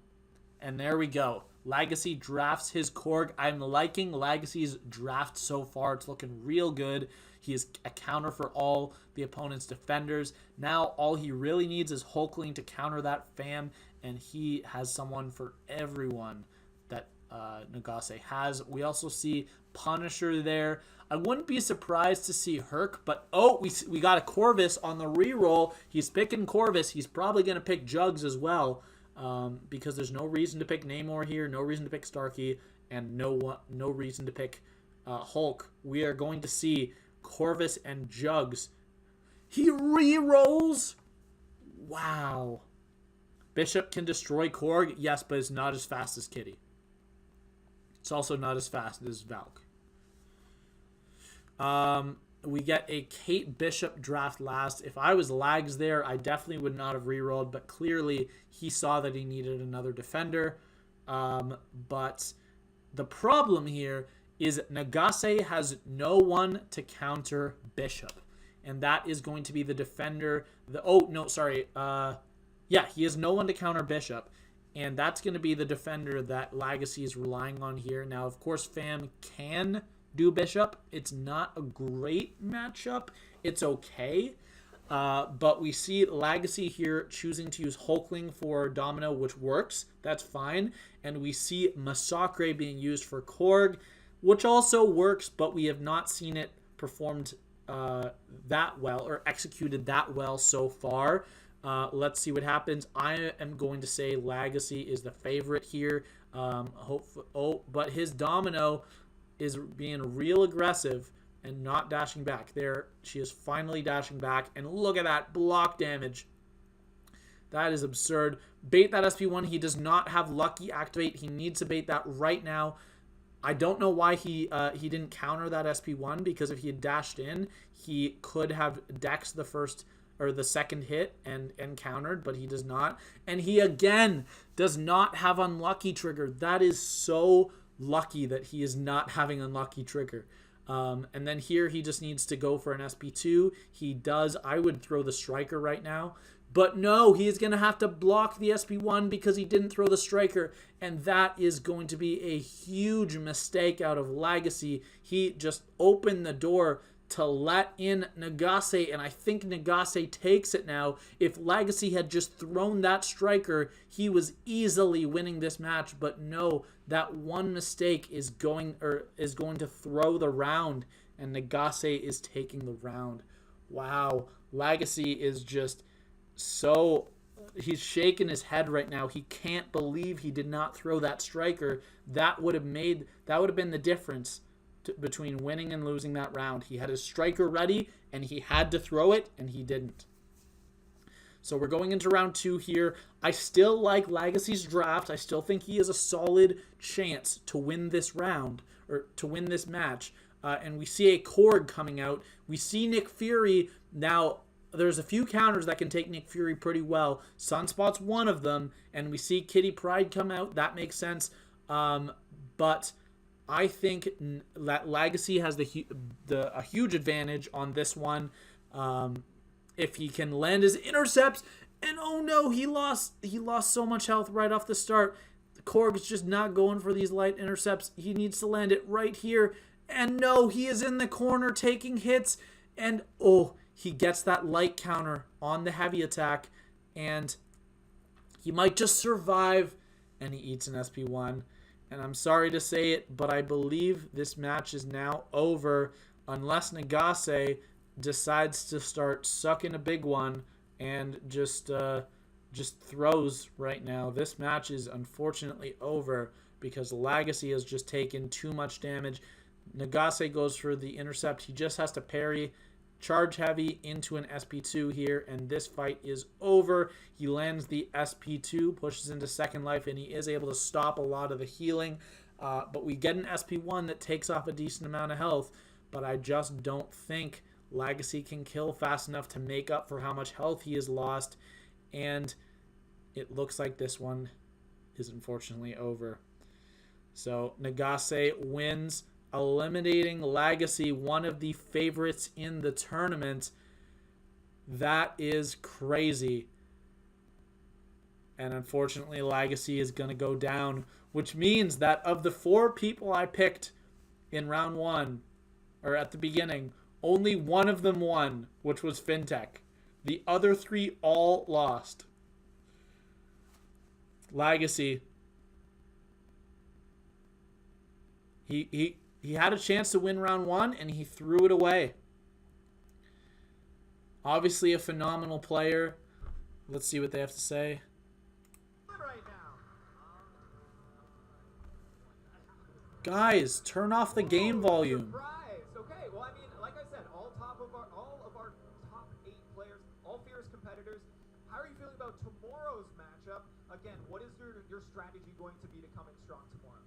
And there we go. LAGACY drafts his Korg. I'm liking LAGACY's draft so far. It's looking real good. He is a counter for all the opponent's defenders. Now all he really needs is Hulkling to counter that Fam. And he has someone for everyone that LAGACY has. We also see Punisher there. I wouldn't be surprised to see Herc, but we got a Corvus on the reroll. He's picking Corvus. He's probably going to pick Jugs as well because there's no reason to pick Namor here, no reason to pick Starkey, and no reason to pick Hulk. We are going to see Corvus and Jugs. He rerolls? Wow. Bishop can destroy Korg, yes, but it's not as fast as Kitty. It's also not as fast as Valk. We get a Kate Bishop draft last. If I was Lags there, I definitely would not have rerolled, but clearly he saw that he needed another defender. But the problem here is LAGACY has no one to counter Bishop. And that is going to be the defender. Yeah, he has no one to counter Bishop. And that's going to be the defender that LAGACY is relying on here. Now, of course, Fam can do Bishop. It's not a great matchup. It's okay. But we see LAGACY here choosing to use Hulkling for Domino, which works. That's fine. And we see Massacre being used for Korg, which also works, but we have not seen it performed that well or executed that well so far. Let's see what happens. I am going to say LAGACY is the favorite here. But his Domino is being real aggressive and not dashing back. There, she is finally dashing back. And look at that block damage. That is absurd. Bait that SP1. He does not have Lucky activate. He needs to bait that right now. I don't know why he didn't counter that SP1, because if he had dashed in, he could have dexed the first or the second hit and countered, but he does not. And he again does not have unlucky trigger. That is so lucky that he is not having unlucky trigger. And then here he just needs to go for an SP2. He does. I would throw the striker right now. But no, he is going to have to block the SP1 because he didn't throw the striker. And that is going to be a huge mistake out of LAGACY. He just opened the door to let in LAGACY, and I think LAGACY takes it now. If LAGACY had just thrown that striker, he was easily winning this match. But no, that one mistake is going to throw the round, and LAGACY is taking the round. Wow, LAGACY is just so, he's shaking his head right now. He can't believe he did not throw that striker. That would have been the difference between winning and losing that round. He had his striker ready and he had to throw it, and he didn't. So we're going into round 2 here. I still like LAGACY's draft. I still think he has a solid chance to win this round, or to win this match. And we see a Korg coming out. We see Nick Fury. Now, there's a few counters that can take Nick Fury pretty well. Sunspot's one of them, and we see Kitty Pryde come out. That makes sense. But I think that LAGACY has a huge advantage on this one. If he can land his intercepts, and oh no, he lost so much health right off the start. Korg is just not going for these light intercepts. He needs to land it right here. And no, he is in the corner taking hits, and oh, he gets that light counter on the heavy attack, and he might just survive, and he eats an SP1. And I'm sorry to say it, but I believe this match is now over unless LAGACY decides to start sucking a big one and just throws right now. This match is unfortunately over because LAGACY has just taken too much damage. LAGACY goes for the intercept. He just has to parry, charge heavy into an SP2 here, and this fight is over. He lands the SP2, pushes into second life, and he is able to stop a lot of the healing. But we get an SP1 that takes off a decent amount of health, but I just don't think LAGACY can kill fast enough to make up for how much health he has lost, and it looks like this one is unfortunately over. So LAGACY wins, eliminating LAGACY, one of the favorites in the tournament. That is crazy. And unfortunately, LAGACY is going to go down, which means that of the 4 people I picked in round 1, or at the beginning, only one of them won, which was FINTECH. The other 3 all lost. LAGACY. He had a chance to win round 1, and he threw it away. Obviously a phenomenal player. Let's see what they have to say. Guys, turn off the game volume. Okay, well, I mean, like I said, all of our top 8 players, all fierce competitors. How are you feeling about tomorrow's matchup? Again, what is your strategy going to be to coming strong tomorrow?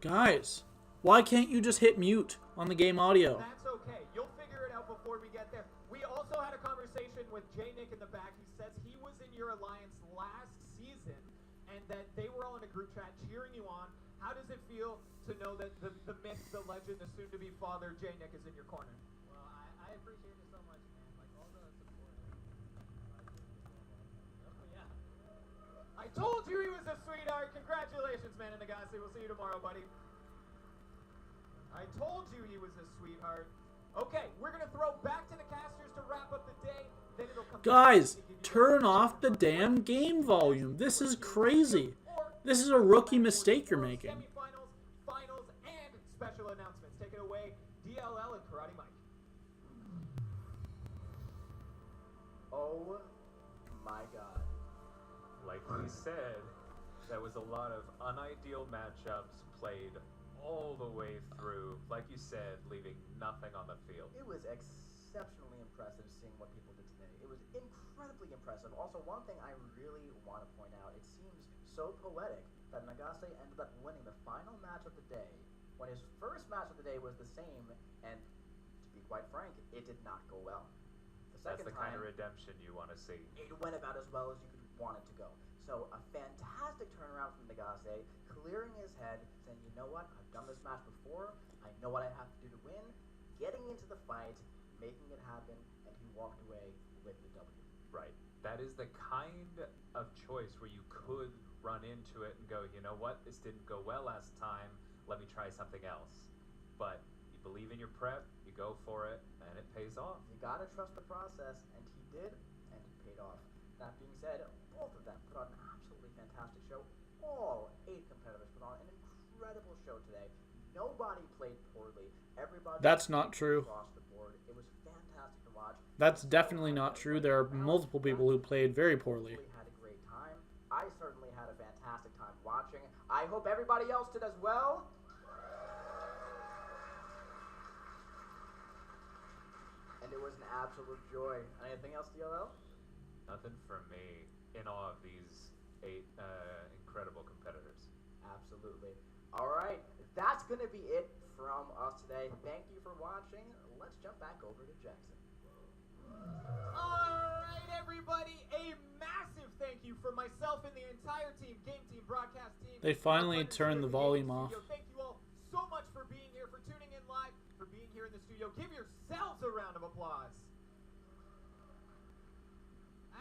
Guys, why can't you just hit mute on the game audio? That's okay. You'll figure it out before we get there. We also had a conversation with J-Nick in the back. He says he was in your alliance last season and that they were all in a group chat cheering you on. How does it feel to know that the myth, the legend, the soon-to-be father, J-Nick, is in your corner? Well, I appreciate it so much, man. Like, all the support. I told you he was a sweetheart. Congratulations, man, in LAGACY. We'll see you tomorrow, buddy. I told you he was a sweetheart. Okay, we're going to throw back to the casters to wrap up the day. Then it'll come Guys, turn off the damn game volume. This is crazy. This is a rookie mistake you're making. Semifinals, finals, and special announcements. Take it away, DLL and Karate Mike. Oh my god. Like we said, there was a lot of unideal matchups played all the way through, like you said, leaving nothing on the field. It was exceptionally impressive seeing what people did today. It was incredibly impressive. Also, one thing I really want to point out, it seems so poetic that LAGACY ended up winning the final match of the day when his first match of the day was the same, and to be quite frank, it did not go well. That's the kind of redemption you want to see. It went about as well as you could want it to go. So a fantastic turnaround from LAGACY, clearing his head, saying, you know what, I've done this match before, I know what I have to do to win, getting into the fight, making it happen, and he walked away with the W. Right. That is the kind of choice where you could run into it and go, you know what, this didn't go well last time, let me try something else. But you believe in your prep, you go for it, and it pays off. You gotta trust the process, and he did, and it paid off. That being said, both of them put on an absolutely fantastic show. All 8 competitors put on an incredible show today. Nobody played poorly. Everybody. That's not true. Across the board. It was fantastic to watch. That's definitely not true. There are multiple people who played very poorly. Had a great time. I certainly had a fantastic time watching. I hope everybody else did as well. And it was an absolute joy. Anything else, DLL? Nothing from me. In awe of these 8 incredible competitors. Absolutely. All right, that's going to be it from us today. Thank you for watching. Let's jump back over to Jackson. All right, everybody, a massive thank you from myself and the entire team, game team, broadcast team. They finally turned the volume off. Thank you all so much for being here, for tuning in live, for being here in the studio. Give yourselves a round of applause.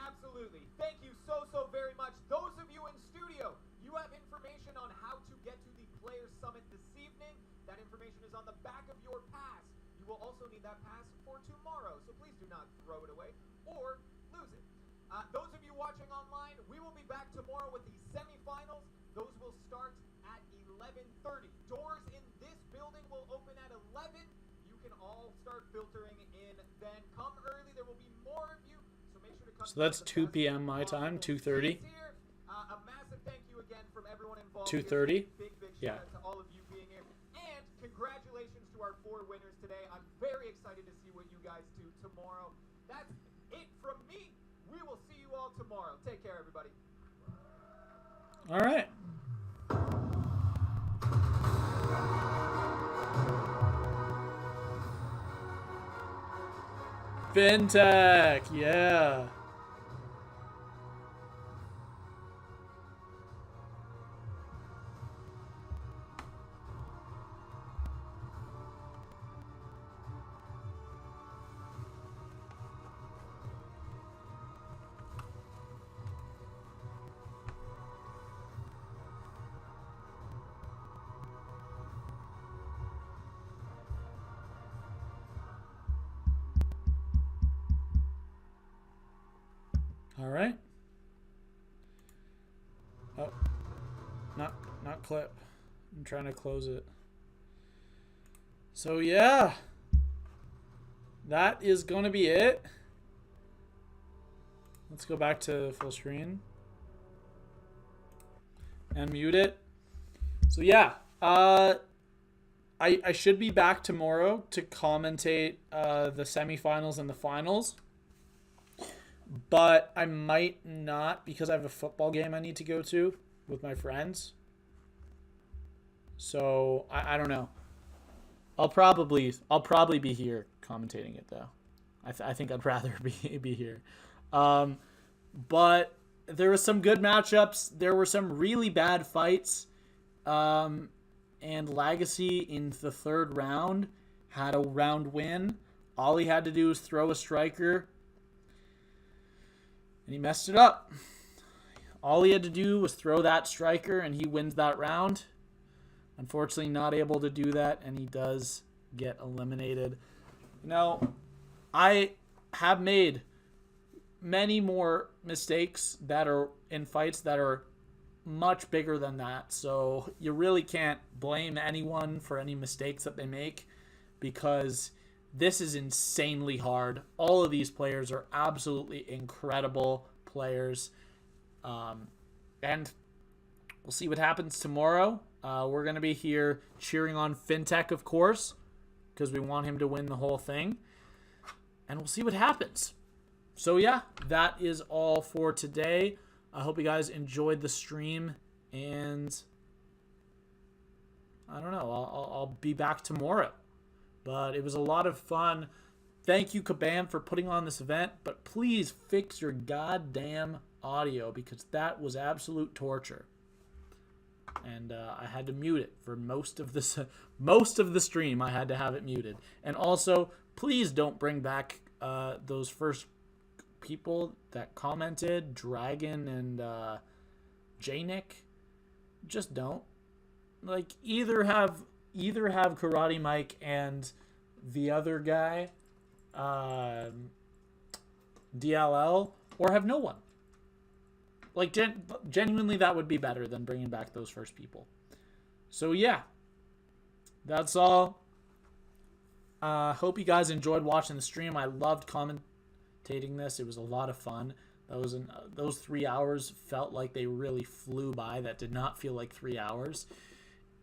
Absolutely. Thank you so very much. Those of you in studio, you have information on how to get to the Players Summit this evening. That information is on the back of your pass. You will also need that pass for tomorrow, so please do not throw it away or lose it. Those of you watching online, we will be back tomorrow with the semifinals. Those will start at 11:30. Doors in this building will open at 11. You can all start filtering in then. Come early. There will be more of you. So that's 2 p.m. my time, 2:30. A massive thank you again from everyone involved. 2:30? Big Yeah. shout out to all of you being here. And congratulations to our 4 winners today. I'm very excited to see what you guys do tomorrow. That's it from me. We will see you all tomorrow. Take care, everybody. All right. FINTECH, yeah. All right. Oh, not clip. I'm trying to close it. So yeah, that is gonna be it. Let's go back to full screen and mute it. So yeah, I should be back tomorrow to commentate the semifinals and the finals. But I might not because I have a football game I need to go to with my friends. So I don't know. I'll probably be here commentating it though. I think I'd rather be here. But there was some good matchups. There were some really bad fights. And LAGACY in the 3rd round had a round win. All he had to do was throw a striker. And he messed it up. All he had to do was throw that striker and he wins that round. Unfortunately, not able to do that, and he does get eliminated. You know, I have made many more mistakes that are in fights that are much bigger than that. So you really can't blame anyone for any mistakes that they make because this is insanely hard. All of these players are absolutely incredible players. And we'll see what happens tomorrow. We're going to be here cheering on FINTECH, of course, because we want him to win the whole thing. and we'll see what happens. So yeah, that is all for today. I hope you guys enjoyed the stream, and I don't know, I'll be back tomorrow. But it was a lot of fun. Thank you, Kabam, for putting on this event, but please fix your goddamn audio, because that was absolute torture. And I had to mute it for most of the stream. I had to have it muted. And also, please don't bring back those first people that commented, Dragon and J-Nick. Just don't. Like, either have Karate Mike and the other guy, DLL, or have no one. Like, genuinely, that would be better than bringing back those first people. So, yeah. That's all. Hope you guys enjoyed watching the stream. I loved commentating this. It was a lot of fun. Those 3 hours felt like they really flew by. That did not feel like 3 hours.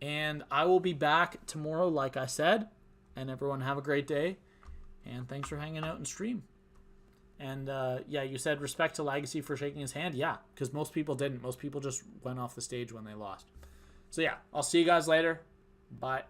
And I will be back tomorrow, like I said. And everyone have a great day. And thanks for hanging out and stream. And, yeah, you said respect to LAGACY for shaking his hand. Yeah, because most people didn't. Most people just went off the stage when they lost. So, yeah, I'll see you guys later. Bye.